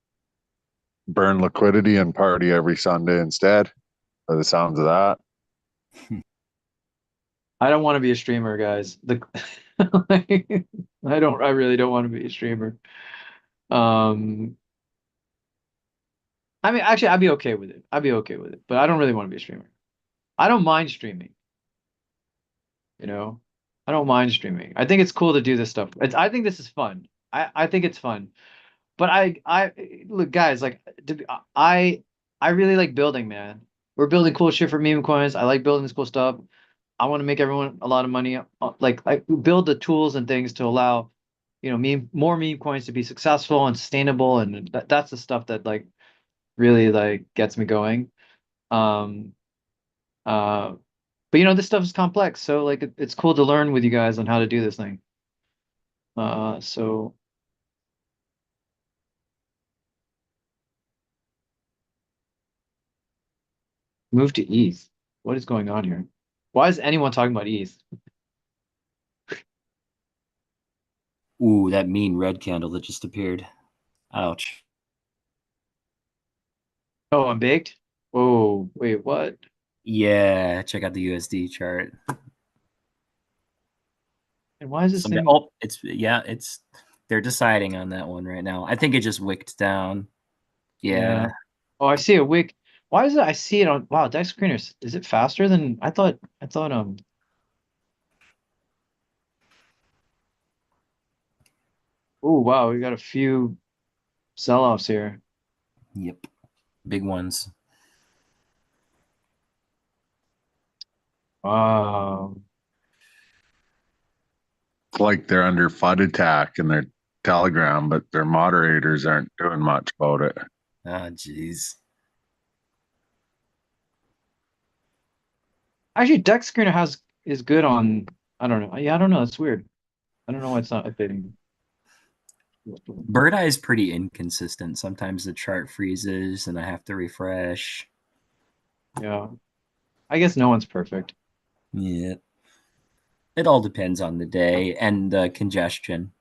burn liquidity and party every Sunday instead. By the sounds of that. I don't want to be a streamer, guys. I really don't want to be a streamer. I mean, actually, I'd be okay with it. I'd be okay with it, but I don't really want to be a streamer. I don't mind streaming, you know. I don't mind streaming. I think it's cool to do this stuff. I think this is fun. I think it's fun. But I look, guys, like I really like building, man. We're building cool shit for meme coins. I like building this cool stuff. I want to make everyone a lot of money. Like I build the tools and things to allow, you know, more meme coins to be successful and sustainable, and that's the stuff that like really like gets me going. Um, But this stuff is complex, so like it's cool to learn with you guys on how to do this thing. So move to ETH. What is going on here? Why is anyone talking about ETH? Ooh, that mean red candle that just appeared. Ouch. Oh, I'm baked? Oh, wait, what? Yeah, check out the USD chart. And why is this thing? Oh, they're deciding on that one right now. I think it just wicked down. Yeah. Oh, I see a wick. Why is it? I see it on. Wow, Dex Screeners. Is it faster than I thought? Oh, wow, we got a few sell-offs here. Yep. Big ones. Wow. It's like they're under FUD attack in their Telegram, but their moderators aren't doing much about it. Ah, jeez. Actually, Dex Screener is good on. I don't know. Yeah, I don't know. It's weird. I don't know why it's not updating. Bird Eye is pretty inconsistent. Sometimes the chart freezes and I have to refresh. Yeah. I guess no one's perfect. Yeah. It all depends on the day and the congestion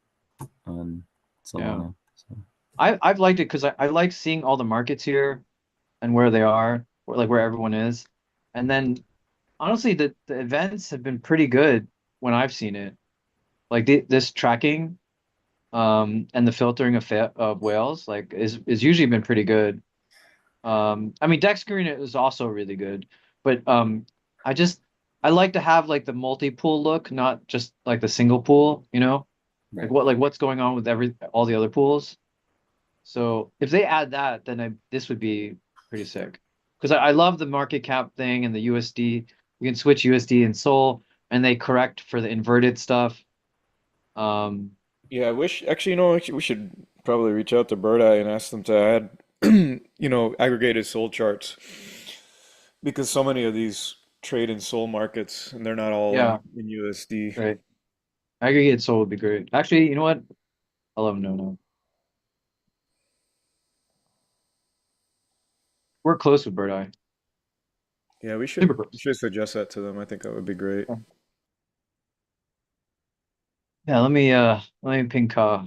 on Solana. Yeah. So. I've liked it because I like seeing all the markets here and where they are, where everyone is. And then honestly, the events have been pretty good when I've seen it. Like this tracking and the filtering of whales is usually been pretty good. I mean Dex Screen is also really good, but I like to have like the multi-pool look, not just like the single pool, Right. Like what's going on with all the other pools. So if they add that, then this would be pretty sick. Because I love the market cap thing and the USD. You can switch USD and Sol, and they correct for the inverted stuff. Yeah, I wish actually, we should probably reach out to Bird Eye and ask them to add, aggregated soul charts because so many of these trade in soul markets and they're not all Yeah, in USD. right. Aggregate Sol would be great. Actually, you know what? I'll let them know now. We're close with Bird Eye. Yeah, we Super should close. suggest that to them. I think that would be great. Yeah, let me ping Ka.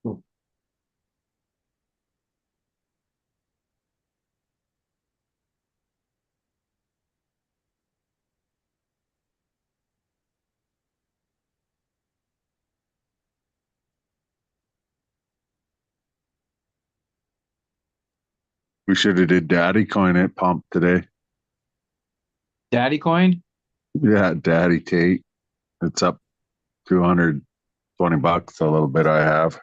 Cool. We should have did Daddy Coin at Pump today. Daddy Coin? Yeah, Daddy Tate. It's up $220, a little bit I have.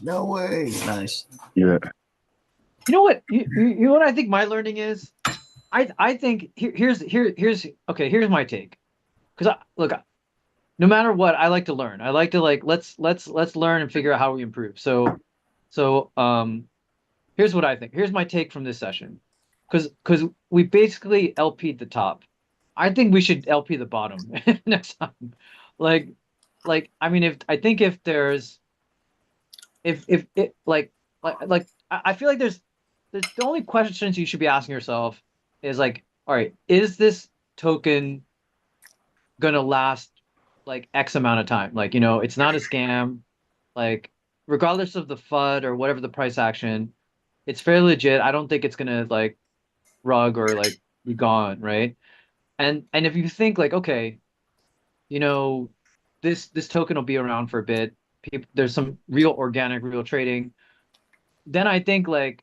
No way. Nice. Yeah. You know what? You know what I think my learning is? I think here's my take. Because look, no matter what, I like to learn. I like to let's learn and figure out how we improve. So here's what I think. Here's my take from this session. Because we basically LP'd the top. I think we should LP the bottom next time. Like I mean if there's if it I feel like there's the only questions you should be asking yourself is like, all right, is this token gonna last like X amount of time? Like, it's not a scam. Like, regardless of the FUD or whatever the price action, it's fairly legit. I don't think it's gonna like rug or like be gone, right? And if you think like, okay, this token will be around for a bit. There's some real organic, real trading. Then I think like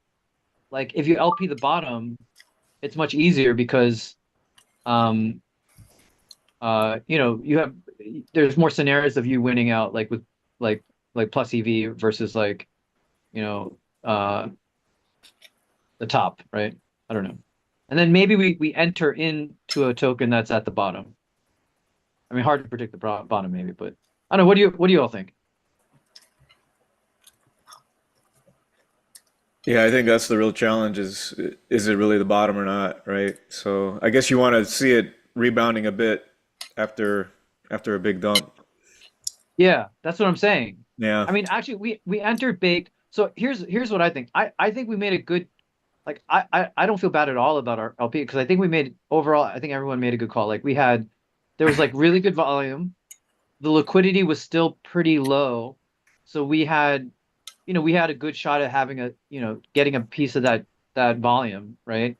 if you LP the bottom, it's much easier because you have there's more scenarios of you winning out, like with like plus EV versus like, you know, the top, right? I don't know. And then maybe we enter into a token that's at the bottom. I mean, hard to predict the bottom maybe, but I don't know. What do you all think? Yeah, I think that's the real challenge is it really the bottom or not, right? So I guess you want to see it rebounding a bit after a big dump. Yeah, that's what I'm saying. Yeah. I mean, actually, we entered baked. So here's what I think. I think we made a good, like I don't feel bad at all about our LP because I think we made overall. I think everyone made a good call. Like there was like really good volume. The liquidity was still pretty low, so we had a good shot at having getting a piece of that volume, right?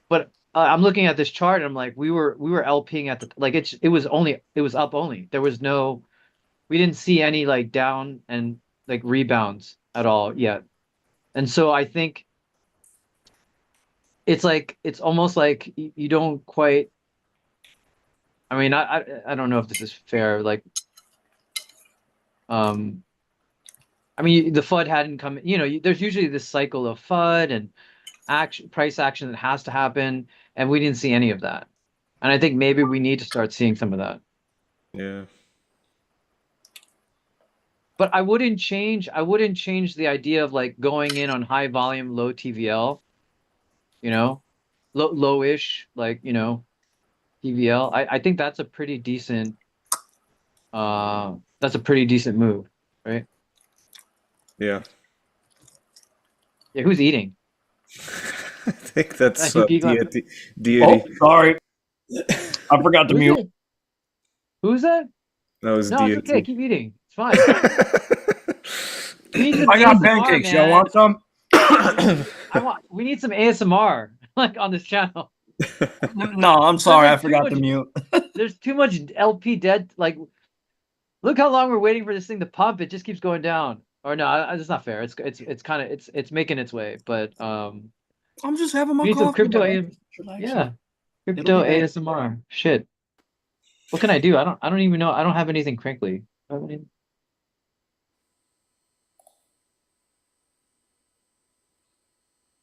But I'm looking at this chart and I'm like, we were LPing at the like it was up only. We didn't see any like down and like rebounds at all yet. And so I think it's almost like you don't quite. I mean, I don't know if this is fair. Like, I mean, the FUD hadn't come. There's usually this cycle of FUD and price action that has to happen, and we didn't see any of that. And I think maybe we need to start seeing some of that. Yeah. But I wouldn't change the idea of like going in on high volume, low TVL, low-ish, like, TVL. I think that's a pretty decent move, right? Yeah. Yeah, who's eating? I think that's Keep going. deity. Oh, sorry. I forgot to Who's mute. it? Who's that? That was No, deity. it's okay. Keep eating. It's fine. We need some I got ASMR, pancakes. Y'all man. want some? We need some ASMR like on this channel. No, I'm sorry. I There's too forgot to much- mute. There's too much LP dead. Like, look how long we're waiting for this thing to pump. It just keeps going down. Or no, it's not fair. It's kind of it's making its way. But I'm just having my we need some coffee. crypto man. yeah, It'll crypto be back. ASMR. Shit. What can I do? I don't even know. I don't have anything crinkly.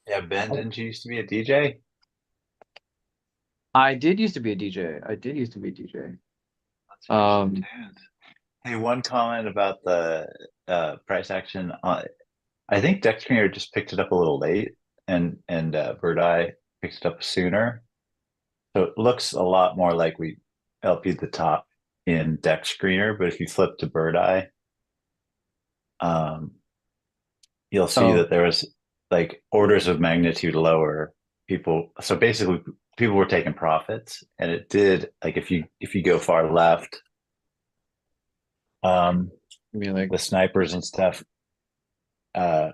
Yeah, Ben, didn't you used to be a DJ? I did used to be a DJ. Let's hear some tunes. Hey, one comment about the price action. I think Dex Screener just picked it up a little late, and Bird Eye picked it up sooner. So it looks a lot more like we LP'd the top in Dex Screener, but if you flip to Bird Eye, you'll see that there was like orders of magnitude lower people. So basically, people were taking profits, and it did like if you go far left, like the snipers and stuff. So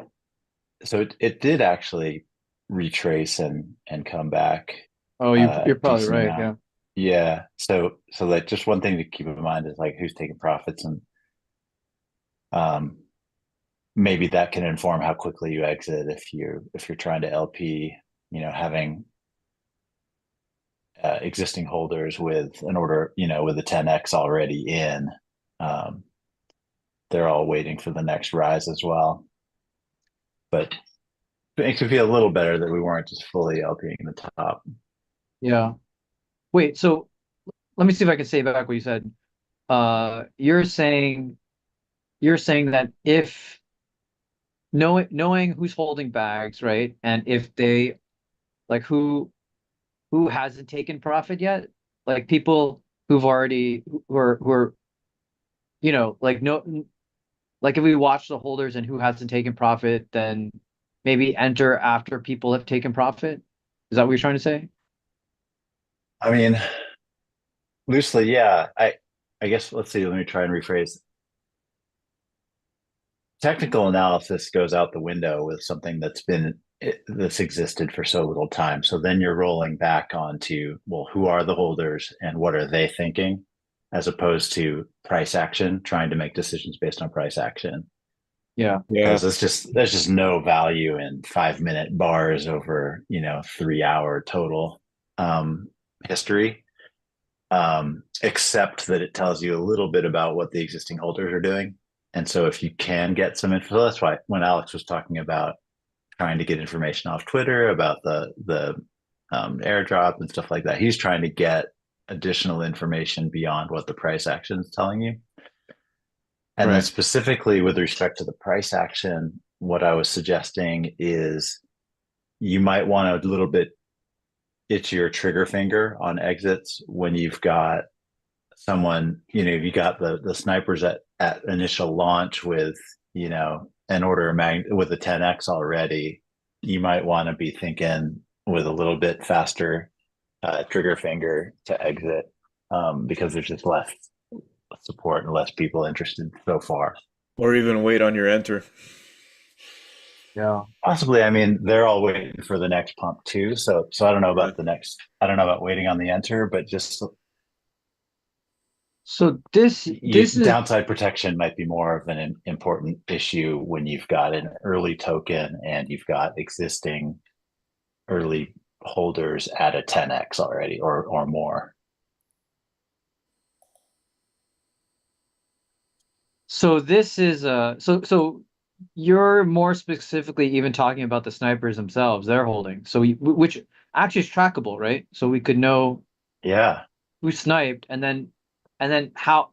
it did actually retrace and come back. Oh, you're probably decent right. amount. Yeah. So like just one thing to keep in mind is like who's taking profits, and maybe that can inform how quickly you exit if you're trying to LP, having existing holders with an order, with a 10x already in. They're all waiting for the next rise as well. But it makes me feel a little better that we weren't just fully LPing the top. Yeah. Wait, so let me see if I can say back what you said. You're saying that if knowing who's holding bags, right? And if they like who hasn't taken profit yet, like people who are like no, like if we watch the holders and who hasn't taken profit, then maybe enter after people have taken profit. Is that what you're trying to say? I mean, loosely, yeah. I guess let's see, let me try and rephrase. Technical analysis goes out the window with something that's existed for so little time. So then you're rolling back onto, well, who are the holders and what are they thinking, as opposed to price action, trying to make decisions based on price action. Yeah. Because there's just no value in 5-minute bars over 3-hour total history. except that it tells you a little bit about what the existing holders are doing. And so if you can get some info, that's why when Alex was talking about trying to get information off Twitter about the airdrop and stuff like that, he's trying to get additional information beyond what the price action is telling you. And then Right. specifically with respect to the price action, what I was suggesting is you might want a little bit itch your trigger finger on exits when you've got someone, you got the snipers at initial launch with, an order of magnitude with a 10x already. You might want to be thinking with a little bit faster trigger finger to exit, because there's just less support and less people interested so far. Or even wait on your enter. Yeah. Possibly. I mean, they're all waiting for the next pump too. So I don't know about I don't know about waiting on the enter, but just So this is downside protection might be more of an important issue when you've got an early token and you've got existing early holders at a 10x already or more. so this is so you're more specifically even talking about the snipers themselves, they're holding. So which actually is trackable, right? So we could know Yeah. who sniped and then how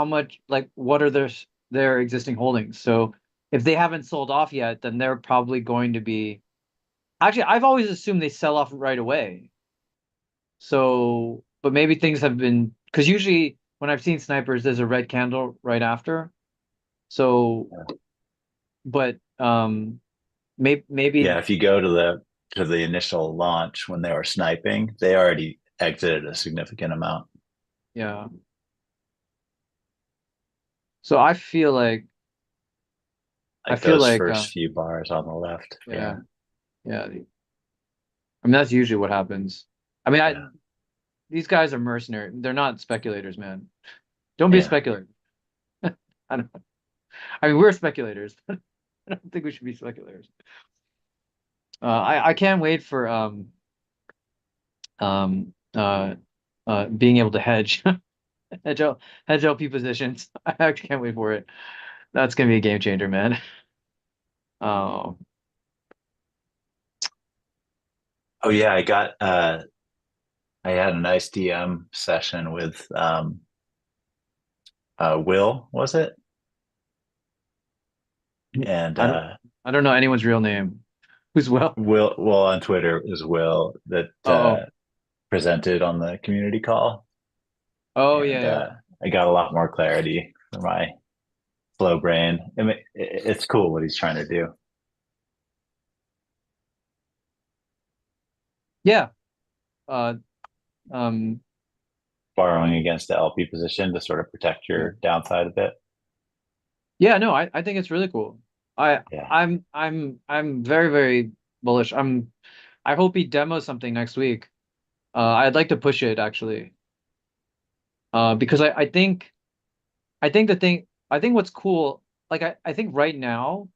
much, like, what are their existing holdings. So if they haven't sold off yet, then they're probably going to be, actually I've always assumed they sell off right away. So but maybe things have been, because usually when I've seen snipers there's a red candle right after. So but maybe Yeah, if you go to the initial launch when they were sniping, they already exited a significant amount. yeah. So I feel like Like those first few bars on the left. yeah. I mean that's usually what happens. I mean Yeah. these guys are mercenary. They're not speculators, man. Don't be a Yeah. speculator. I don't I mean we're speculators, but I don't think we should be speculators. I can't wait for um being able to hedge hedge LP positions. I actually can't wait for it. That's gonna be a game changer, man. Um Oh yeah, I had a nice DM session with Will, was it? And I don't know anyone's real name. Who's Will? Will on Twitter is Will that Oh, presented on the community call. oh And yeah. I got a lot more clarity for my slow brain. I mean, it's cool what he's trying to do. Yeah. Uh um Borrowing against the LP position to sort of protect yeah. your downside a bit. Yeah, no, I think it's really cool. Yeah. I'm very, very bullish. I hope he demos something next week. I'd like to push it actually. Because I think what's cool, like I think right now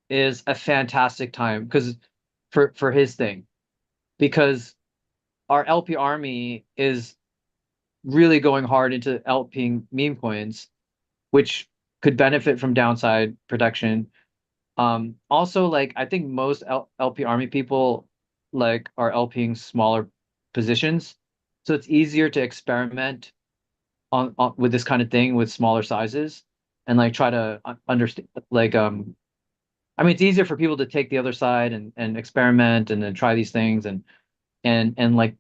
is a fantastic time because for his thing. Because our LP army is really going hard into LPing meme coins, which could benefit from downside protection. Also, like I think most LP army people like are LPing smaller positions, so it's easier to experiment on with this kind of thing with smaller sizes and like try to understand. Like I mean, it's easier for people to take the other side and experiment and then try these things and like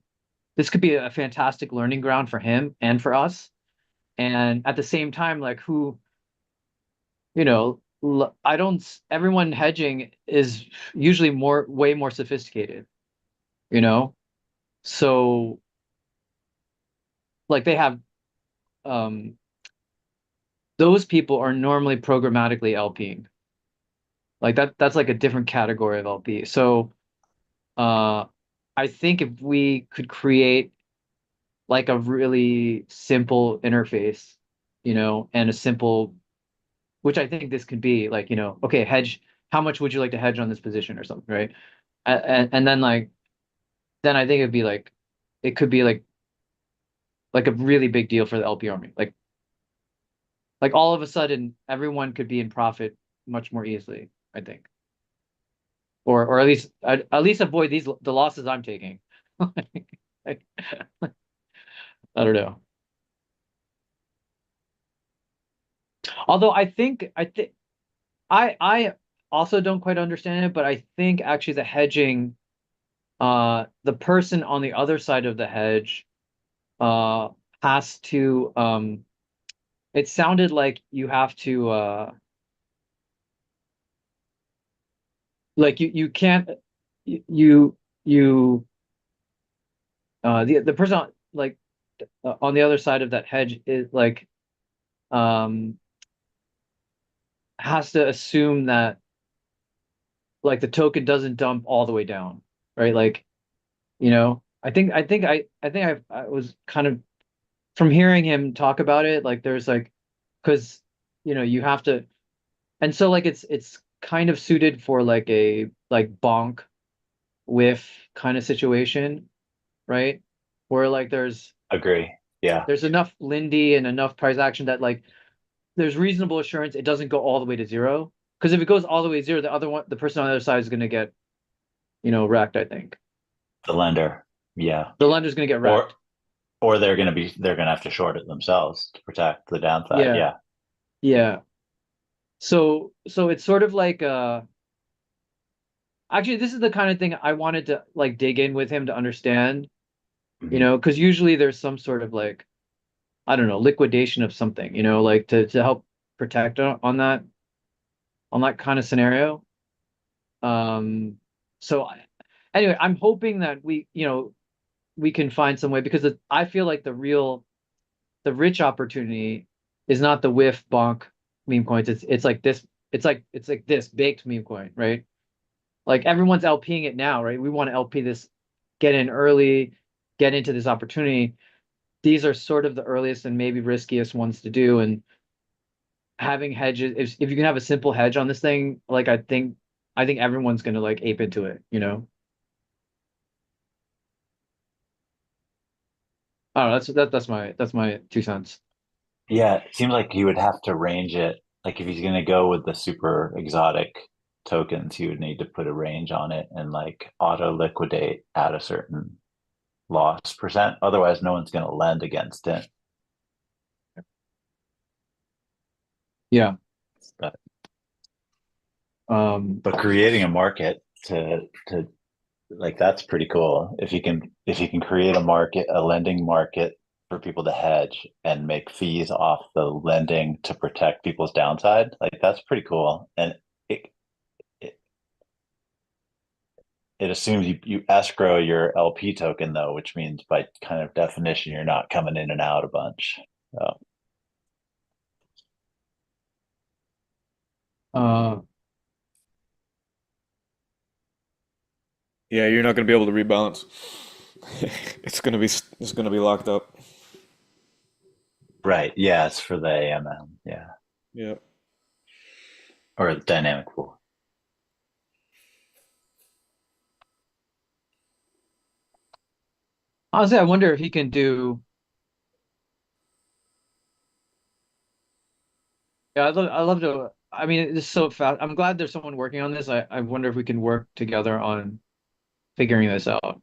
this could be a fantastic learning ground for him and for us. And at the same time, like who, you know, I don't, everyone hedging is usually way more sophisticated, you know? So like they have, um, those people are normally programmatically LPing. Like that's like a different category of LP. So, uh, I think if we could create like a really simple interface, and a simple, which I think this could be like, okay, hedge, how much would you like to hedge on this position or something, right? And then like, then I think it could be like like a really big deal for the LP army. Like all of a sudden, everyone could be in profit much more easily, I think, or at least avoid the losses I'm taking. Like, I don't know. Although I also don't quite understand it, but I think actually the hedging, the person on the other side of the hedge, uh, has to, it sounded like you have to, like you can't, you, you, the person like on the other side of that hedge is like, um, has to assume that like the token doesn't dump all the way down, right? Like, I was kind of from hearing him talk about it, like there's like, because you have to, and so like it's kind of suited for like a like bonk whiff kind of situation, right? Where like Agree. Yeah. there's enough Lindy and enough price action that like there's reasonable assurance it doesn't go all the way to zero. Because if it goes all the way to zero, the person on the other side is going to get wrecked. I think The lender. Yeah. the lender's going to get Or wrecked. or they're gonna have to short it themselves to protect the downside. Yeah, Yeah. yeah. So it's sort of like actually this is the kind of thing I wanted to like dig in with him to understand, Mhm. because usually there's some sort of like, I don't know, liquidation of something, like to help protect on that kind of scenario. Um, so anyway, I'm hoping that we can find some way, because I feel like the rich opportunity is not the whiff bonk meme coins. It's like this. It's like this baked meme coin, right? Like everyone's LPing it now, right? We want to LP this, get in early, get into this opportunity. These are sort of the earliest and maybe riskiest ones to do. And having hedges, if you can have a simple hedge on this thing, like I think everyone's gonna like ape into it. I don't know, that's my 2 cents. Yeah, it seems like you would have to range it. Like if he's gonna go with the super exotic tokens, he would need to put a range on it and like auto liquidate at a certain loss percent. Otherwise, no one's gonna lend against it. Yeah. But Um, but creating a market to like that's pretty cool. If you can create a market, a lending market for people to hedge and make fees off the lending to protect people's downside, like that's pretty cool. And it it, it assumes you escrow your LP token though, which means by kind of definition you're not coming in and out a bunch. So, uh, Yeah, you're not going to be able to rebalance. It's gonna be locked up. right, yeah, it's for the AMM, yeah, Yeah. or the dynamic pool. Honestly, I wonder if he can do. Yeah, I love to. I mean, it's so fast. I'm glad there's someone working on this. I wonder if we can work together on figuring this out.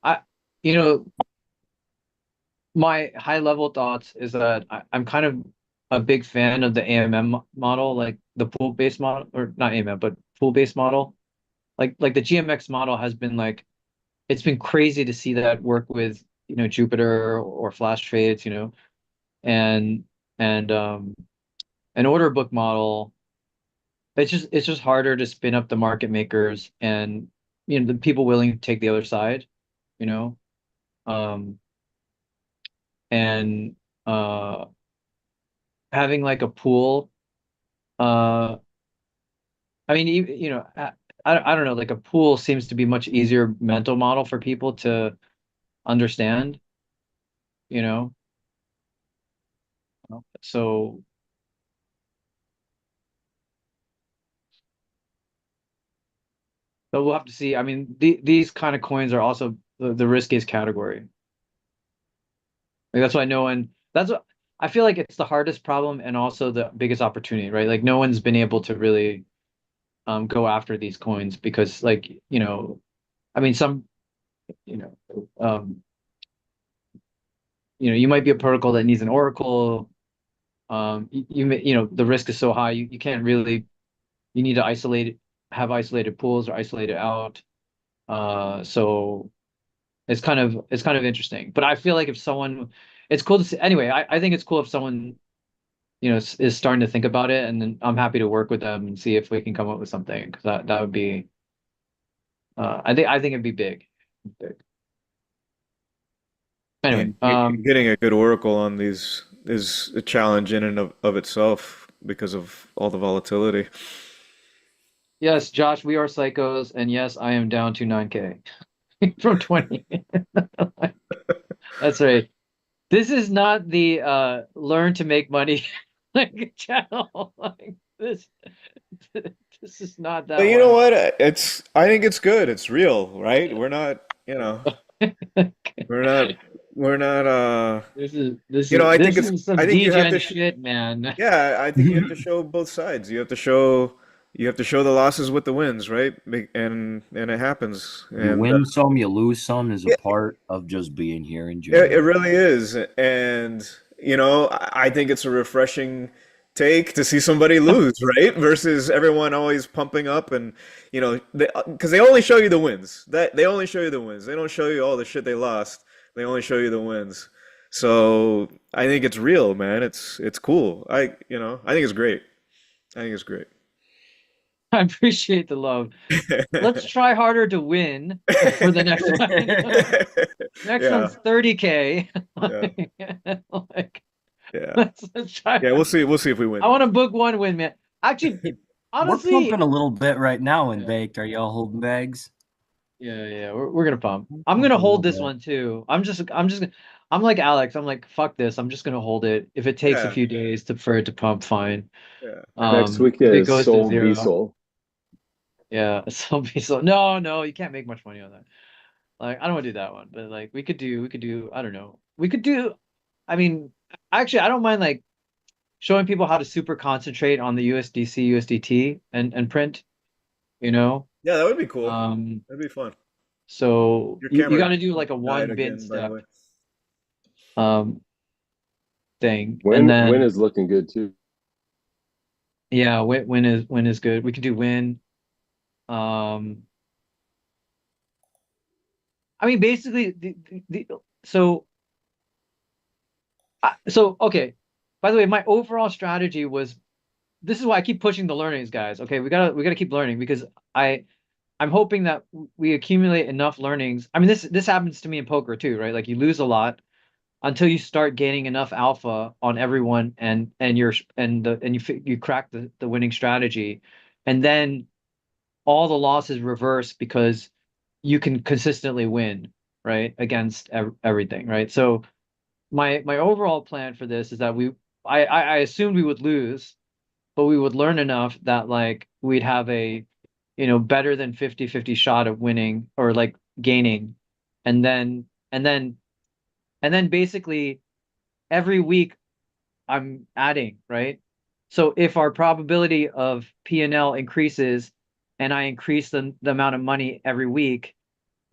I, you know, my high level thoughts is that I'm kind of a big fan of the AMM model, like the pool based model, or not AMM, but pool based model. Like the GMX model has been like, it's been crazy to see that work with Jupiter or flash trades, and and an order book model. It's just harder to spin up the market makers and the people willing to take the other side, you know. Um, and uh, having like a pool. Uh, I mean, I don't know. Like a pool seems to be much easier mental model for people to understand, you know. So, but we'll have to see. I mean, these kind of coins are also the riskiest category. Like that's why no one. That's what I feel like it's the hardest problem and also the biggest opportunity, right? Like no one's been able to really go after these coins because like I mean some you know um you might be a protocol that needs an oracle. The risk is so high you can't really. You need to have isolated pools or isolate it out. So it's kind of interesting. But I feel like if someone, it's cool to see. Anyway, I think it's cool if someone is starting to think about it, and then I'm happy to work with them and see if we can come up with something because that would be. I think it'd be big. Big. Yeah, Anyway, getting a good oracle on these is a challenge in and of itself because of all the volatility. yes, Josh, we are psychos, and yes, I am down to 9K from 20. That's right. This is not the learn to make money like channel. Like this is not But that you know one. what? I think it's good. It's real, right? We're not we're not This is this you know, is I think this it's is some I think you have degen to shit, man. yeah, I think you have to show both sides. You have to show the losses with the wins, right? And it happens. You And win some, you lose some is a yeah, part of just being here in it general. really is. And I think it's a refreshing take to see somebody lose, right? Versus everyone always pumping up and because they only show you the wins. That they only show you the wins. They don't show you all the shit they lost. They only show you the wins. So I think it's real, man. It's cool. I think it's great. I think it's great. I appreciate the love. Let's try harder to win for the next one. Next Yeah, one's 30K. yeah, Like, yeah, let's try. yeah. We'll see if we win I want to next. book one win, man. Actually, We're honestly, pumping a little bit right now in yeah, baked. Are y'all holding bags? yeah, we're gonna pump. We'll I'm pump gonna a little hold this bit. one too. I'm like Alex. I'm like, fuck this. I'm just gonna hold it. If it takes a Yeah, few days for it to pump, fine. yeah. Next week If it is goes to Soul zero, Diesel. yeah, so no, you can't make much money on that. Like, I don't want to do that one, but like we could do, I don't know. We could do, I mean, actually, I don't mind like showing people how to super concentrate on the USDC, USDT and print, you know? Yeah, that would be cool. Um, That'd be fun. so Your you camera got to do like a died one bin again, by the step way. um thing. And Win then is looking good too. yeah, win is good. We could do win. Um, I mean basically so okay. By the way, my overall strategy was this is why I keep pushing the learnings, guys. Okay, we gotta keep learning because I'm hoping that we accumulate enough learnings. I mean, this happens to me in poker too, right? Like you lose a lot until you start gaining enough alpha on everyone, and you crack the winning strategy, and then all the losses reverse because you can consistently win, right, against everything, right? So my overall plan for this is that I assumed we would lose, but we would learn enough that like we'd have a better than 50-50 shot of winning or like gaining. And then and then and then basically every week I'm adding, right? So if our probability of P&L increases and I increase the amount of money every week,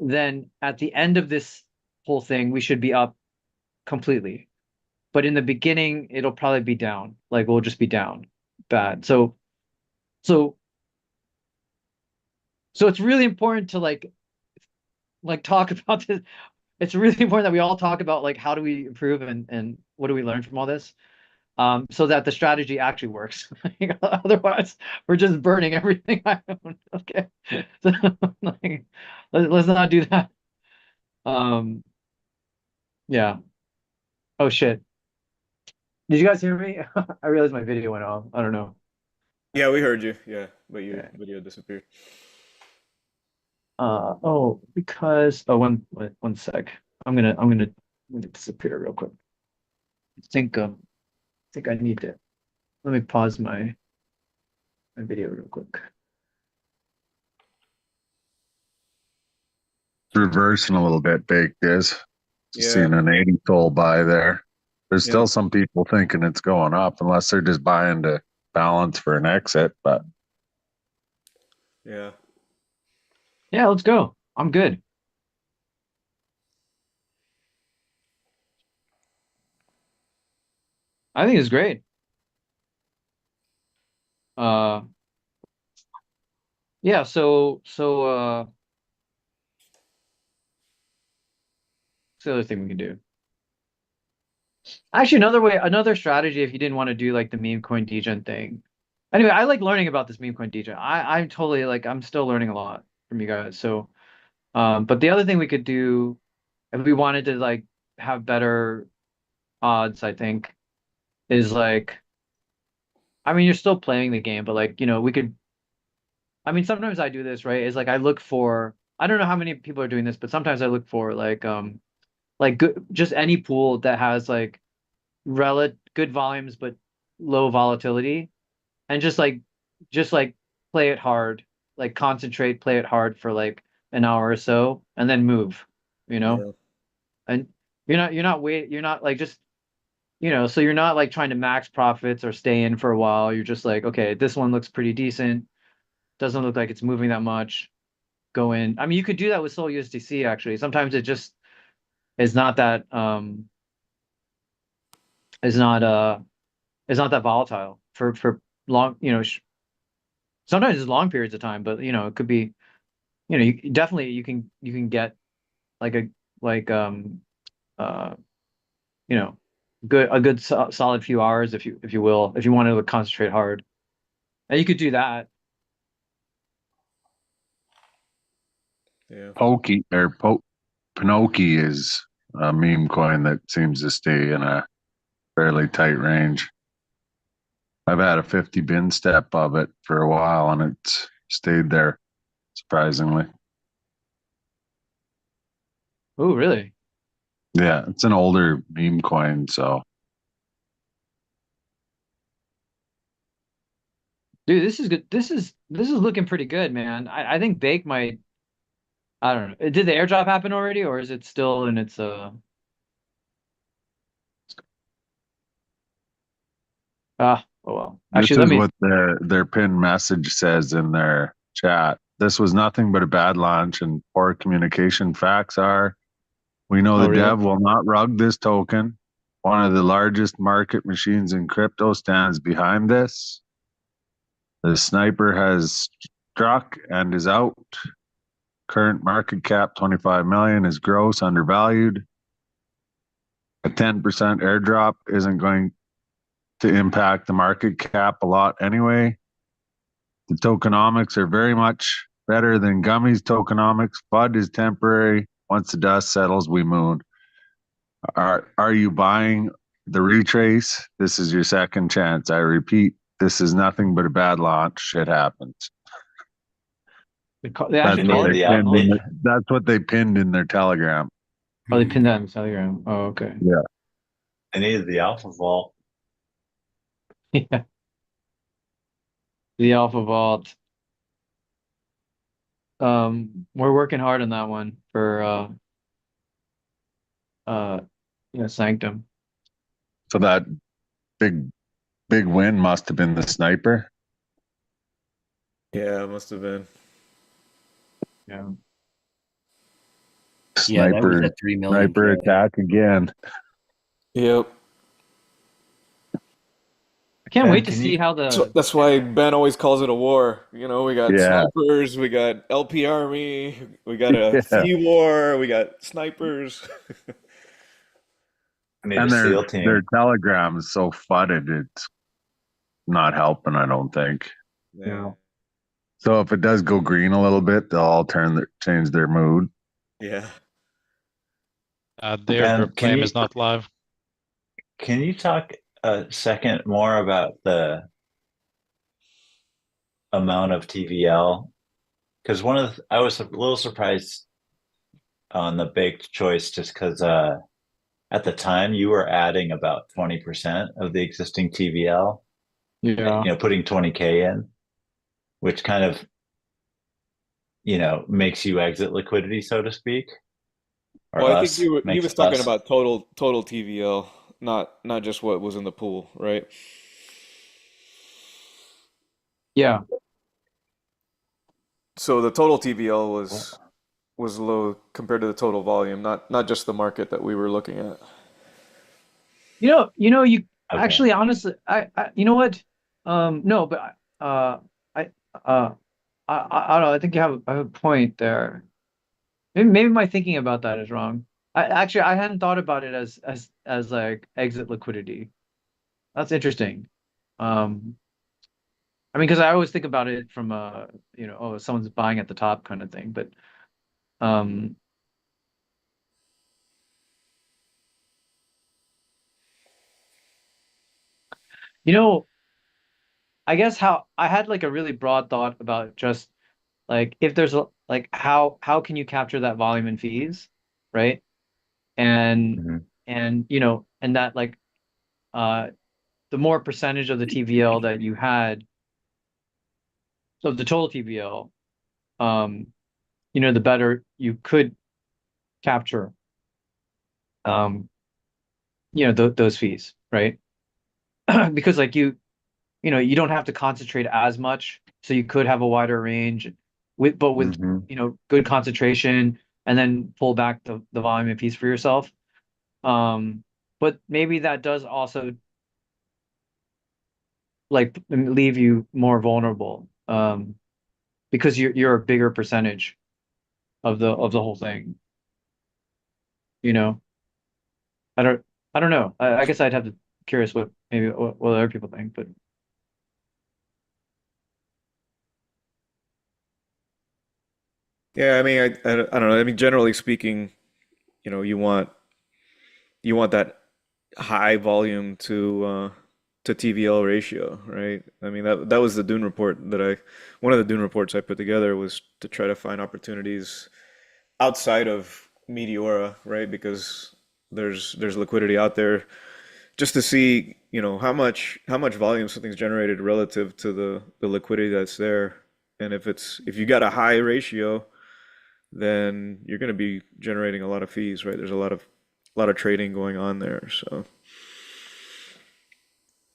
then at the end of this whole thing we should be up completely. But in the beginning it'll probably be down. Like we'll just be down bad. So So it's really important to like talk about this. It's really important that we all talk about like how do we improve and what do we learn from all this, so that the strategy actually works. Otherwise, we're just burning everything I own. Okay, so like, let's not do that. Um, yeah. Oh shit. Did you guys hear me? I realized my video went off. I don't know. Yeah, we heard you. Yeah, but your Okay. video disappeared. Because one sec. I'm gonna disappear real quick. I think I need to let me pause my video real quick. Reversing a little bit, baked is. Seen an 80 toll buy there. There's Yeah. still some people thinking it's going up unless they're just buying to balance for an exit, but Yeah. Yeah, let's go. I'm good. I think it's great. Uh, yeah, what's the other thing we can do? Actually, another strategy if you didn't want to do like the meme coin degen thing. Anyway, I like learning about this meme coin degen. I'm totally like I'm still learning a lot from you guys. So, but the other thing we could do if we wanted to like have better odds, I think, is like I mean, you're still playing the game, but like, we could I mean, sometimes I do this, right? Is like I look for I don't know how many people are doing this, but sometimes I look for like good just any pool that has like good volumes but low volatility and just like play it hard, like concentrate, play it hard for like an hour or so and then move, you know? Yeah. And you're not like just so you're not like trying to max profits or stay in for a while. You're just like, okay, this one looks pretty decent. Doesn't look like it's moving that much. Go in. I mean, you could do that with Sol USDC actually. Sometimes it just is not that is not is not that volatile for long, sometimes it's long periods of time, but it could be, definitely you can get like like uh you know solid few hours if you will, if you want to concentrate hard. And you could do that. Yeah. Pokey or Pinoki is a meme coin that seems to stay in a fairly tight range. I've had a 50 bin step of it for a while and it's stayed there surprisingly. Oh, really? Yeah, it's an older meme coin, so Dude, this is good. This is looking pretty good, man. I think Bake might. I don't know. Did the airdrop happen already, or is it still in its oh well. this Actually, let is me. what their pinned message says in their chat. This was nothing but a bad launch and poor communication. Facts are, we know Oh, the really? dev will not rug this token. One of the largest market machines in crypto stands behind this. The sniper has struck and is out. Current market cap 25 million is gross, undervalued. A 10% airdrop isn't going to impact the market cap a lot anyway. The tokenomics are very much better than Gummy's tokenomics. FUD is temporary. Once the dust settles, we moon. Are you buying the retrace? This is your second chance. I repeat, this is nothing but a bad launch. Shit happens. They actually call it. That's what they pinned in their telegram. Oh, they pinned that in Telegram. Oh, okay. Yeah. I needed the alpha vault. Yeah. The Alpha Vault. We're working hard on that one for Sanctum. So that big win must have been the sniper. Yeah, it must have been. Yeah. Yeah, that was Sniper, at 3 million. sniper attack again. Yep. I can't Ben, wait to can see you- how the So that's why Ben always calls it a war. We got Yeah. snipers, we got LP Army, we got a Yeah. fee war, we got snipers. I need And a SEAL team. their telegram is so fudded, it's not helping, I don't think. Yeah. So if it does go green a little bit, they'll all change their mood. Yeah. The Ben, airdrop can claim you- is not live. Can you talk a second more about the amount of TVL? Because I was a little surprised on the baked choice just because at the time you were adding about 20% of the existing TVL, yeah. putting 20K in, which kind of, makes you exit liquidity, so to speak. or Well, I think us he makes was it talking us. about total TVL, not just what was in the pool, right? Yeah. So the total TVL was low compared to the total volume, not just the market that we were looking at. You Okay. actually, honestly, you know what? No, but I, uh, I don't know. I think you have a point there. Maybe my thinking about that is wrong. I hadn't thought about it as like exit liquidity. That's interesting. Um, I mean, because I always think about it from oh, someone's buying at the top kind of thing. But um, you know, I guess how I had like a really broad thought about just like if there's like how can you capture that volume and fees, right? And Mhm. and that like uh the more percentage of the TVL that you had, so the total TVL, um, the better you could capture those fees, right? Because like you don't have to concentrate as much, so you could have a wider range with Hmm. good concentration and then pull back the volume and fees for yourself. But maybe that does also like leave you more vulnerable, because you're a bigger percentage of the whole thing, you know. I don't I don't know. I guess I'd have to curious what maybe what other people think, but Yeah, I mean, I don't know. I mean, generally speaking, you know, you want that high volume to TVL ratio, right? I mean, that was the Dune report one of the Dune reports I put together was to try to find opportunities outside of Meteora, right? Because there's liquidity out there just to see, you know, how much volume something's generated relative to the liquidity that's there. And if you got a high ratio, then you're going to be generating a lot of fees, right? There's a lot of trading going on there. So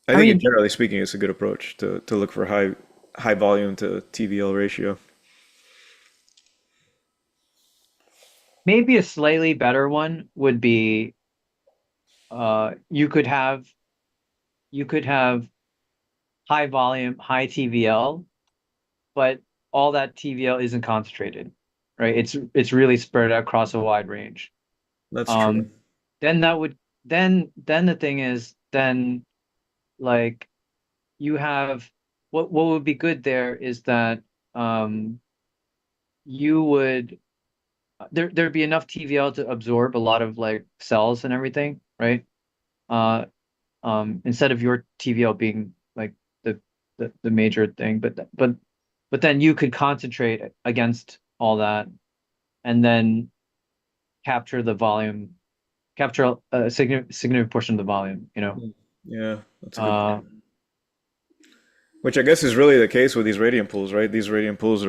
I I think mean generally speaking, it's a good approach to look for high volume to TVL ratio. maybe a slightly better one would be you could have high volume, high TVL, but all that TVL isn't concentrated, right? It's really spread out across a wide range. That's true. Um, then that would then the thing is then like you have what would be good there is that um you would there'd be enough TVL to absorb a lot of like cells and everything, right? Uh, instead of your TVL being like the the major thing, but then you could concentrate against all that and then capture the volume, capture a significant portion of the volume, you know. Yeah, that's a good Uh, point. Which I guess is really the case with these radiant pools, right? These radiant pools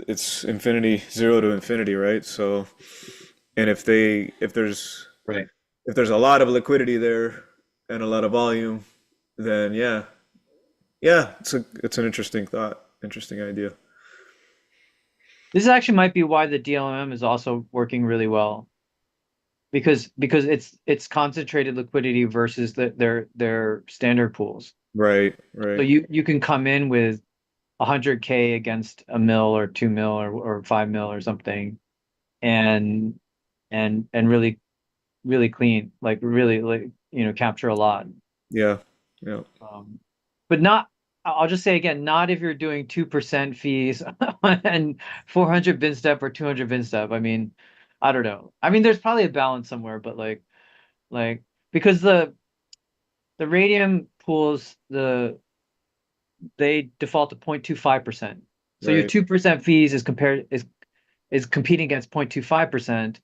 it's infinity, zero to infinity, right? So, and right. if there's a lot of liquidity there and a lot of volume, then yeah, it's an interesting thought, interesting idea. This actually might be why the DLM is also working really well because it's concentrated liquidity versus their standard pools. Right, So right. you can come in with 100K against a mil or 2 mil or 5 mil or something, and and really clean, like really like capture a lot. Yeah, yeah, Um, but not. I'll just say again, not if you're doing 2% fees and 400 bin step or 200 bin step. I mean, I don't know. I mean, there's probably a balance somewhere, but like because the radium pools they default to 0.25%. So your right. 2% fees is competing against 0.25%.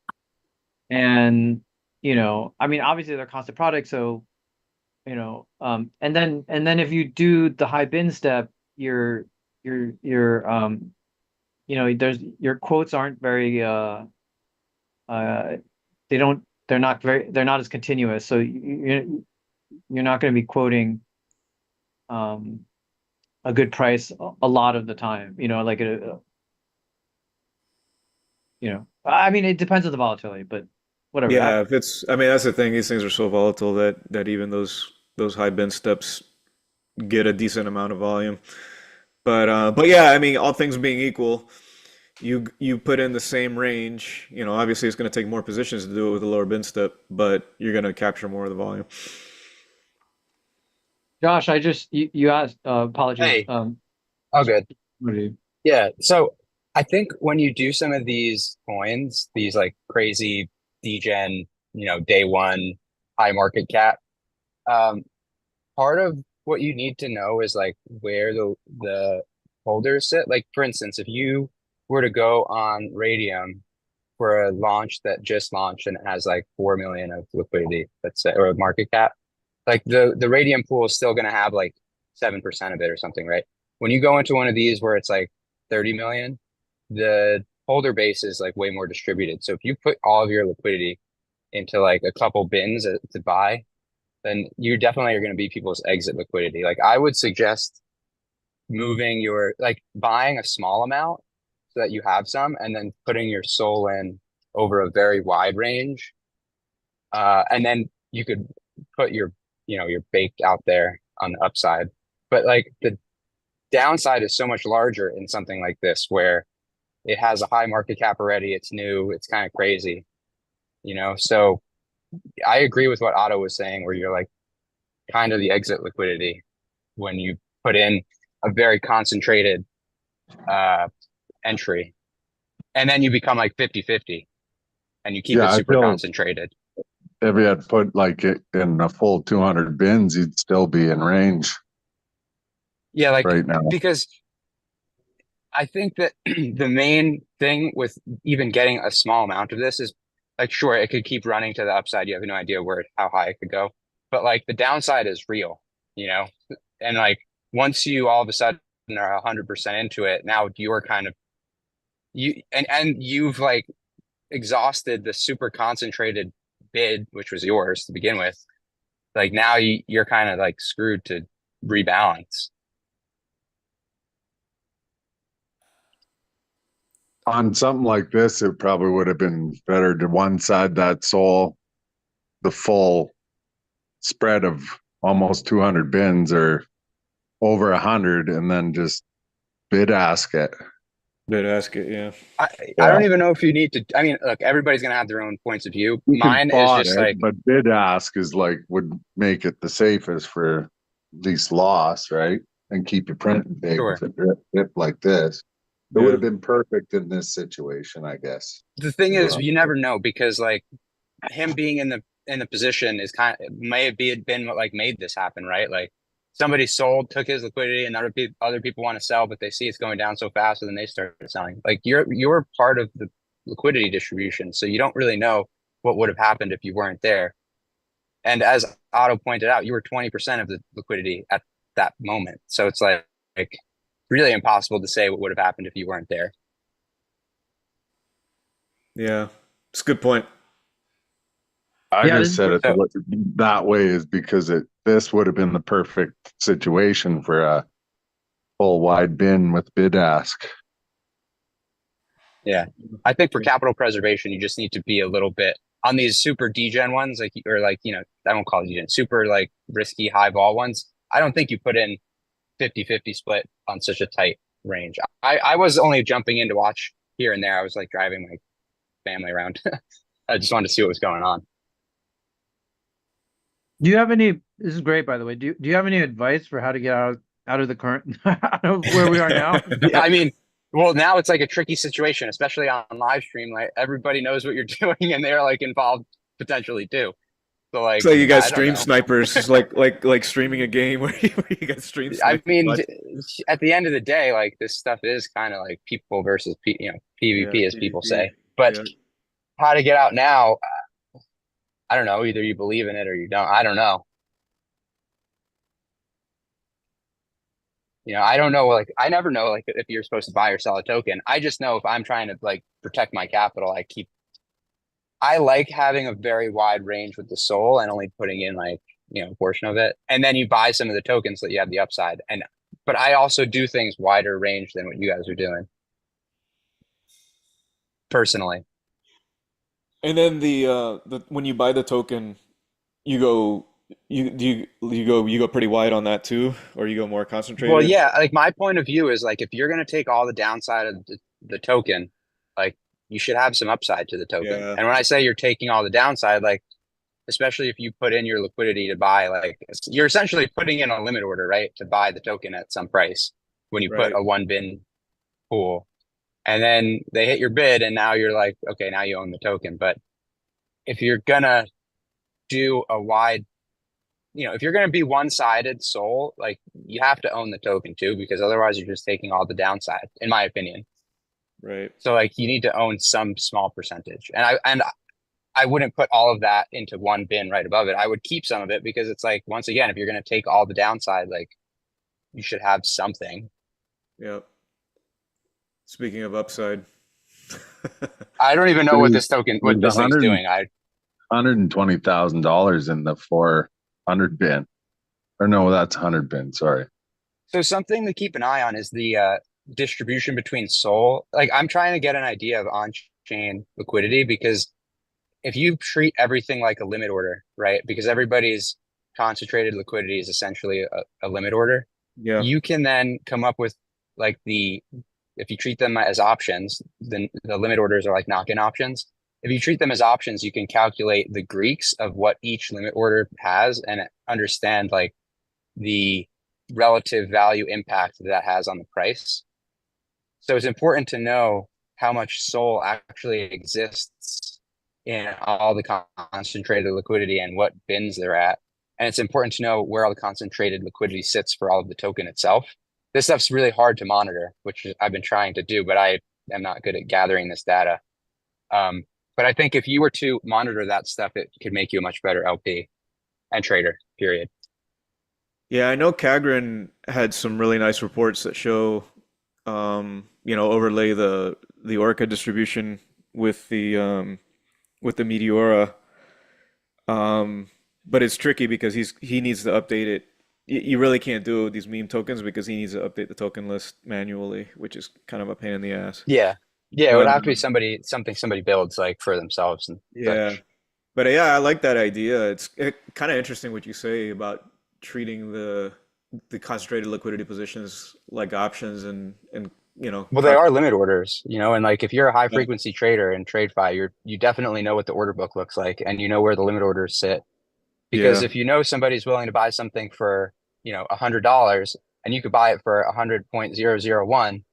And I mean, obviously they're constant product, so and then if you do the high bin step, your there's your quotes aren't very uh, they're not as continuous. So you're not going to be quoting a good price a lot of the time. Like I mean, it depends on the volatility, but whatever. Yeah, if it's, I mean, that's the thing. These things are so volatile that even those high bend steps get a decent amount of volume. But yeah, I mean, all things being equal, you put in the same range. Obviously it's going to take more positions to do it with a lower bend step, but you're going to capture more of the volume. Josh, you asked. Apologies. Hey, all good. What do you- Yeah. So I think when you do some of these coins, these like crazy degen, day one high market cap, um, part of what you need to know is like where the holders sit. Like for instance, if you were to go on Radium for a launch that just launched and it has like 4 million of liquidity, let's say, or market cap, like the Radium pool is still going to have like 7% of it or something, right? When you go into one of these where it's like 30 million, the holder base is like way more distributed. So if you put all of your liquidity into like a couple bins to buy, then you definitely are going to be people's exit liquidity. Like I would suggest moving your, like buying a small amount so that you have some, and then putting your soul in over a very wide range. And then you could put your baked out there on the upside. But like the downside is so much larger in something like this where it has a high market cap already. It's new. It's kind of crazy, So I agree with what Otto was saying, where you're like kind of the exit liquidity when you put in a very concentrated entry, and then you become like 50-50 and you keep it I super feel concentrated. if you had put like it in a full 200 bins, you'd still be in range Yeah, like right now. because I think that the main thing with even getting a small amount of this is like, sure, it could keep running to the upside. You have no idea how high it could go, but like the downside is real, and like once you all of a sudden are 100% into it, now you're kind of and you've like exhausted the super concentrated bid, which was yours to begin with. Like now you're kind of like screwed to rebalance. On something like this, it probably would have been better to one side that soul the full spread of almost 200 bins or over 100, and then just bid ask it. Bid ask it, yeah. I don't even know if you need to. I mean, look, everybody's gonna have their own points of view. You can Mine is spot just it, like, but bid ask is like would make it the safest for least loss, right? And keep your printing big sure. if it dip like this. It would Yeah. have been perfect in this situation, I guess. The thing is, you never know, because like him being in the position is may have been what like made this happen, right? Like somebody sold, took his liquidity, and other people want to sell, but they see it's going down so fast, and then they start selling. Like you're part of the liquidity distribution, so you don't really know what would have happened if you weren't there. And as Otto pointed out, you were 20% of the liquidity at that moment, so it's like really impossible to say what would have happened if you weren't there. Yeah, it's a good point. I Yeah, just said it So that way is because this would have been the perfect situation for a full wide bin with bid ask. yeah, I think for capital preservation, you just need to be a little bit on these super degen ones, I don't call it degen, super like risky high vol ones. I don't think you put in 50-50 split on such a tight range. I was only jumping in to watch here and there. I was like driving my family around. I just wanted to see what was going on. Do you have any? This is great, by the way. Do you have any advice for how to get out of the current out of where we are now? I mean, well, now it's like a tricky situation, especially on live stream. Like everybody knows what you're doing, and they're like involved potentially too. So like, So you guys I don't stream know. snipers, it's like streaming a game where you guys stream I snipers. mean, at the end of the day, like this stuff is kind of like people versus Yeah, PvP, as people PvP. say. But Yeah. how to get out now? I don't know. Either you believe in it or you don't. I don't know. I don't know. Like, I never know, like, if you're supposed to buy or sell a token. I just know if I'm trying to like protect my capital, I keep I like having a very wide range with the SOL and only putting in like, a portion of it. And then you buy some of the tokens so that you have the upside. But I also do things wider range than what you guys are doing. Personally. And then the when you buy the token, you go you go pretty wide on that too, or you go more Well, concentrated? yeah, like my point of view is like if you're gonna take all the downside of the token, like you should have some upside to the token. Yeah, And when I say you're taking all the downside, like especially if you put in your liquidity to buy, like you're essentially putting in a limit order, right? To buy the token at some price when you put right. a one bin pool. And then they hit your bid and now you're like, okay, now you own the token. But if you're gonna do a wide, if you're gonna be one-sided SOL, like you have to own the token too, because otherwise you're just taking all the downside, in my opinion. Right. So like you need to own some small percentage. And I wouldn't put all of that into one bin right above it. I would keep some of it because it's like, once again, if you're going to take all the downside, like you should have something. Yep. Speaking of upside. I don't even know what this There's thing's doing. $120,000 in the 400 bin. Or no, that's 100 bin. Sorry. So something to keep an eye on is the distribution between SOL. Like I'm trying to get an idea of on-chain liquidity because if you treat everything like a limit order, right? Because everybody's concentrated liquidity is essentially a limit order. Yeah. You can then come up with like if you treat them as options, then the limit orders are like knock-in options. If you treat them as options, you can calculate the Greeks of what each limit order has and understand like the relative value impact that has on the price. So it's important to know how much SOL actually exists in all the concentrated liquidity and what bins they're at. And it's important to know where all the concentrated liquidity sits for all of the token itself. This stuff's really hard to monitor, which I've been trying to do, but I am not good at gathering this data. But I think if you were to monitor that stuff, it could make you a much better LP and trader, period. Yeah, I know Kagran had some really nice reports that show, overlay the Orca distribution with the Meteora. But it's tricky because he needs to update it. You really can't do it with these meme tokens because he needs to update the token list manually, which is kind of a pain in the ass. Yeah. Yeah, it would But have to be somebody builds like for themselves and yeah, such. but yeah, I like that idea. It's kind of interesting what you say about treating the concentrated liquidity positions like options and Well, they are limit orders, and like if you're a high frequency trader in TradeFi, you definitely know what the order book looks like and you know where the limit orders sit. Because Yeah, if you know somebody's willing to buy something for, $100 and you could buy it for 100.001,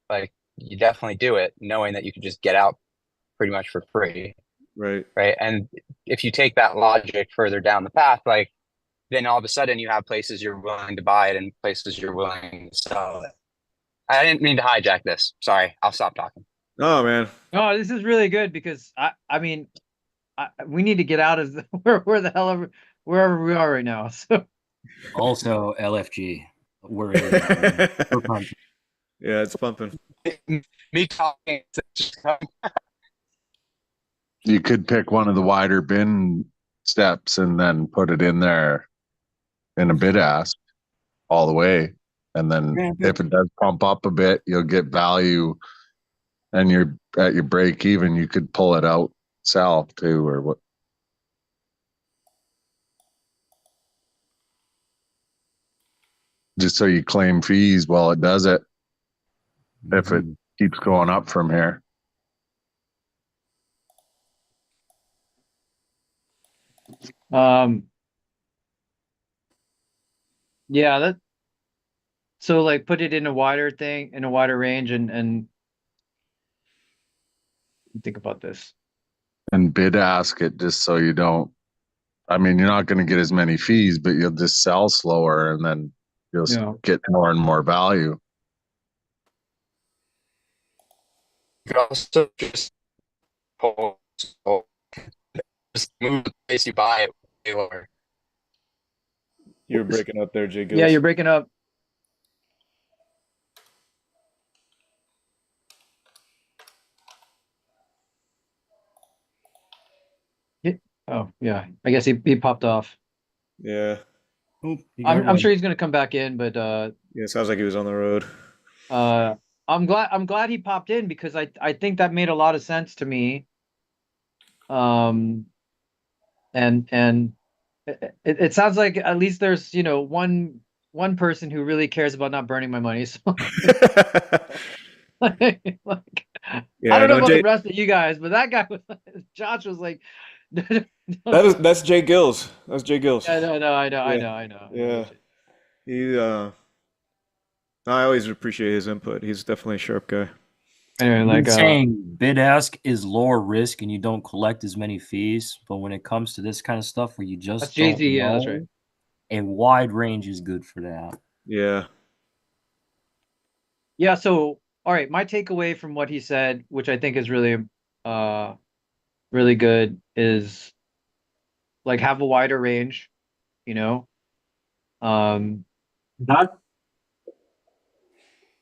like you definitely do it knowing that you could just get out pretty much for free. right. Right. And if you take that logic further down the path, like then all of a sudden you have places you're willing to buy it and places you're willing to sell it. I didn't mean to hijack this. Sorry. I'll stop talking. Oh man. No, this is really good because I mean, we need to get out of where the hell ever, wherever we are right now. So Also, LFG. We're pumped. Yeah, it's pumping. Me talking. You could pick one of the wider bin steps and then put it in there in a bid ask all the way. And then if it does pump up a bit, you'll get value and you're at your break even. You could pull it out, sell too, or what. Just so you claim fees while it does it. If it keeps going up from here. yeah, so like put it in a wider thing, in a wider range and think about this. And bid ask it just so you don't, I mean, you're not going to get as many fees, but you'll just sell slower and then you'll get more and more value. You could also just just move the place you buy it way lower. You're breaking up there, Jay Gillis. Yeah, you're breaking up. Oh yeah, I guess he popped off. Yeah. Oop, you got I'm one. sure he's gonna come back in, but Yeah, it sounds like he was on the road. I'm glad he popped in because I think that made a lot of sense to me. Um, and it sounds like at least there's one person who really cares about not burning my money. So like, I Yeah, don't know no, about the Jay. rest of you guys, but that guy was Josh was like, That's Jay Gills. That's Jay Gills. yeah, no, I know, I Yeah, know, I know, I know. yeah. He I always appreciate his input. He's definitely a sharp guy. Anyway, I've been like saying bid ask is lower risk and you don't collect as many fees. But when it comes to this kind of stuff where you that's just Jay-Z, don't yeah, that's right. know, a wide range is good for that. Yeah. Yeah, so all right, my takeaway from what he said, which I think is really really good, is like have a wider range, you know. Um That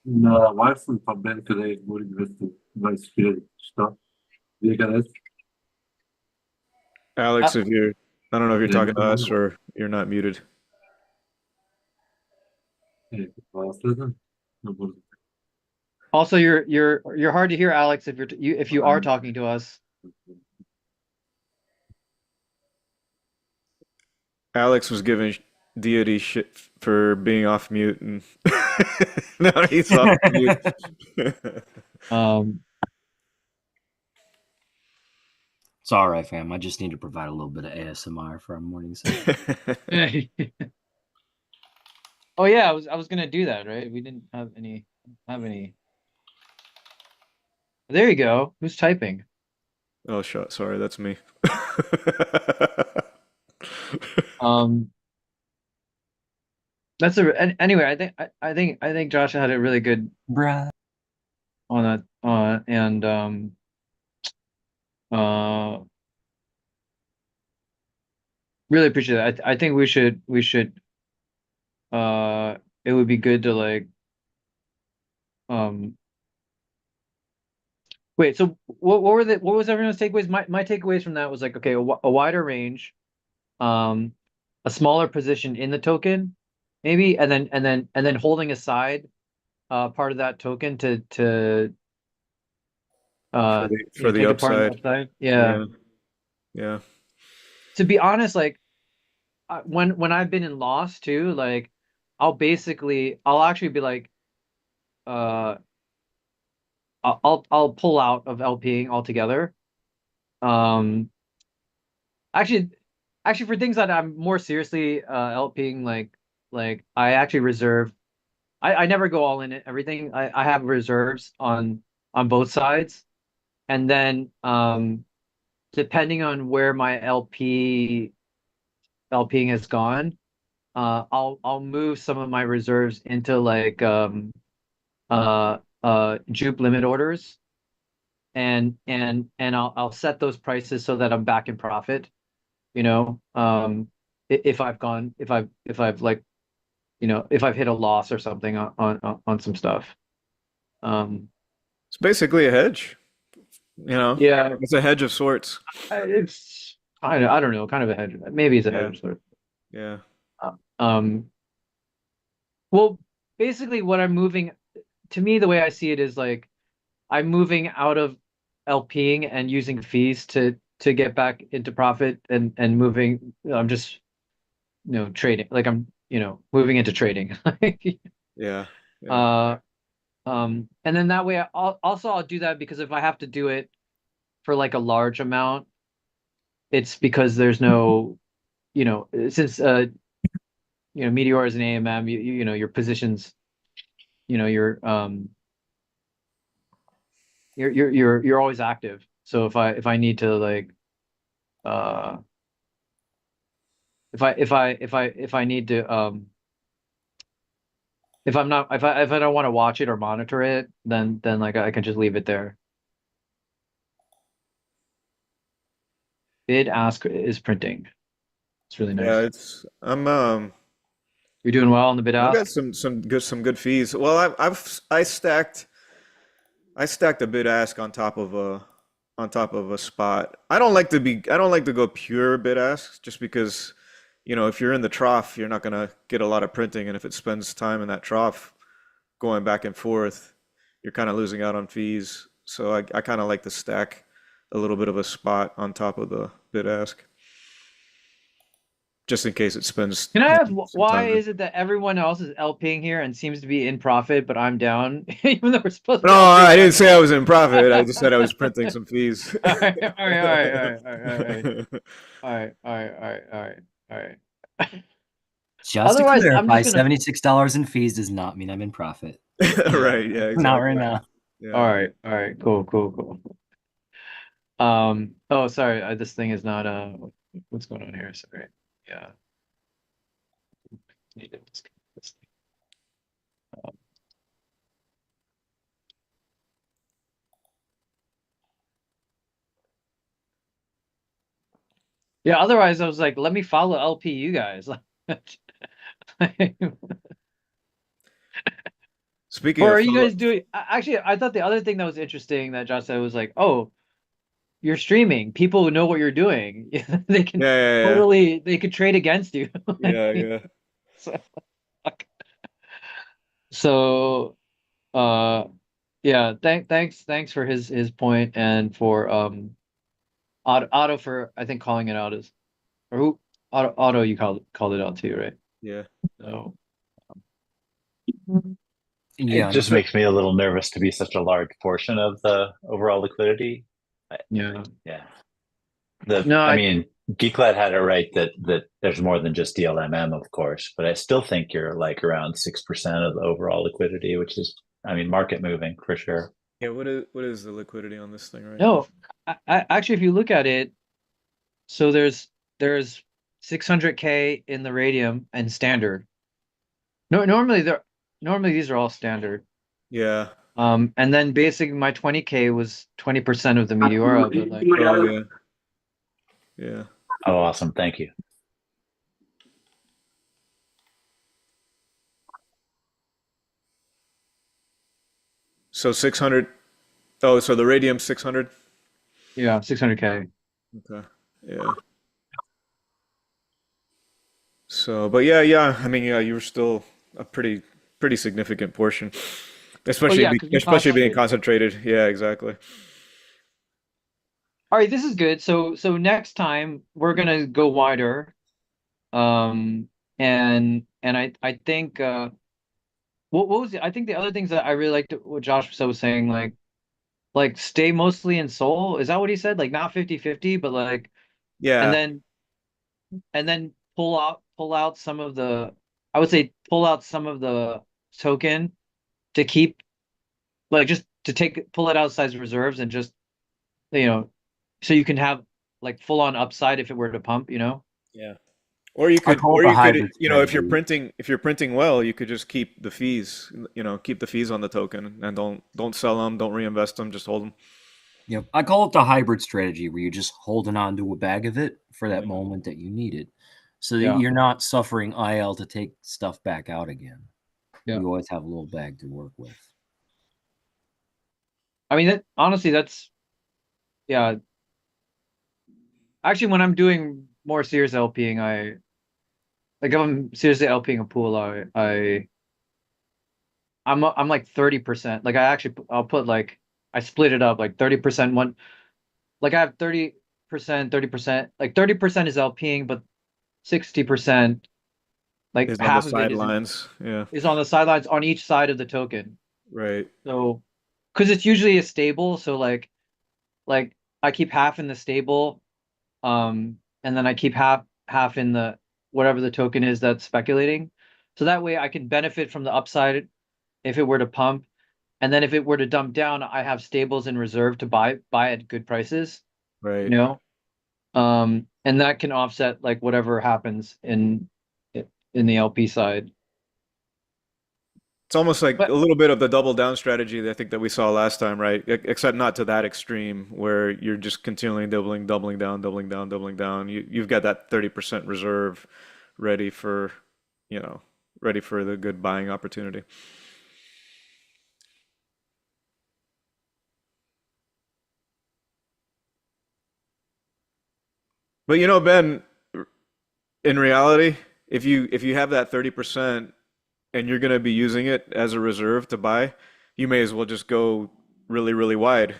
varför på Bentley borde vara start. Det kallas Alex, if you're I don't know if you're talking to us Bentley. or you're not muted. also you're hard to hear, Alex, if if you are talking to us. Alex was giving deity shit for being off mute and now he's off mute. Um It's all right, fam. I just need to provide a little bit of ASMR for our morning session. Oh yeah, I was gonna do that, right? We didn't have any There you go. Who's typing? Oh shit, sorry, that's me. Um that's anyway, I think Josh had a really good Bruh. on that and uh really appreciate that. I think we should it would be good to like um wait, so what was everyone's takeaways? My takeaways from that was like, okay, a wider range, um a smaller position in the token, maybe, and then holding aside part of that token to For the take a part of the upside. upside. Yeah. Yeah. Yeah. To be honest, like when I've been in loss too, like I'll actually be like uh I'll pull out of LPing altogether. Um actually actually for things that I'm more seriously LPing, like I actually reserve. I never go all in it everything. I have reserves on both sides. And then depending on where my LPing has gone, I'll move some of my reserves into like jupe limit orders, and I'll set those prices so that I'm back in profit, you know. If I've gone if I've like, if I've hit a loss or something on some stuff. Um It's basically a hedge. yeah, It's a hedge of sorts. it's I don't know, kind of a hedge. Maybe it's a Yeah. hedge sort Yeah. of. Well, basically what I'm moving, to me, the way I see it is like I'm moving out of LPing and using fees to get back into profit, and moving. I'm just trading, like I'm moving into trading. Yeah. Yeah. uh and then that way I'll do that because if I have to do it for like a large amount, it's because there's no, since Meteor is an AMM, your positions, your you're always active. So if I need to like uh if I need to if I don't want to watch it or monitor it, then like I can just leave it there. Bid ask is printing. It's really Yeah, nice. You're doing well on the bid I've got ask. some good fees. Well, I stacked a bid ask on top of on top of a spot. I don't like to go pure bid ask just because, if you're in the trough, you're not gonna get a lot of printing, and if it spends time in that trough going back and forth, you're kind of losing out on fees. So I kind of like to stack a little bit of a spot on top of the bid ask, just in case it spends Can I ask some why time. is it that everyone else is LPing here and seems to be in profit, but I'm down, even though we're supposed to No, be LPing I right didn't say I now? was in profit. I just said I was printing some fees. All right, all right, all right, all right, all right, all right, all right, all right, all right, all right. Just to Otherwise, I'm clarify, just gonna. $76 in fees does not mean I'm in profit. Right, yeah, Not right exactly. now. All Yeah. right, all right, cool, cool, cool. Oh, sorry, this thing is not. What's going on here? Sorry. Yeah. Need to disconnect this thing. Yeah. Otherwise, I was like, let me follow LP, you guys. Speaking Or of are you follow, guys doing? Actually, I thought the other thing that was interesting that Josh said was like, oh, you're streaming. People who know what you're doing. They can yeah, totally. They could trade against you. yeah, yeah, yeah. So, so, yeah. Thanks for his point and for Otto for I think calling it out as or who Otto you called it out too, right? Yeah. So It Yeah. just makes me a little nervous to be such a large portion of the overall liquidity. yeah. Yeah. No, I mean, Geeklad had it right that there's more than just DLMM, of course, but I still think you're like around 6% of the overall liquidity, which is, I mean, market moving for sure. Yeah, what is the liquidity on this thing right now? no. I actually, if you look at it, so there's 600K in the radium and standard. No, normally these are all standard. Yeah. And then basically my 20K was 20% of the Meteora, but like Oh yeah. Yeah. Oh, awesome. Thank you. So 600. Oh, so the radium 600. yeah, 600K. Okay. Yeah. So, but yeah. I mean, yeah, you were still a pretty significant portion, Oh especially yeah, because we especially being concentrated. concentrated. Yeah, exactly. All right, this is good. So next time we're gonna go wider. And I think what was I think the other things that I really liked what Josh was saying, like stay mostly in Seoul. Is that what he said? Like not 50-50, but like and Yeah. then pull out some of the I would say pull out some of the token to keep like just to pull it outside reserves and just you know so you can have like full on upside if it were to pump, Yeah. Or you I could, call it or the you could, hybrid if you're strategy. printing well, you could just keep the fees, keep the fees on the token and don't sell them, don't reinvest them, just hold them. Yep. I call it the hybrid strategy where you're just holding on to a bag of it for that Yeah. moment that you need it. So that Yeah. you're not suffering IL to take stuff back out again. Yeah. You always have a little bag to work with. I mean honestly that's yeah. Actually, when I'm doing more serious LPing, if I'm seriously LPing a pool, I'm like 30%. Like I'll put like I split it up like 30% one. Like I have 30%, 30%. Like 30% is LPing, but 60%, like Is on the half of it is sidelines. Yeah. on the sidelines on each side of the token. Right. So, because it's usually a stable, so like I keep half in the stable, and then I keep half in the whatever the token is that's speculating. So that way I can benefit from the upside if it were to pump. And then if it were to dump down, I have stables in reserve to buy at good prices, you Right. know? And that can offset like whatever happens in the LP side. It's almost like a But little bit of the double down strategy that I think that we saw last time, right? Except not to that extreme where you're just continually doubling down, doubling down, doubling down. You've got that 30% reserve ready for, you know, ready for the good buying opportunity. But you know, Ben, in reality, if you have that 30% and you're gonna be using it as a reserve to buy, you may as well just go really, really wide,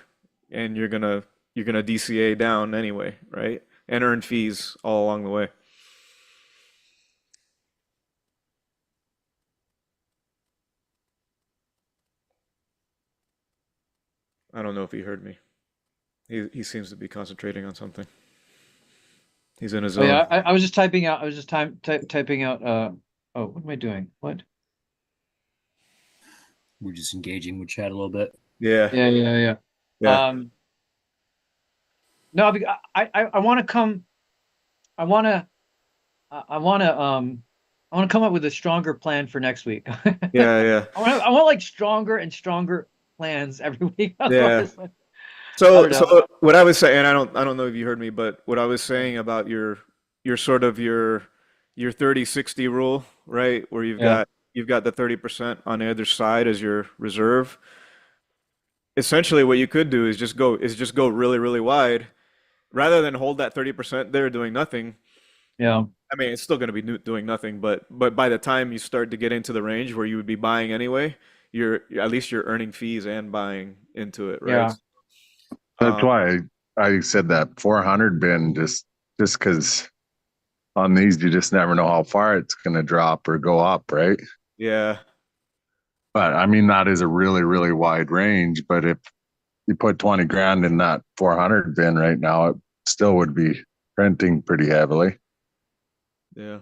and you're gonna DCA down anyway, right? And earn fees all along the way. I don't know if he heard me. He seems to be concentrating on something. He's in his Oh zone. yeah, I was just typing out. I was just typing out. Oh, what am I doing? What? We're just engaging with chat a little bit. Yeah. Yeah. Yeah. No, I want to come. I want to. I want to. I want to come up with a stronger plan for next week. Yeah. I want like stronger and stronger plans every week. Yeah. Otherwise, I So don't know. so what I was saying, I don't know if you heard me, but what I was saying about your sort of your 30-60 rule, right? Where Yeah. you've got the 30% on the other side as your reserve. Essentially what you could do is just go really, really wide rather than hold that 30% there doing nothing. Yeah. I mean, it's still going to be doing nothing, but by the time you start to get into the range where you would be buying anyway, you're at least you're earning fees and buying into it, right? Yeah. That's Um, why I said that 400 bin just because on these you just never know how far it's going to drop or go up, right? yeah. But I mean that is a really really wide range. But if you put 20 grand in that 400 bin right now, it still would be renting pretty heavily, Yeah.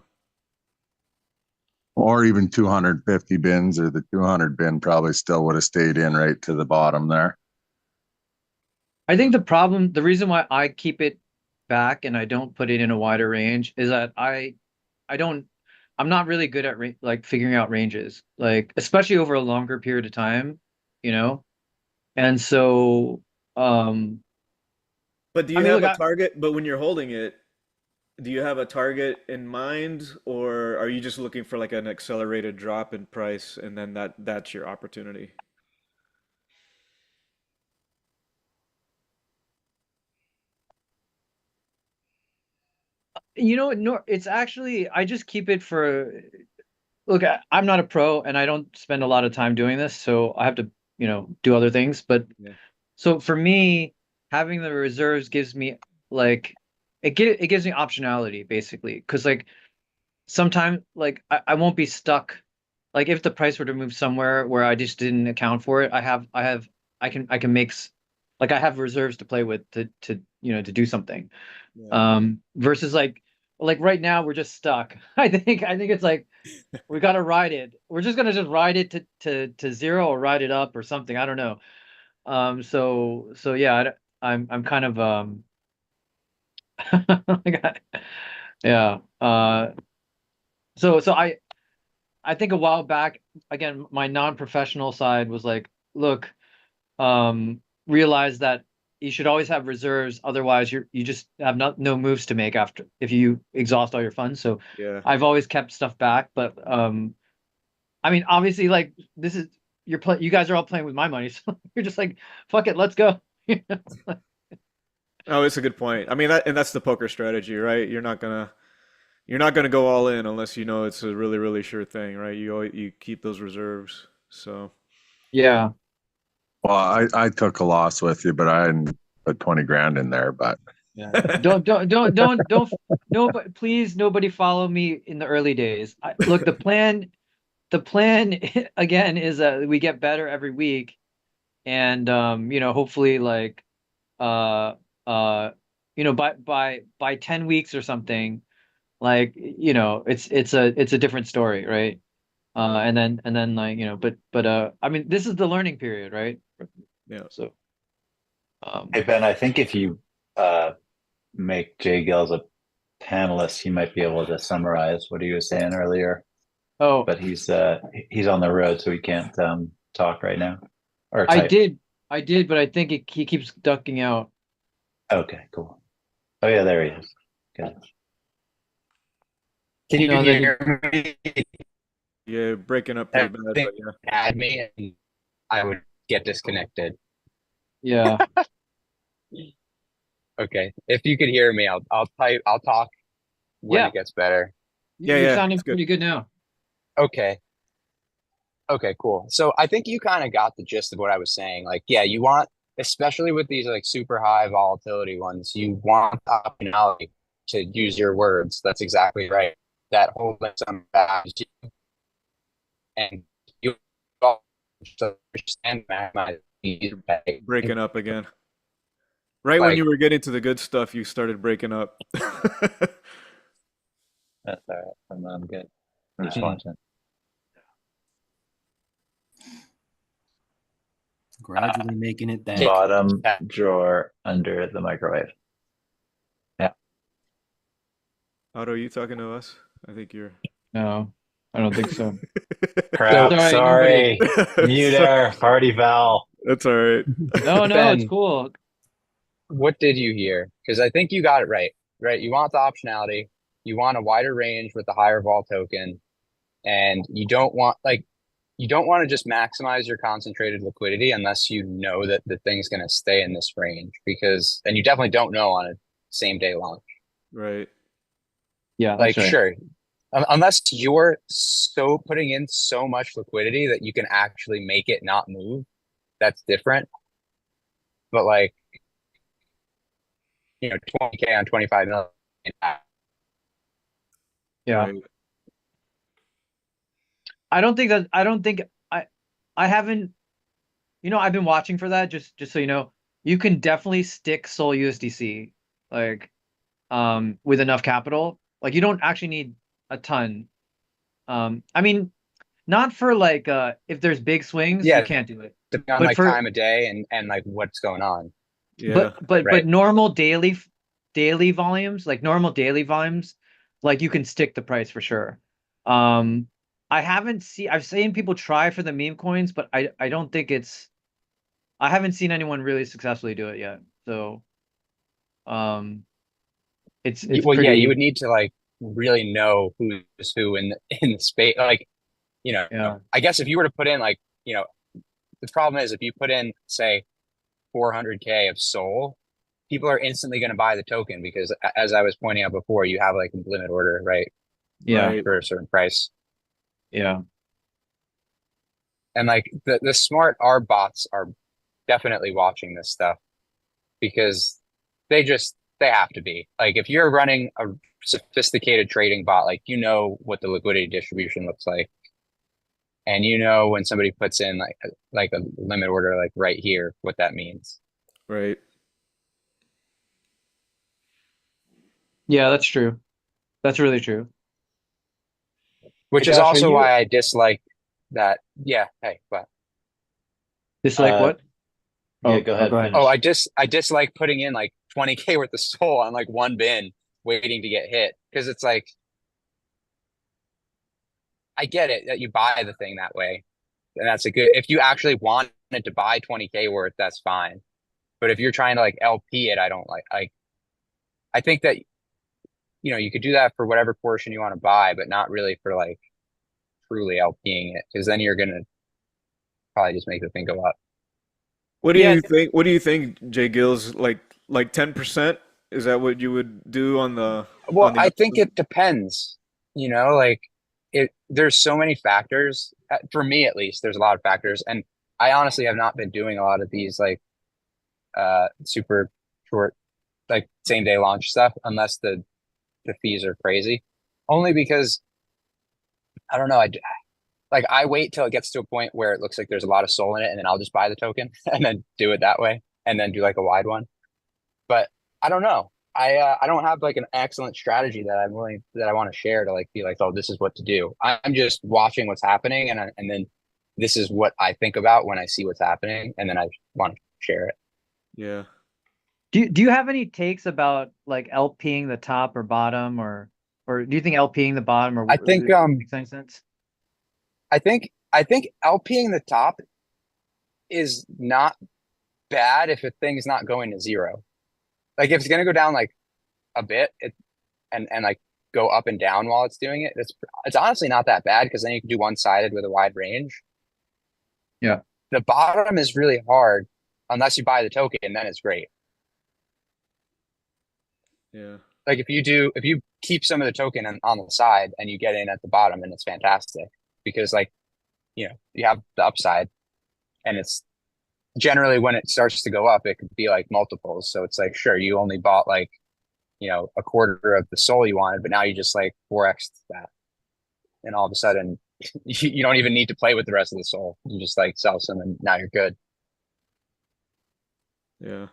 or even 250 bins, or the 200 bin probably still would have stayed in right to the bottom there. I think the reason why I keep it back and I don't put it in a wider range is that I'm not really good at like figuring out ranges, like especially over a longer period of time, you know? And so, But do I you mean, have look, a target? But when you're holding it, do you have a target in mind, or are you just looking for like an accelerated drop in price and then that's your opportunity? no, it's actually, I just keep it for, look, I'm not a pro and I don't spend a lot of time doing this, so I have to, do other things. But Yeah. so for me, having the reserves gives me like, it gives me optionality basically. Because like sometimes like I won't be stuck. Like if the price were to move somewhere where I just didn't account for it, I can like I have reserves to play with to do something. Yeah. Versus like right now we're just stuck. I think it's like we gotta ride it. We're just gonna just ride it to zero or ride it up or something. I don't know. So yeah, I'm kind of like, yeah. So I think a while back, again, my non-professional side was like, look, realize that you should always have reserves, otherwise you just have no moves to make after if you exhaust all your funds. So Yeah. I've always kept stuff back, but I mean, obviously, like this is you guys are all playing with my money, so you're just like, fuck it, let's go. Oh, it's a good point. I mean, that's the poker strategy, right? You're not gonna go all in unless you know it's a really, really sure thing, right? You keep those reserves. So Yeah. Well, I took a loss with you, but I didn't put 20 grand in there. But Yeah. Don't no, but please nobody follow me in the early days. Look, the plan again is we get better every week, and hopefully like uh uh by 10 weeks or something, like it's a different story, right? And then like but I mean this is the learning period, right? yeah. So Hey Ben, I think if you make Jay Gills a panelist, he might be able to summarize what he was saying earlier. oh But he's on the road, so he can't talk right now or I type. did I did, but I think he keeps ducking out. Okay, cool. Oh yeah, there he is. Good. Can you And then hear me? Yeah, breaking up I pretty bad, think but yeah. add me and I would get disconnected. yeah. Okay. If you could hear me, I'll talk when Yeah, it gets better. Yeah, you're yeah, sounding it's good. pretty good now. Okay. Okay, cool. So I think you kind of got the gist of what I was saying. Like, yeah, you want, especially with these like super high volatility ones, you want optionality, to use your words. That's exactly right. That holding some values and you also understand maximize these, Breaking up again. Right when like you were getting to the good stuff, you started breaking up. That's all right. I'm good. I'm just Hmm. watching. Gradually making it back. Bottom drawer under the microwave. Yeah. Otto, are you talking to us? I think you're. No, I don't think so. Crap. Sorry, nobody. Sorry. Mute air. Party foul. That's all right. No, it's Ben, cool. what did you hear? Because I think you got it right. Right. You want the optionality. You want a wider range with the higher vol token, and you don't want to just maximize your concentrated liquidity unless you know that the thing's going to stay in this range, because, and you definitely don't know on a same day launch. Right. Yeah, Like, that's right. sure, unless you're so putting in so much liquidity that you can actually make it not move, that's different. But like, 20K on 25 million. Yeah. Right. I don't think I haven't, I've been watching for that, just so you know. You can definitely stick Sol USDC, like, with enough capital. Like, you don't actually need a ton. I mean, not for like if there's big swings, you Yeah, can't do it. depending on But like for time of day and like what's going on. Yeah. but Right. normal daily volumes, like normal daily volumes, like you can stick the price for sure. I've seen people try for the meme coins, but I don't think I haven't seen anyone really successfully do it yet. So it's Well, yeah, you pretty. would need to like really know who's who in the space. Like, Yeah. I guess if you were to put in like, the problem is if you put in, say, 400K of Sol, people are instantly going to buy the token because, as I was pointing out before, you have like a limit order, right? Yeah. Right. For a certain price. Yeah. And like the smart R bots are definitely watching this stuff because they have to be. Like, if you're running a sophisticated trading bot, like, what the liquidity distribution looks like. And when somebody puts in like a limit order, like right here, what that means. Right. Yeah, that's true. That's really true. Which Hey, is Josh, also why I dislike that. Yeah. Hey, but Dislike what? Yeah, go ahead. Go ahead. oh, Finish. I dislike putting in like 20K worth of Sol on like one bin waiting to get hit, because it's like, I get it that you buy the thing that way, and that's if you actually wanted to buy 20K worth, that's fine. But if you're trying to like LP it, I don't like. I think that you could do that for whatever portion you want to buy, but not really for like truly LPing it, because then you're gonna probably just make the thing go up. What do Yeah. you think? What do you think, Jay Gills? Like 10%? Is that what you would do on the Well, on the I think upside? it depends. Like, there's so many factors. For me, at least, there's a lot of factors, and I honestly have not been doing a lot of these like super short, like same day launch stuff, unless the fees are crazy. Only because I don't know. I wait till it gets to a point where it looks like there's a lot of Sol in it, and then I'll just buy the token and then do it that way, and then do like a wide one. But I don't know. I don't have like an excellent strategy that I want to share to like be like, oh, this is what to do. I'm just watching what's happening, and then this is what I think about when I see what's happening, and then I want to share it. Yeah. Do you have any takes about like LPing the top or bottom, or do you think LPing the bottom or I think makes any sense? I think LPing the top is not bad if a thing's not going to zero. Like, if it's gonna go down like a bit, and like go up and down while it's doing it, it's honestly not that bad, because then you can do one-sided with a wide range. Yeah. The bottom is really hard unless you buy the token, and then it's great. Yeah. Like if you keep some of the token on the side and you get in at the bottom, and it's fantastic because like, you know, you have the upside, and it's generally when it starts to go up, it could be like multiples. So it's like, sure, you only bought like, you know, a quarter of the SOL you wanted, but now you just like 4x that. And all of a sudden you don't even need to play with the rest of the SOL. You just like sell some and now you're good. Yeah.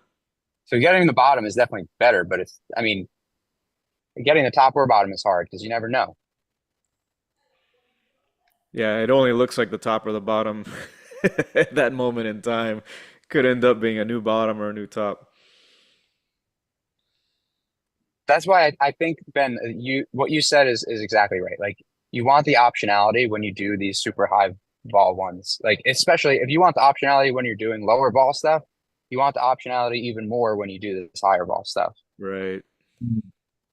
So getting the bottom is definitely better, but it's, I mean, getting the top or bottom is hard because you never know. Yeah, it only looks like the top or the bottom at that moment in time. Could end up being a new bottom or a new top. That's why I think, Ben, what you said is exactly right. Like you want the optionality when you do these super high vol ones. Like especially if you want the optionality when you're doing lower vol stuff, you want the optionality even more when you do this higher vol stuff. Right.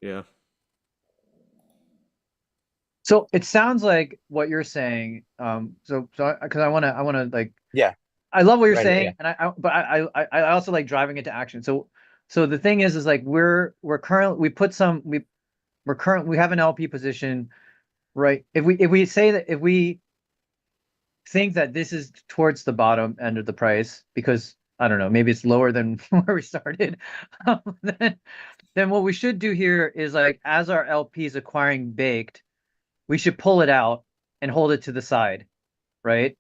Yeah. So it sounds like what you're saying. So because I wanna like, Yeah, I love what you're right. saying, Yeah. and I also like driving into action. So the thing is like we're currently we have an LP position, right? If we say that if we think that this is towards the bottom end of the price because I don't know, maybe it's lower than where we started, then what we should do here is like as our LP is acquiring baked, we should pull it out and hold it to the side, right?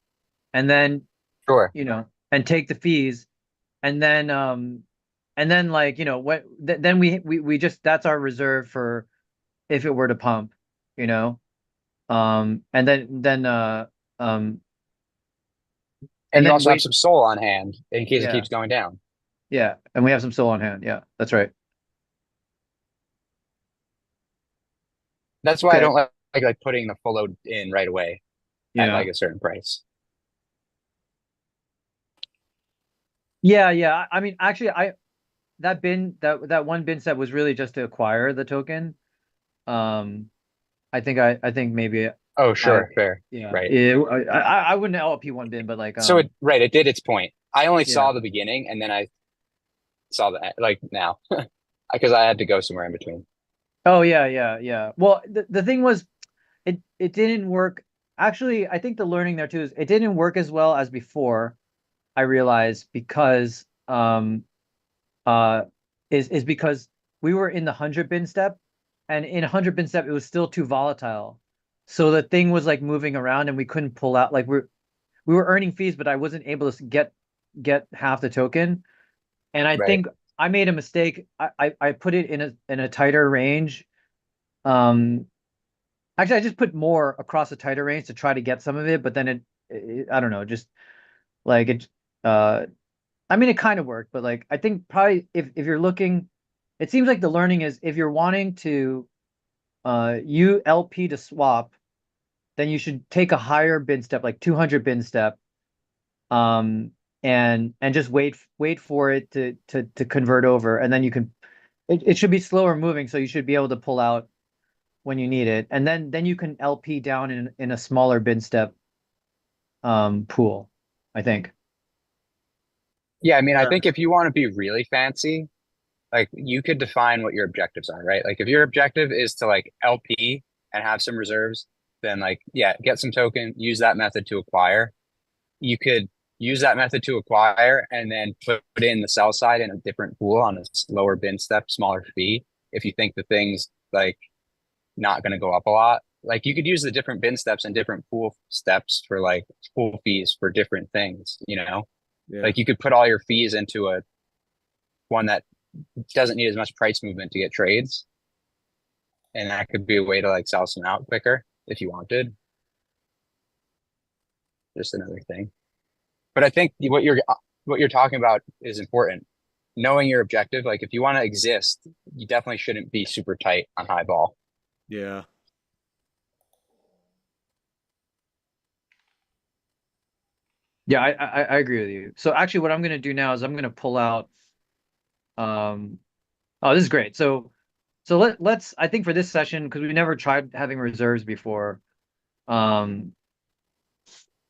And then, Sure. you know, and take the fees, and then like, you know, then we just, that's our reserve for if it were to pump, you know. And then um And and you then also have wait, some SOL on hand in case it yeah, keeps going down. yeah, and we have some SOL on hand. Yeah, that's right. That's why I Okay. don't like putting the full load in right away at Yeah. like a certain price. Yeah. I mean, actually, that one bin set was really just to acquire the token. I think maybe Oh, I sure, fair. yeah, Right. I wouldn't LP one bin, but like So it did its point. I only yeah. saw the beginning and then I saw the like now because I had to go somewhere in between. Oh yeah. Well, the thing was, it didn't work. Actually, I think the learning there too is it didn't work as well as before. I realized because uh is because we were in the 100 bin step, and in 100 bin step it was still too volatile. So the thing was like moving around and we couldn't pull out, like we were earning fees, but I wasn't able to get half the token. And I Right. think I made a mistake. I put it in a tighter range. Um Actually I just put more across a tighter range to try to get some of it, but then I don't know, just like it I mean, it kind of worked, but like I think probably if you're looking, it seems like the learning is if you're wanting to LP to swap, then you should take a higher bin step, like 200 bin step, and just wait for it to convert over, and then you can it should be slower moving, so you should be able to pull out when you need it, and then you can LP down in a smaller bin step pool, I think. Yeah, I mean, I Yeah. think if you want to be really fancy, like you could define what your objectives are, right? Like if your objective is to like LP and have some reserves, then like yeah, get some token, use that method to acquire. You could use that method to acquire and then put in the sell side in a different pool on a lower bin step, smaller fee. If you think the thing's like not going to go up a lot, like you could use the different bin steps and different pool steps for like pool fees for different things, you know? Yeah. Like you could put all your fees into a one that doesn't need as much price movement to get trades. And that could be a way to like sell some out quicker if you wanted. Just another thing. But I think what you're talking about is important. Knowing your objective, like if you want to exist, you definitely shouldn't be super tight on high ball. Yeah. Yeah, I agree with you. So actually what I'm going to do now is I'm going to pull out oh, this is great. So let's I think for this session, because we never tried having reserves before, um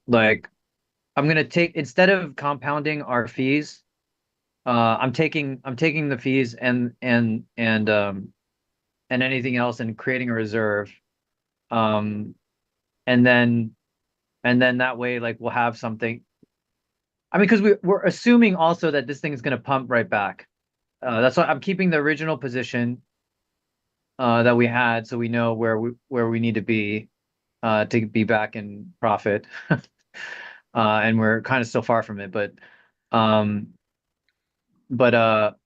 like I'm going to take, instead of compounding our fees, I'm taking the fees and anything else and creating a reserve. And then that way, like we'll have something. I mean, because we're assuming also that this thing is going to pump right back. That's why I'm keeping the original position that we had, so we know where we need to be back in profit. And we're kind of still far from it, um, but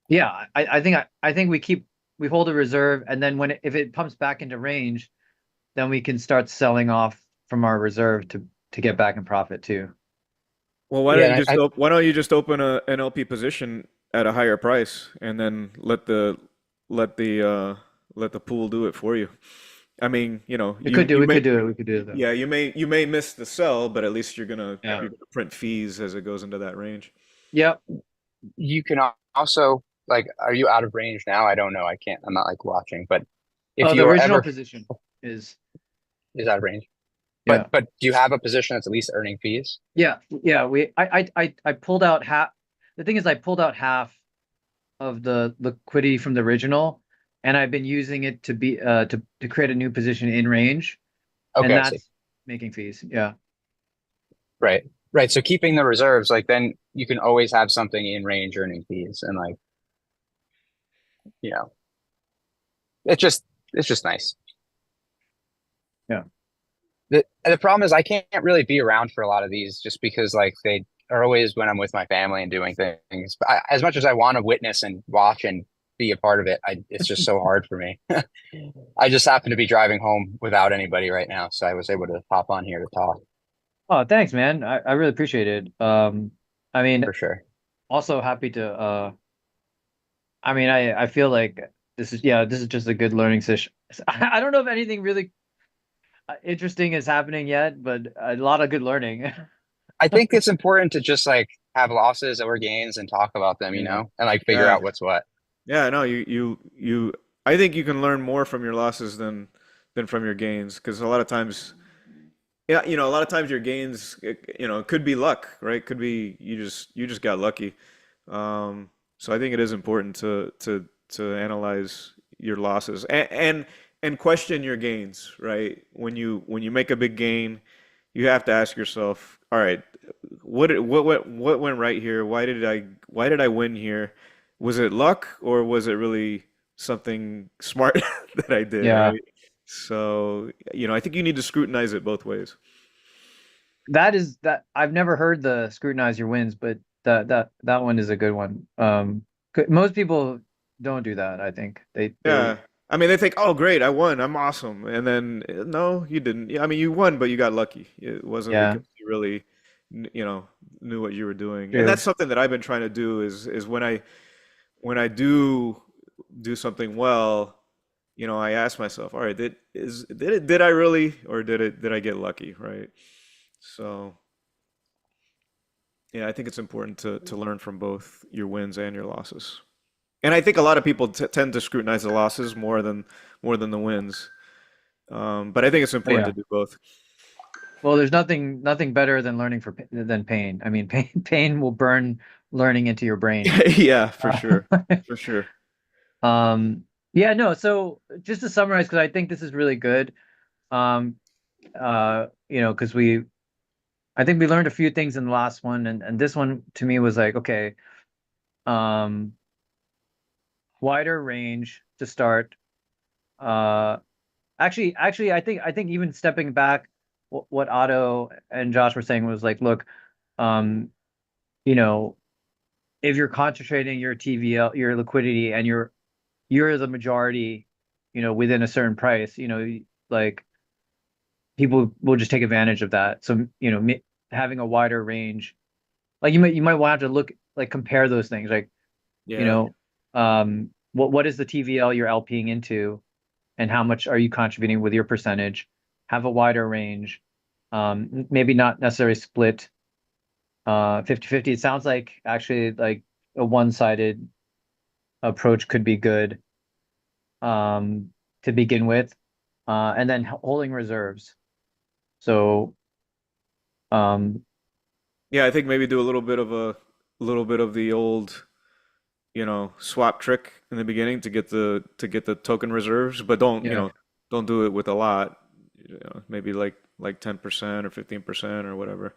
yeah, I think we hold a reserve, and then if it pumps back into range, then we can start selling off from our reserve to get back in profit too. Well, Yeah, why don't you just open an LP position at a higher price and then let the let the pool do it for you. I mean, you know, We could do it. We could do it though. yeah, you may miss the sell, but at least Yeah. you're gonna print fees as it goes into that range. Yep. you can also like, are you out of range now? I don't know. I can't. I'm not like watching, but if Oh, the you are original ever position is out of range, yeah. but do you have a position that's at least earning fees? Yeah. I pulled out half. The thing is, I pulled out half of the liquidity from the original, and I've been using it to create a new position in range, and Okay, I see. that's making fees. Yeah. Right. Right. So keeping the reserves, like then you can always have something in range earning fees, and like, you know, it's just nice. Yeah. The problem is I can't really be around for a lot of these just because like they are always when I'm with my family and doing things. But as much as I want to witness and watch and be a part of it, it's just so hard for me. I just happen to be driving home without anybody right now, so I was able to pop on here to talk Oh, thanks, man. I really appreciate it. I mean, for sure. also happy to I mean, I feel like this is just a good learning session. I don't know if anything really interesting is happening yet, but a lot of good learning. I think it's important to just like have losses or gains and talk about them, you Yeah. know, and like figure Yeah. out what's what. Yeah, no, I think you can learn more from your losses than from your gains because a lot of times, yeah, you know, a lot of times your gains, you know, it could be luck, right? Could be you just got lucky. So I think it is important to analyze your losses and question your gains, right? When you make a big gain, you have to ask yourself, all right, what went right here? Why did I win here? Was it luck or was it really something smart that I did, Yeah. right? So, you know, I think you need to scrutinize it both ways. That I've never heard the scrutinize your wins, but that one is a good one. Most people don't do that, I think. Yeah. I mean, they think, "Oh, great, I won. I'm awesome." And then, no, you didn't. Yeah, I mean, you won, but you got lucky. It wasn't Yeah, because you really, you know, knew what you were doing. And true. that's something that I've been trying to do is when I do something well, you know, I ask myself, "All right, did I really or did I get lucky?" Right? So, yeah, I think it's important to learn from both your wins and your losses. And I think a lot of people t tend to scrutinize the losses more than the wins. But I think it's Oh important yeah. to do both. Well, there's nothing better than than pain. I mean, pain will burn learning into your brain. Yeah, for Uh, sure. For sure. yeah, no. So just to summarize, because I think this is really good. Um, you know, because I think we learned a few things in the last one, and this one to me was like, okay, um, wider range to start. Uh, actually, I think even stepping back, what Otto and Josh were saying was like, look, um, you know, if you're concentrating your TVL, your liquidity, and you're the majority, you know, within a certain price, you know, like people will just take advantage of that. So, you know, having a wider range, like you might want to look like compare those things, like, you Yeah. know, what is the TVL you're LPing into, and how much are you contributing with your percentage? Have a wider range, maybe not necessarily split 50-50. It sounds like actually like a one-sided approach could be good to begin with, and then holding reserves. So, um, Yeah, I think maybe do a little bit of the old, swap trick in the beginning to get the token reserves, but Yeah. don't do it with a lot. Maybe like 10% or 15% or whatever.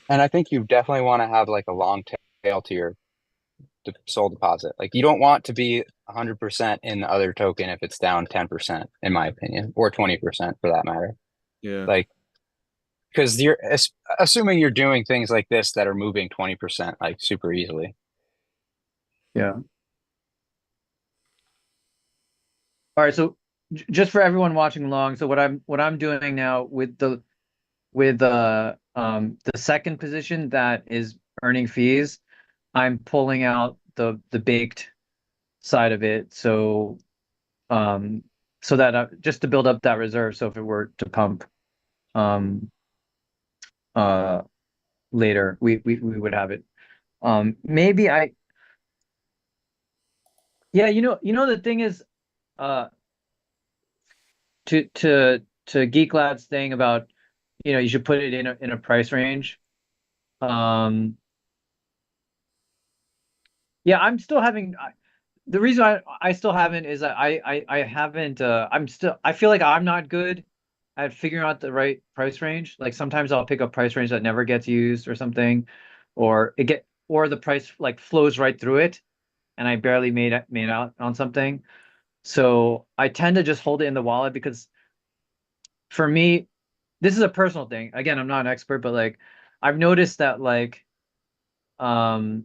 And I think you definitely want to have like a long tail to your soul deposit. Like you don't want to be 100% in the other token if it's down 10%, in my opinion, or 20% for that matter. Yeah. Like, because you're assuming you're doing things like this that are moving 20% like super easily. Yeah. All right. So just for everyone watching along, so what I'm doing now with the second position that is earning fees, I'm pulling out the baked side of it. Um, so that just to build up that reserve. So if it were to pump, um, uh, later, we would have it. Maybe yeah, the thing is, uh, to Geek Lad's thing about, you should put it in a price range. Um, yeah, I'm still having. The reason I still haven't is that I haven't. I feel like I'm not good at figuring out the right price range. Like sometimes I'll pick a price range that never gets used or something, or the price like flows right through it, and I barely made out on something. So I tend to just hold it in the wallet because for me, this is a personal thing. Again, I'm not an expert, but like I've noticed that um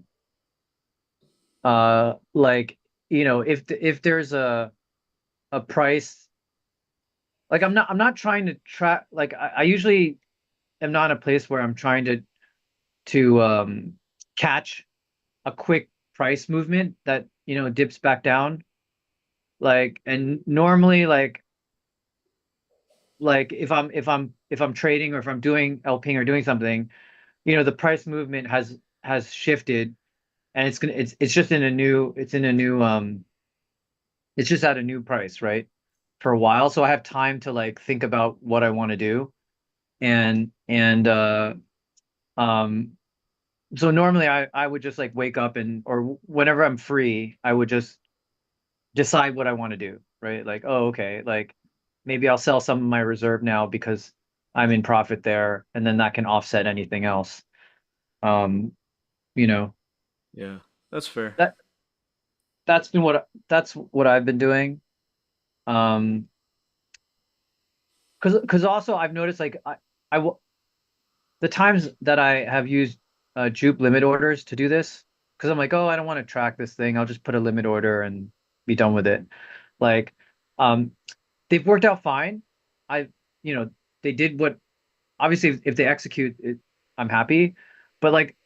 like if there's a price, like I'm not trying to track, like I usually am not in a place where I'm trying to catch a quick price movement that dips back down, like, and normally like if I'm trading or if I'm doing LPing or doing something, the price movement has shifted, and it's just in a new it's just at a new price, right? For a while. So I have time to like think about what I want to do. And um so normally I would just like wake up or whenever I'm free, I would just decide what I want to do, right? Like, oh, okay, like maybe I'll sell some of my reserve now because I'm in profit there, and then that can offset anything else. Um, you know, Yeah. That's fair. that that's what I've been doing. Um, because also I've noticed like the times that I have used Jupe limit orders to do this, because I'm like, oh, I don't want to track this thing. I'll just put a limit order and be done with it. Like, um, they've worked out fine. I, you know, they did what, obviously, if they execute it, I'm happy. But like,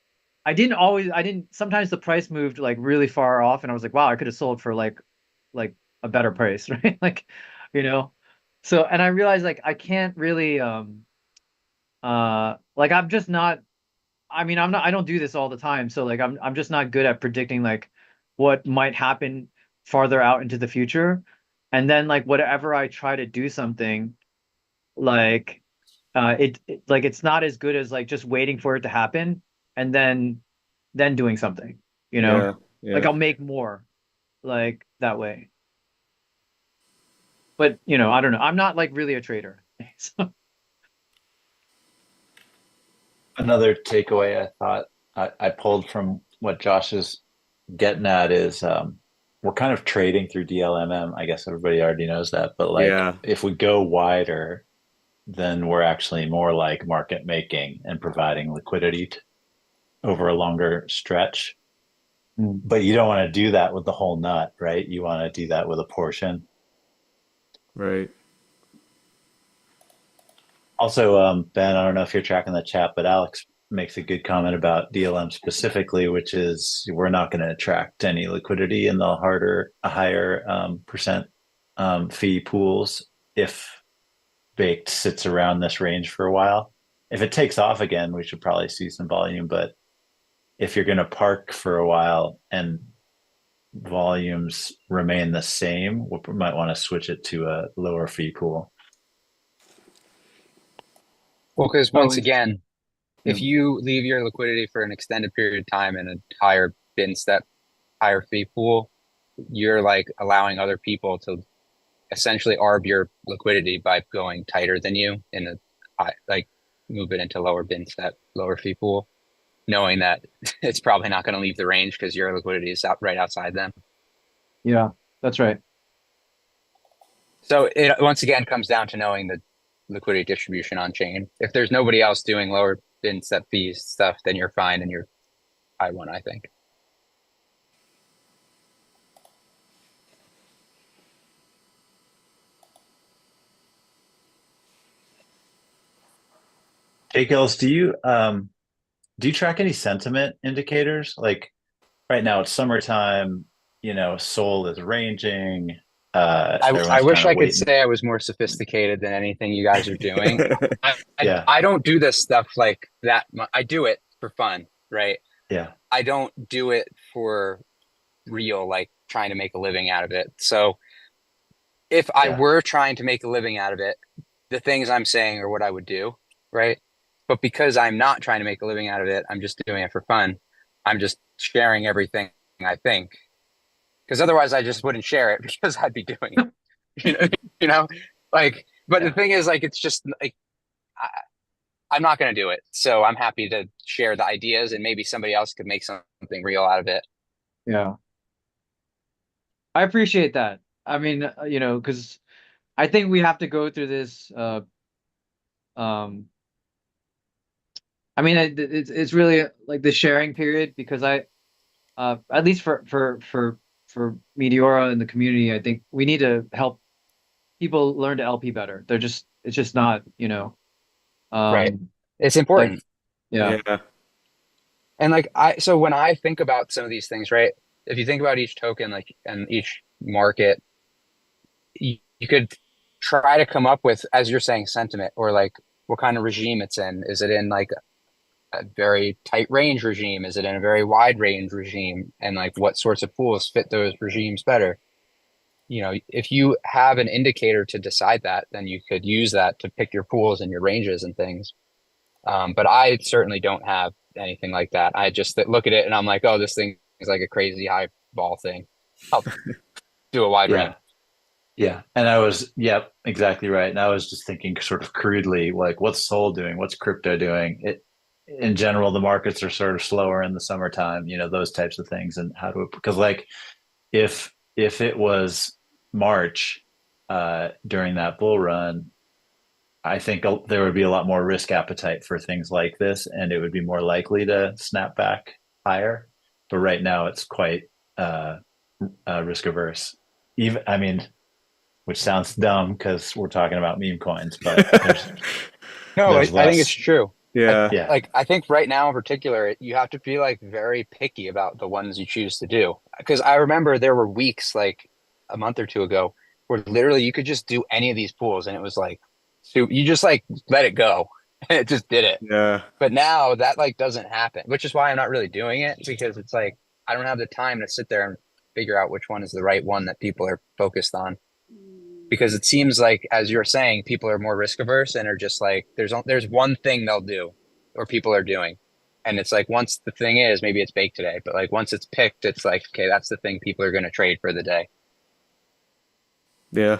I didn't, sometimes the price moved like really far off, and I was like, wow, I could have sold for like a better price, right? Like, you know, so, and I realized like I can't really, like I'm just not, I mean, I don't do this all the time. So like I'm just not good at predicting like what might happen farther out into the future. And then like whatever I try to do something, like like it's not as good as like just waiting for it to happen and then doing something, you know? Yeah. Like Yeah. I'll make more like that way. But I don't know. I'm not like really a trader. So, Another takeaway I thought I pulled from what Josh is getting at is we're kind of trading through DLMM. I guess everybody already knows that, but like Yeah. if we go wider, then we're actually more like market making and providing liquidity over a longer stretch. But you don't want to do that with the whole nut, right? You want to do that with a portion. Right. Also, Ben, I don't know if you're tracking the chat, but Alex makes a good comment about DLM specifically, which is we're not going to attract any liquidity in the higher percent fee pools if baked sits around this range for a while. If it takes off again, we should probably see some volume. But if you're going to park for a while and volumes remain the same, we might want to switch it to a lower fee pool. Well, because once again, if you leave your liquidity for an extended period of time in a higher bin step, higher fee pool, you're like allowing other people to essentially arb your liquidity by going tighter than you in a like move it into lower bin step, lower fee pool, knowing that it's probably not going to leave the range because your liquidity is right outside them. Yeah, that's right. So it once again comes down to knowing the liquidity distribution on chain. If there's nobody else doing lower bin step fees stuff, then you're fine and you're high one, I think. Hey, Gills, do you track any sentiment indicators? Like right now it's summertime, Sol is ranging. I Everyone's wish kind of I could waiting. say I was more sophisticated than anything you guys are doing. Yeah. I don't do this stuff like that. I do it for fun, right? Yeah. I don't do it for real, like trying to make a living out of it. So if I Yeah. were trying to make a living out of it, the things I'm saying are what I would do, right? But because I'm not trying to make a living out of it, I'm just doing it for fun. I'm just sharing everything I think. Because otherwise I just wouldn't share it because I'd be doing it. You know, like, but the thing is, like, it's just like I'm not going to do it. So I'm happy to share the ideas and maybe somebody else could make something real out of it. Yeah. I appreciate that. I mean, because I think we have to go through this. I mean, it's really like the sharing period because at least for Meteora and the community, I think we need to help people learn to LP better. It's just not, Right. It's like, important. yeah. Yeah. And like so when I think about some of these things, right? If you think about each token, like, and each market, you could try to come up with, as you're saying, sentiment or like what kind of regime it's in. Is it in like a very tight range regime? Is it in a very wide range regime? And like what sorts of pools fit those regimes better? If you have an indicator to decide that, then you could use that to pick your pools and your ranges and things. But I certainly don't have anything like that. I just look at it and I'm like, oh, this thing is like a crazy high ball thing. I'll do a wide range. Yeah. And yep, exactly right. And I was just thinking sort of crudely, like, what's Sol doing? What's crypto doing? In general, the markets are sort of slower in the summertime, those types of things. And because like, if it was March, during that bull run, I think there would be a lot more risk appetite for things like this, and it would be more likely to snap back higher. But right now, it's quite risk averse. Which sounds dumb because we're talking about meme coins, but No, there's I think it's less. true. Yeah. I think right now in particular, you have to be like very picky about the ones you choose to do. Because I remember there were weeks like a month or two ago where literally you could just do any of these pools and it was like, so you just like let it go and it just did it. Yeah. But now that like doesn't happen, which is why I'm not really doing it, because it's like I don't have the time to sit there and figure out which one is the right one that people are focused on. Because it seems like, as you're saying, people are more risk averse and are just like, there's one thing they'll do or people are doing. And it's like, once the thing is, maybe it's baked today, but like once it's picked, it's like, okay, that's the thing people are going to trade for the day. Yeah.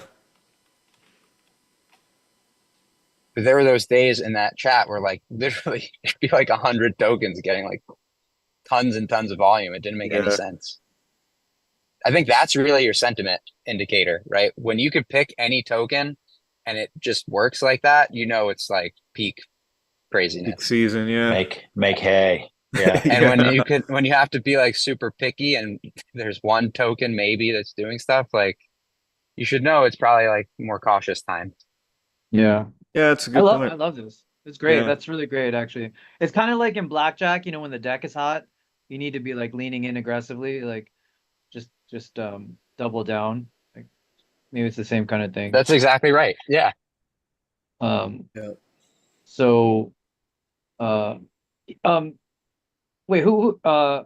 But there were those days in that chat where like literally it'd be like 100 tokens getting like tons and tons of volume. It didn't make any Yeah. sense. I think that's really your sentiment indicator, right? When you could pick any token and it just works like that, it's like peak craziness. Peak season, yeah. Make hay. Yeah. And when you have to be like super picky and there's one token maybe that's doing stuff, like you should know it's probably like more cautious time. Yeah. Yeah, it's a I good point. love this. It's great. Yeah. That's really great, actually. It's kind of like in blackjack, when the deck is hot, you need to be like leaning in aggressively, like just double down. Like maybe it's the same kind of thing. That's exactly right. Yeah. Yeah. So wait, oh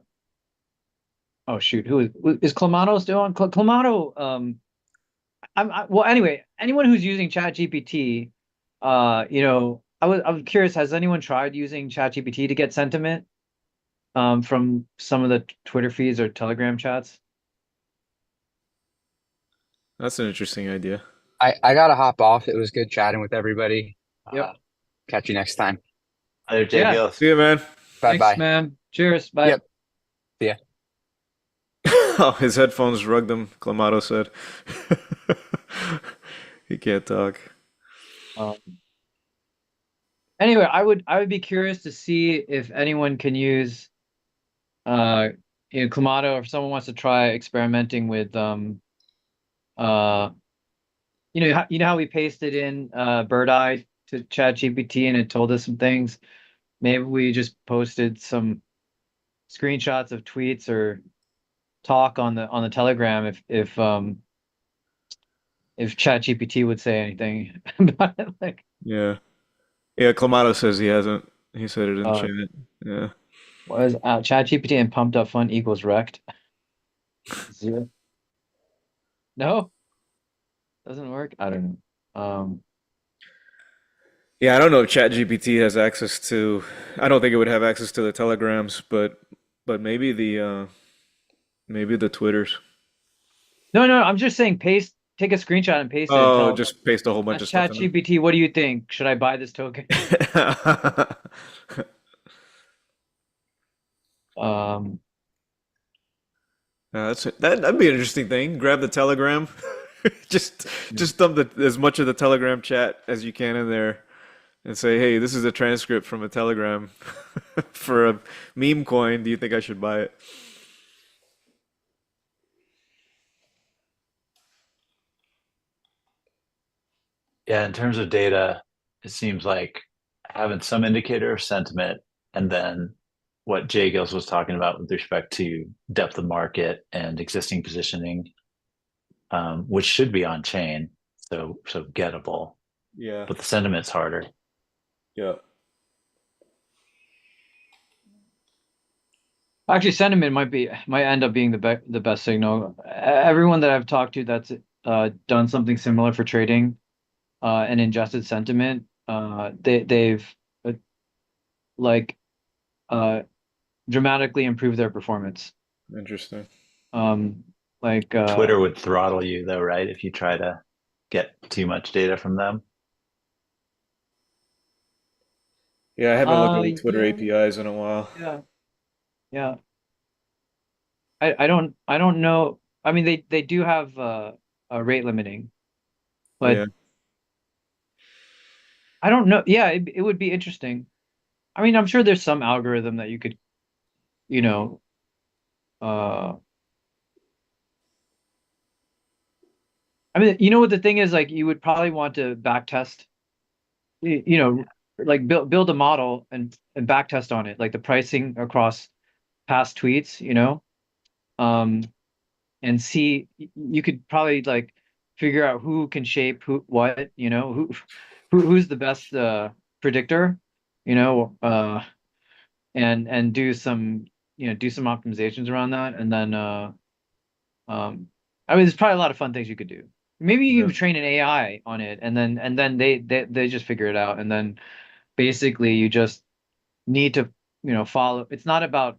shoot, who is Clamato still on? Clamato, well, anyway, anyone who's using ChatGPT, I'm curious, has anyone tried using ChatGPT to get sentiment from some of the Twitter feeds or Telegram chats? That's an interesting idea. I gotta hop off. It was good chatting with everybody. Yep. Catch you next time. Other Jay Yeah. Gills. See you, man. Bye Thanks, bye. man. Cheers. Bye. Yep. See ya. Oh, his headphones rugged him, Clamato said. He can't talk. Um, anyway, I would be curious to see if anyone can use Clamato, or if someone wants to try experimenting with uh you know how we pasted in Bird Eye to ChatGPT and it told us some things. Maybe we just posted some screenshots of tweets or talk on the Telegram if ChatGPT would say anything about it. Like, Yeah. Yeah, Clamato says he hasn't. He said it in uh, chat. Yeah. what is ChatGPT and pumped up fun equals wrecked? Zero. No, doesn't work. I don't know. Yeah, I don't know if ChatGPT has access to. I don't think it would have access to the telegrams, but maybe the Twitters. No, I'm just saying take a screenshot and paste it and Oh, tell just paste a whole bunch of stuff in ChatGPT, what do you think? Should I buy this token? it. Um, That'd be an interesting thing. Grab the Telegram, just dump as much of the Telegram chat as you can in there, and say, "Hey, this is a transcript from a Telegram for a meme coin. Do you think I should buy it?" Yeah, in terms of data, it seems like having some indicator of sentiment and then what Jay Gills was talking about with respect to depth of market and existing positioning, which should be on chain, so gettable, Yeah, but the sentiment's harder. yeah, Actually, sentiment might end up being the best signal. Everyone that I've talked to that's done something similar for trading and ingested sentiment, they've uh, like dramatically improved their performance. interesting. Like Twitter would throttle you though, right? If you try to get too much data from them. Yeah, I haven't looked at the Twitter yeah, APIs in a while. yeah. I don't know. I mean, they do have a rate limiting, but Yeah, I don't know. Yeah, it would be interesting. I mean, I'm sure there's some algorithm that you could, you know, uh, I mean, you know what the thing is, like you would probably want to back test, you know, like build a model and back test on it, like the pricing across past tweets, and see you could probably like figure out who can shape who what, who's the best predictor, you know, and do some do some optimizations around that, and then I mean there's probably a lot of fun things you could do. Maybe you yeah, can train an AI on it, and then they just figure it out, and then basically you just need to follow. It's not about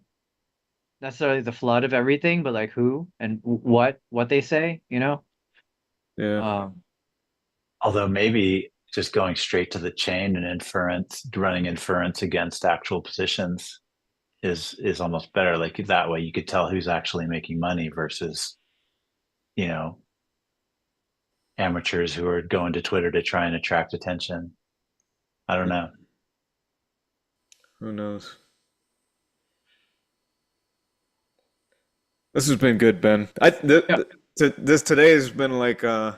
necessarily the flood of everything, but like who and what they say, yeah, um Although maybe just going straight to the chain and inference, running inference against actual positions is almost better. Like that way you could tell who's actually making money versus, you know, amateurs who are going to Twitter to try and attract attention. I don't know. who knows? This has been good, Ben. yeah, This today has been like I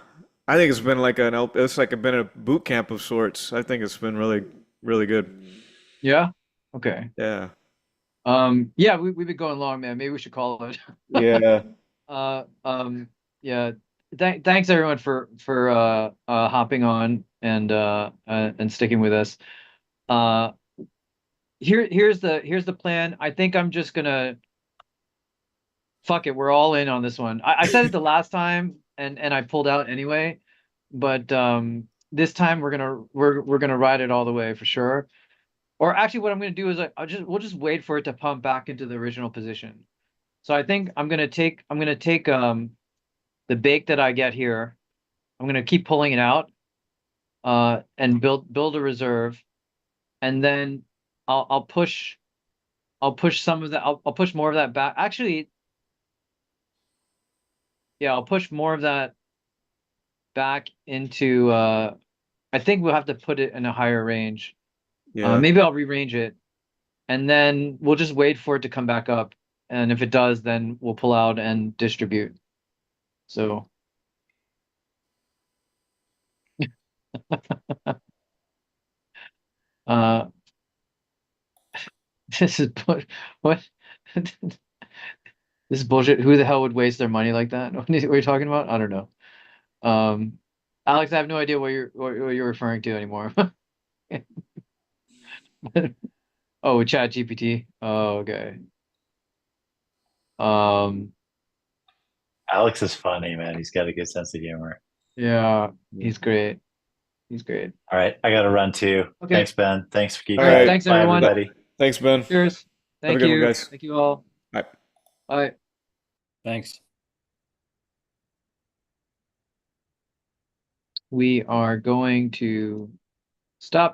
think it's been like it's like been a boot camp of sorts. I think it's been really good. yeah, okay, Yeah. yeah, we've been going long, man. Maybe we should call it. Yeah. uh yeah, thanks everyone for hopping on and sticking with us. uh here's the plan. I think I'm just gonna fuck it, we're all in on this one. I said it the last time and I pulled out anyway, but this time we're gonna ride it all the way for sure. Or actually, what I'm gonna do is we'll just wait for it to pump back into the original position. So I think I'm gonna take the bake that I get here. I'm gonna keep pulling it out, and build a reserve, and then I'll push some of that. I'll push more of that back. Actually, yeah, I'll push more of that back into. I think we'll have to put it in a higher range. Yeah. Maybe I'll rearrange it, and then we'll just wait for it to come back up. And if it does, then we'll pull out and distribute. So. Uh, this is what this is bullshit. Who the hell would waste their money like that? What are you talking about? I don't know. Alex, I have no idea what you're referring to anymore. Oh, Chat GPT. Oh, okay. Alex is funny, man. He's got a good sense of humor. Yeah, he's great. He's great. All right, I got to run too. Okay. Thanks, Ben. Thanks for keeping All right. it. Thanks, Bye, everyone. everybody. Thanks, Ben. Cheers. Have a Thank good one, you. guys. Thank you all. Bye. Bye. Thanks. We are going to stop